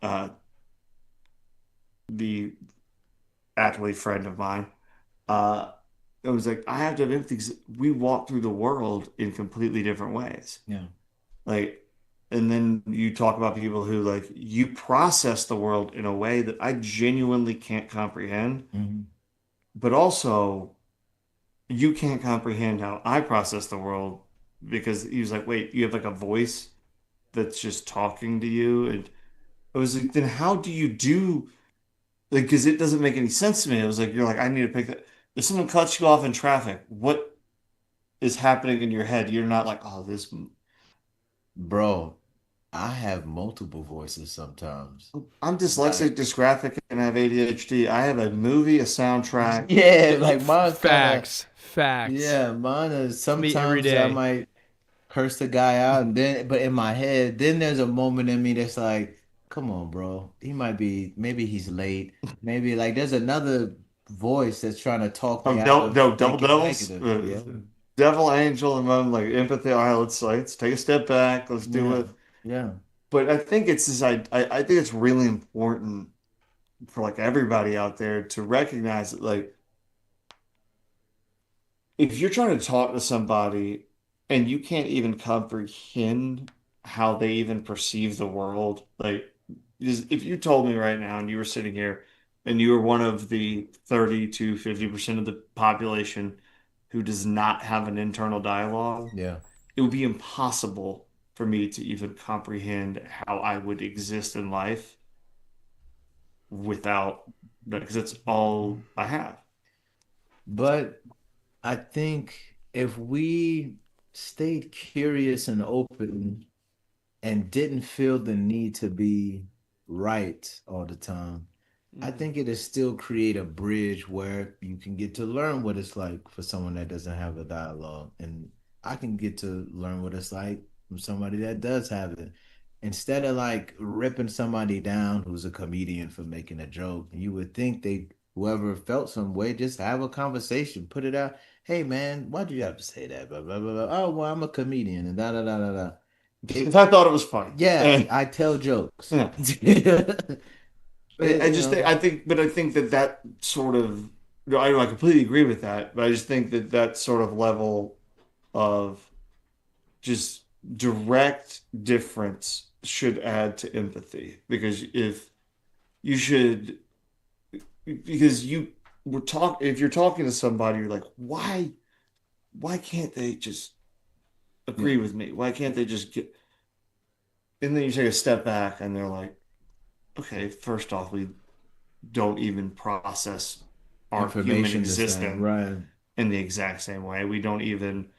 [SPEAKER 1] the athlete friend of mine, uh, it was like I have to have empathy because we walk through the world in completely different ways.
[SPEAKER 7] yeah.
[SPEAKER 1] Like, and then you talk about people who like you process the world in a way that I genuinely can't comprehend,
[SPEAKER 7] Hmm.
[SPEAKER 1] but also you can't comprehend how I process the world because he was like, wait, you have like a voice that's just talking to you. And I was like, then how do you do like because it doesn't make any sense to me. It was like you're like, I need to pick that. If someone cuts you off in traffic, what is happening in your head? You're not like, oh, this
[SPEAKER 7] Bro, I have multiple voices sometimes.
[SPEAKER 1] I'm dyslexic,
[SPEAKER 7] Like,
[SPEAKER 1] dysgraphic, and I have ADHD. I have a movie, a soundtrack.
[SPEAKER 7] yeah, like mine's kind of,
[SPEAKER 2] Facts. Facts.
[SPEAKER 7] yeah, mine is
[SPEAKER 2] Me every
[SPEAKER 7] sometimes I
[SPEAKER 2] day.
[SPEAKER 7] might curse the guy out and then but in my head, then there's a moment in me that's like, come on, bro. Maybe he's late. Maybe like there's another voice that's trying to talk me
[SPEAKER 1] Oh,
[SPEAKER 7] out of
[SPEAKER 1] double
[SPEAKER 7] thinking
[SPEAKER 1] devils,
[SPEAKER 7] negative. Yeah.
[SPEAKER 1] devil, angel, and I'm like empathy. All right, let's take a step back. Let's do
[SPEAKER 7] Yeah.
[SPEAKER 1] it.
[SPEAKER 7] Yeah.
[SPEAKER 1] But I think it's this. I think it's really important for like everybody out there to recognize that like if you're trying to talk to somebody and you can't even comprehend how they even perceive the world, like if you told me right now and you were sitting here and you were one of the 30 to 50% of the population who does not have an internal dialogue,
[SPEAKER 7] Yeah.
[SPEAKER 1] it would be impossible for me to even comprehend how I would exist in life without that, because it's all I have.
[SPEAKER 7] But I think if we stayed curious and open and didn't feel the need to be right all the time, I think it'll still create a bridge where you can get to learn what it's like for someone that doesn't have a dialogue. And I can get to learn what it's like from somebody that does have it. Instead of like ripping somebody down who's a comedian for making a joke, you would think they, whoever felt some way, just have a conversation, put it out. Hey man, why do you have to say that? Blah, blah, blah, blah. Oh, well, I'm a comedian and da da da da da.
[SPEAKER 1] Because I thought it was funny.
[SPEAKER 7] Yeah,
[SPEAKER 1] And
[SPEAKER 7] I tell jokes.
[SPEAKER 1] yeah. I
[SPEAKER 7] You
[SPEAKER 1] just think
[SPEAKER 7] know,
[SPEAKER 1] I think that that sort of no, I completely agree with that, but I just think that that sort of level of just direct difference should add to empathy because if you should because you were talk if you're talking to somebody you're like why can't they just
[SPEAKER 7] yeah,
[SPEAKER 1] agree with me? Why can't they just get and then you take a step back and they're like okay, first off we don't even process our human
[SPEAKER 7] information the same,
[SPEAKER 1] existence
[SPEAKER 7] right?
[SPEAKER 1] in the exact same way. We don't even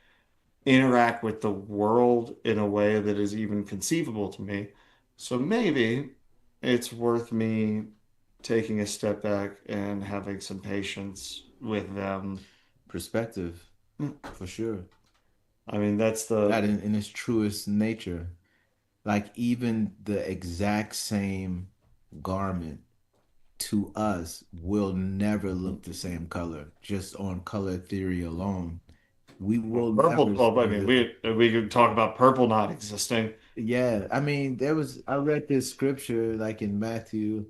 [SPEAKER 1] interact with the world in a way that is even conceivable to me. So maybe it's worth me taking a step back and having some patience with them
[SPEAKER 7] perspective
[SPEAKER 1] Mm.
[SPEAKER 7] for sure.
[SPEAKER 1] I mean, that's
[SPEAKER 7] That
[SPEAKER 1] the
[SPEAKER 7] in its truest nature. Like even the exact same garment to us will never look the same color, just on color theory alone. We will
[SPEAKER 1] purple.
[SPEAKER 7] never
[SPEAKER 1] Well, I
[SPEAKER 7] see
[SPEAKER 1] mean,
[SPEAKER 7] the
[SPEAKER 1] we could talk about purple not existing.
[SPEAKER 7] yeah, I mean, I read this scripture like in Matthew,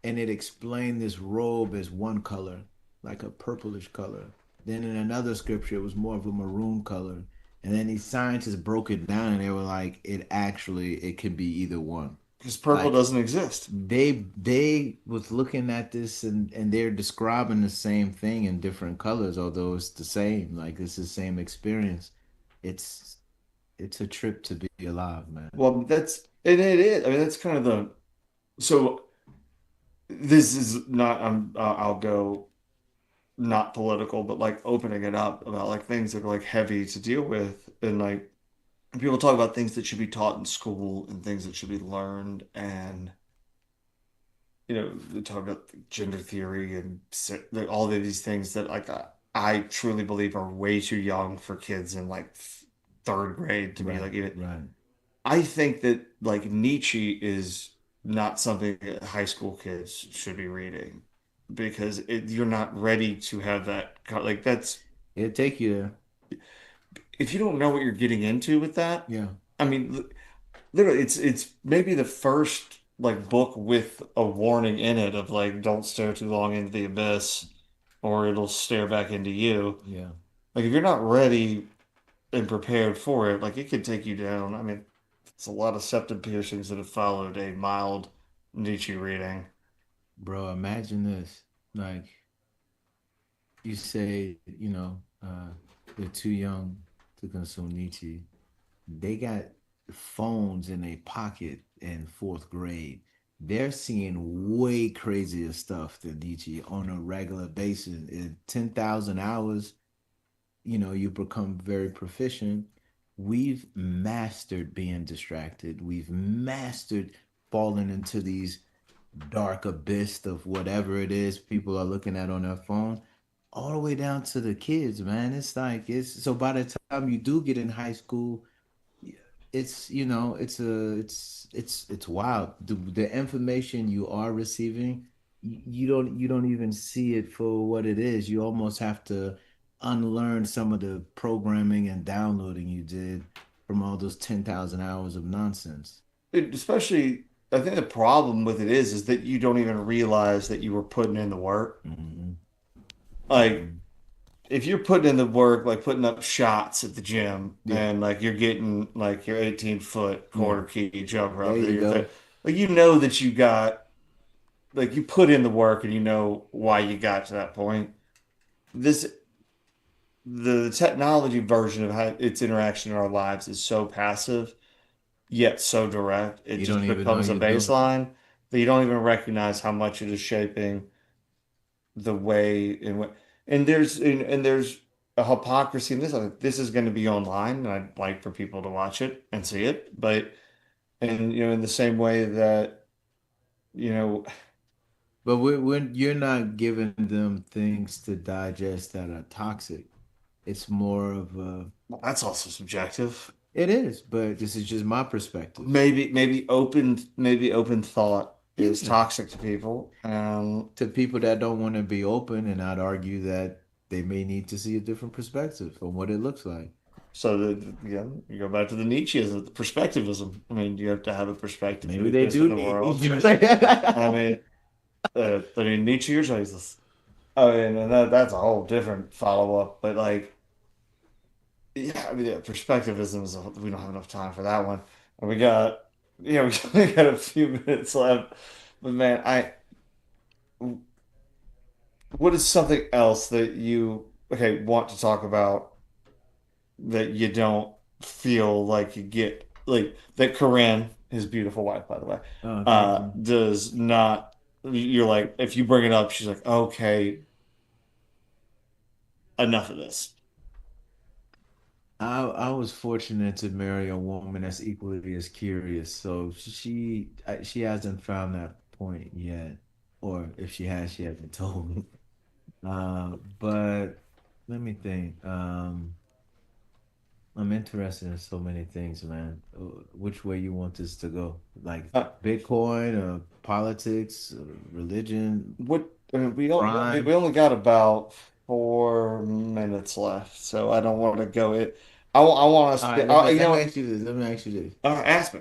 [SPEAKER 7] and it explained this robe as one color, like a purplish color. Then in another scripture, it was more of a maroon color. And then these scientists broke it down and they were like, it can be either one.
[SPEAKER 1] Because purple
[SPEAKER 7] Like
[SPEAKER 1] doesn't exist.
[SPEAKER 7] they was looking at this and they're describing the same thing in different colors, although it's the same. Like it's the same experience. It's it's a trip to be alive, man.
[SPEAKER 1] Well, that's and it is. I mean, that's kind of the so. This is not. I'll go not political, but like opening it up about like things that are like heavy to deal with, and like people talk about things that should be taught in school and things that should be learned, and they talk about gender theory and all of these things that like I truly believe are way too young for kids in like third grade to be
[SPEAKER 7] Right,
[SPEAKER 1] like even.
[SPEAKER 7] right.
[SPEAKER 1] I think that like Nietzsche is not something that high school kids should be reading because you're not ready to have that like that's
[SPEAKER 7] It'll take you there.
[SPEAKER 1] if you don't know what you're getting into with that.
[SPEAKER 7] Yeah.
[SPEAKER 1] I mean, literally, it's maybe the first like book with a warning in it of like don't stare too long into the abyss or it'll stare back into you.
[SPEAKER 7] Yeah.
[SPEAKER 1] Like if you're not ready and prepared for it, like it could take you down. I mean, it's a lot of septum piercings that have followed a mild Nietzsche reading.
[SPEAKER 7] Bro, imagine this. Like you say, they're too young to consume Nietzsche. They got phones in their pocket in fourth grade. They're seeing way crazier stuff than Nietzsche on a regular basis. In 10,000 hours, you become very proficient. We've mastered being distracted. We've mastered falling into these dark abyss of whatever it is people are looking at on their phone, all the way down to the kids, man. It's like it's so by the time you do get in high school, it's wild. The information you are receiving, you don't even see it for what it is. You almost have to unlearn some of the programming and downloading you did from all those 10,000 hours of nonsense.
[SPEAKER 1] Especially, I think the problem with it is that you don't even realize that you were putting in the work.
[SPEAKER 7] Mm-hmm.
[SPEAKER 1] Like if you're putting in the work, like putting up shots at the gym
[SPEAKER 7] Yeah.
[SPEAKER 1] and like you're getting like your 18-foot
[SPEAKER 7] Yeah.
[SPEAKER 1] quarter key jumper
[SPEAKER 7] There
[SPEAKER 1] up there,
[SPEAKER 7] you go.
[SPEAKER 1] like you know that you got like you put in the work and you know why you got to that point. This the technology version of how its interaction in our lives is so passive yet so direct. It
[SPEAKER 7] You don't
[SPEAKER 1] just
[SPEAKER 7] even know
[SPEAKER 1] becomes a
[SPEAKER 7] you're doing it.
[SPEAKER 1] baseline that you don't even recognize how much it is shaping the way in what and there's a hypocrisy in this. Like, this is going to be online, and I'd like for people to watch it and see it. But and in the same way that you know,
[SPEAKER 7] But when you're not giving them things to digest that are toxic, it's more of a.
[SPEAKER 1] well, that's also subjective.
[SPEAKER 7] It is, but this is just my perspective.
[SPEAKER 1] Maybe open thought is
[SPEAKER 7] Yeah.
[SPEAKER 1] toxic to people.
[SPEAKER 7] To people that don't want to be open, and I'd argue that they may need to see a different perspective on what it looks like.
[SPEAKER 1] So you go back to the Nietzscheism, the perspectivism. I mean, you have to have a perspective to
[SPEAKER 7] Maybe they
[SPEAKER 1] exist in
[SPEAKER 7] do
[SPEAKER 1] the
[SPEAKER 7] need.
[SPEAKER 1] world.
[SPEAKER 7] You know
[SPEAKER 1] I mean Nietzsche or Jesus. I mean, and that's a whole different follow up. But like, yeah, I mean, yeah, perspectivism is we don't have enough time for that one. And we only got a few minutes left. But man, what is something else that you want to talk about that you don't feel like you get like that Corinne, his beautiful wife, by the way,
[SPEAKER 7] Oh, thank you.
[SPEAKER 1] does not. You're like if you bring it up, she's like, okay, enough of this.
[SPEAKER 7] I was fortunate to marry a woman that's equally as curious. So she hasn't found that point yet, or if she has, she hasn't told me. But Let me think. I'm interested in so many things, man. Which way you want this to go? Like
[SPEAKER 1] Uh,
[SPEAKER 7] Bitcoin, politics, religion,
[SPEAKER 1] what we
[SPEAKER 7] crime?
[SPEAKER 1] only got about 4 minutes left, so I don't want to go it. I want
[SPEAKER 7] All
[SPEAKER 1] to.
[SPEAKER 7] right, let me
[SPEAKER 1] You
[SPEAKER 7] let
[SPEAKER 1] know
[SPEAKER 7] me
[SPEAKER 1] what?
[SPEAKER 7] ask you this. Let me ask you this.
[SPEAKER 1] Ask me.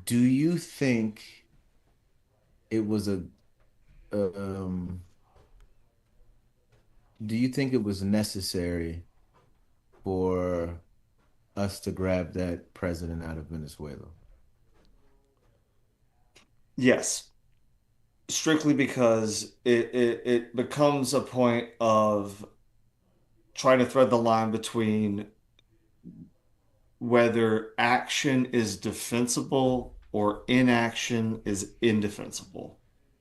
[SPEAKER 7] Do you think it was a um do you think it was necessary for us to grab that president out of Venezuela?
[SPEAKER 1] Yes, strictly because it becomes a point of trying to thread the line between whether action is defensible or inaction is indefensible.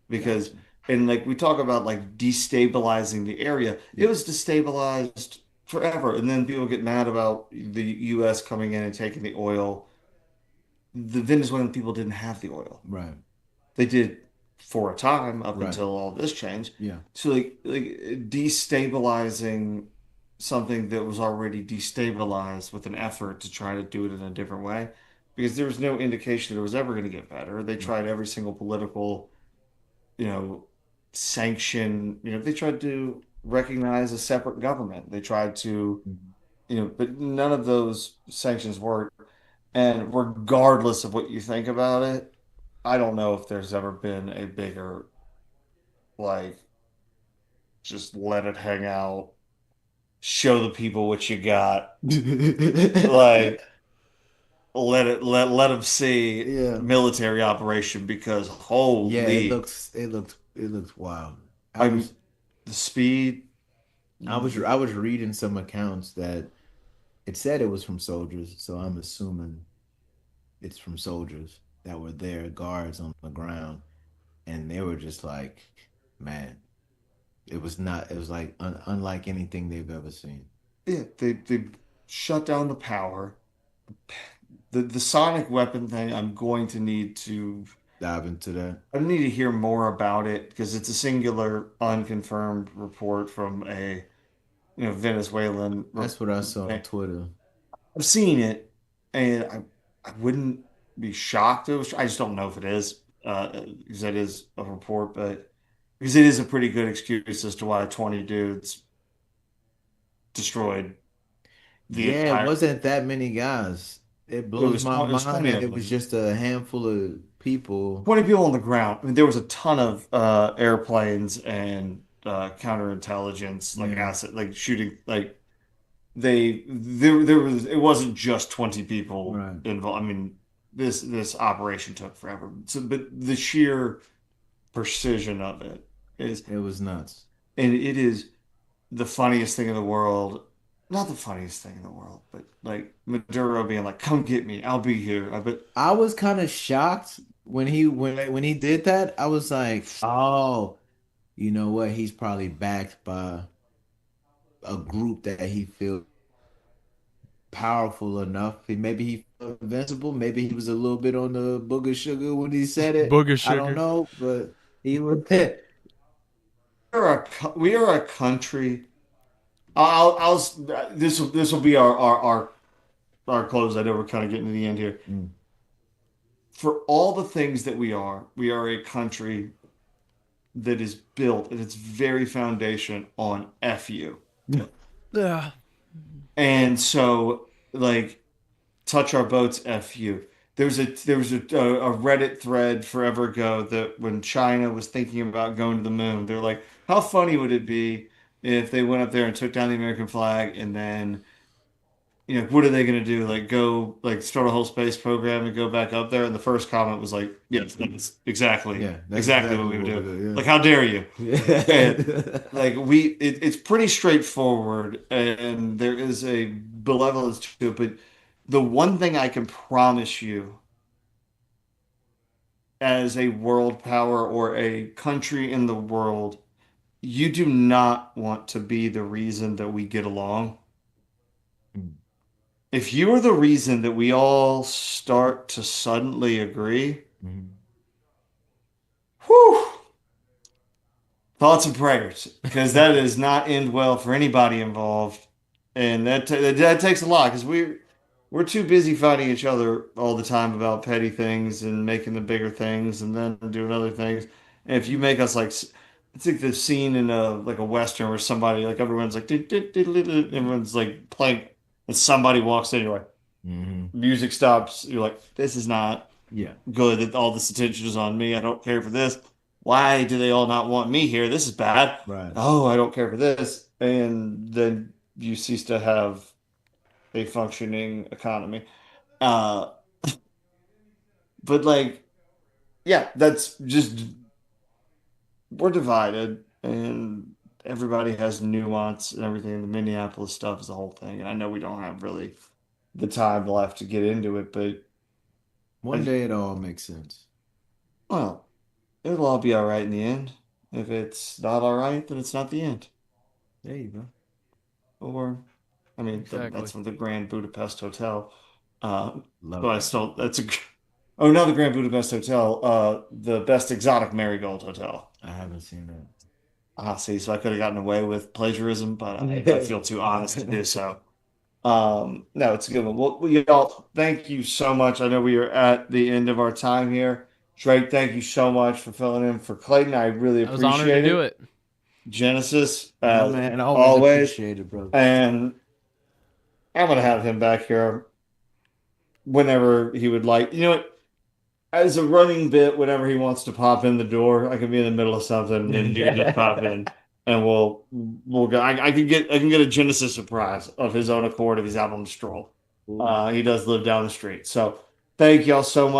[SPEAKER 1] Because,
[SPEAKER 7] Gotcha.
[SPEAKER 1] and like we talk about like destabilizing the area, it
[SPEAKER 7] Yeah.
[SPEAKER 1] was destabilized forever. And then people get mad about the US coming in and taking the oil. The Venezuelan people didn't have the oil.
[SPEAKER 7] Right.
[SPEAKER 1] They did for a time up
[SPEAKER 7] Right.
[SPEAKER 1] until all this changed.
[SPEAKER 7] Yeah.
[SPEAKER 1] So like destabilizing something that was already destabilized with an effort to try to do it in a different way, because there was no indication that it was ever going to get better. They
[SPEAKER 7] Right.
[SPEAKER 1] tried every single political, you know, sanction. They tried to recognize a separate government. They tried to,
[SPEAKER 7] Mhm.
[SPEAKER 1] but none of those sanctions worked. And regardless of what you think about it, I don't know if there's ever been a bigger, like, just let it hang out, show the people what you got, like, let them see
[SPEAKER 7] Yeah.
[SPEAKER 1] military operation because
[SPEAKER 7] Yeah,
[SPEAKER 1] holy,
[SPEAKER 7] it looks wild. I
[SPEAKER 1] I'm
[SPEAKER 7] was
[SPEAKER 1] the speed.
[SPEAKER 7] I was reading some accounts that it said it was from soldiers, so I'm assuming it's from soldiers that were there, guards on the ground, and they were just like, man, it was like unlike anything they've ever seen.
[SPEAKER 1] Yeah, they shut down the power. The sonic weapon thing, I'm going to need to
[SPEAKER 7] Dive into that.
[SPEAKER 1] I need to hear more about it because it's a singular, unconfirmed report from a Venezuelan.
[SPEAKER 7] That's what I saw on Twitter.
[SPEAKER 1] I've seen it, and I wouldn't be shocked. I just don't know if it is, because it is a report, but because it is a pretty good excuse as to why 20 dudes destroyed the
[SPEAKER 7] Yeah, it
[SPEAKER 1] entire.
[SPEAKER 7] wasn't that many guys. It blows my
[SPEAKER 1] It was
[SPEAKER 7] mind
[SPEAKER 1] 20
[SPEAKER 7] that
[SPEAKER 1] of
[SPEAKER 7] it was
[SPEAKER 1] them.
[SPEAKER 7] just a handful of people.
[SPEAKER 1] 20 people on the ground. I mean, there was a ton of airplanes and counterintelligence, like
[SPEAKER 7] Yeah,
[SPEAKER 1] asset, like shooting, like there was it wasn't just 20 people
[SPEAKER 7] right.
[SPEAKER 1] involved. I mean, this operation took forever. So, but the sheer precision of it is,
[SPEAKER 7] It was nuts.
[SPEAKER 1] and it is the funniest thing in the world. Not the funniest thing in the world, but like Maduro being like, "Come get me, I'll be here." I bet.
[SPEAKER 7] I was kind of shocked when he did that. I was like, oh, you know what? He's probably backed by a group that he feels powerful enough. Maybe he felt invincible. Maybe he was a little bit on the booger sugar when he said it.
[SPEAKER 2] Booger
[SPEAKER 7] I don't
[SPEAKER 2] sugar.
[SPEAKER 7] know, but he was.
[SPEAKER 1] We are a country. I'll this will be our close. I know we're kind of getting to the end here.
[SPEAKER 7] Mm.
[SPEAKER 1] For all the things that we are a country that is built at its very foundation on FU.
[SPEAKER 2] Yeah.
[SPEAKER 1] And so like touch our boats FU. There was a Reddit thread forever ago that when China was thinking about going to the moon, they're like, how funny would it be if they went up there and took down the American flag and then what are they going to do? Like go like start a whole space program and go back up there? And the first comment was like, yes, that's exactly
[SPEAKER 7] Yeah, that's
[SPEAKER 1] exactly what
[SPEAKER 7] exactly
[SPEAKER 1] we would
[SPEAKER 7] what we
[SPEAKER 1] do.
[SPEAKER 7] do.
[SPEAKER 1] Like, how dare you? And
[SPEAKER 7] Yeah.
[SPEAKER 1] like it's pretty straightforward, and there is a benevolence to it. But the one thing I can promise you, as a world power or a country in the world, you do not want to be the reason that we get along. If you are the reason that we all start to suddenly agree,
[SPEAKER 7] Mhm.
[SPEAKER 1] whew, thoughts and prayers, because that does not end well for anybody involved, and that takes a lot because we're too busy fighting each other all the time about petty things and making the bigger things and then doing other things. And if you make us like, it's like the scene in a western where somebody like everyone's like everyone's like playing and somebody walks in, you're like music stops, you're like this is not
[SPEAKER 7] Yeah.
[SPEAKER 1] good that all this attention is on me. I don't care for this. Why do they all not want me here? This is bad.
[SPEAKER 7] Right.
[SPEAKER 1] Oh, I don't care for this. And then you cease to have a functioning economy. Uh, but like, yeah, that's just we're divided and everybody has nuance and everything. The Minneapolis stuff is the whole thing. And I know we don't have really the time left to get into it, but
[SPEAKER 7] One day it all makes sense.
[SPEAKER 1] well, it'll all be all right in the end. If it's not all right, then it's not the end.
[SPEAKER 7] There you go.
[SPEAKER 1] Or, I mean,
[SPEAKER 2] Exactly.
[SPEAKER 1] that's from the Grand Budapest Hotel.
[SPEAKER 7] Love
[SPEAKER 1] But I
[SPEAKER 7] that.
[SPEAKER 1] still, oh, no, the Grand Budapest Hotel, the Best Exotic Marigold Hotel.
[SPEAKER 7] I haven't seen that.
[SPEAKER 1] Ah, see, so I could have gotten away with plagiarism, but I feel too honest to do so. No, it's a good one. Well, y'all, thank you so much. I know we are at the end of our time here. Drake, thank you so much for filling in for Clayton. I really
[SPEAKER 2] I was honored to
[SPEAKER 1] appreciate
[SPEAKER 2] do it.
[SPEAKER 1] Genesis,
[SPEAKER 7] Oh,
[SPEAKER 1] as
[SPEAKER 7] man,
[SPEAKER 1] always.
[SPEAKER 7] appreciate it, bro.
[SPEAKER 1] And I'm gonna have him back here whenever he would like. You know what? As a running bit, whenever he wants to pop in the door, I can be in the middle of something and you can just pop in, and we'll go. I can get a Genesis surprise of his own accord if he's out on the stroll. He does live down the street, so thank y'all so much.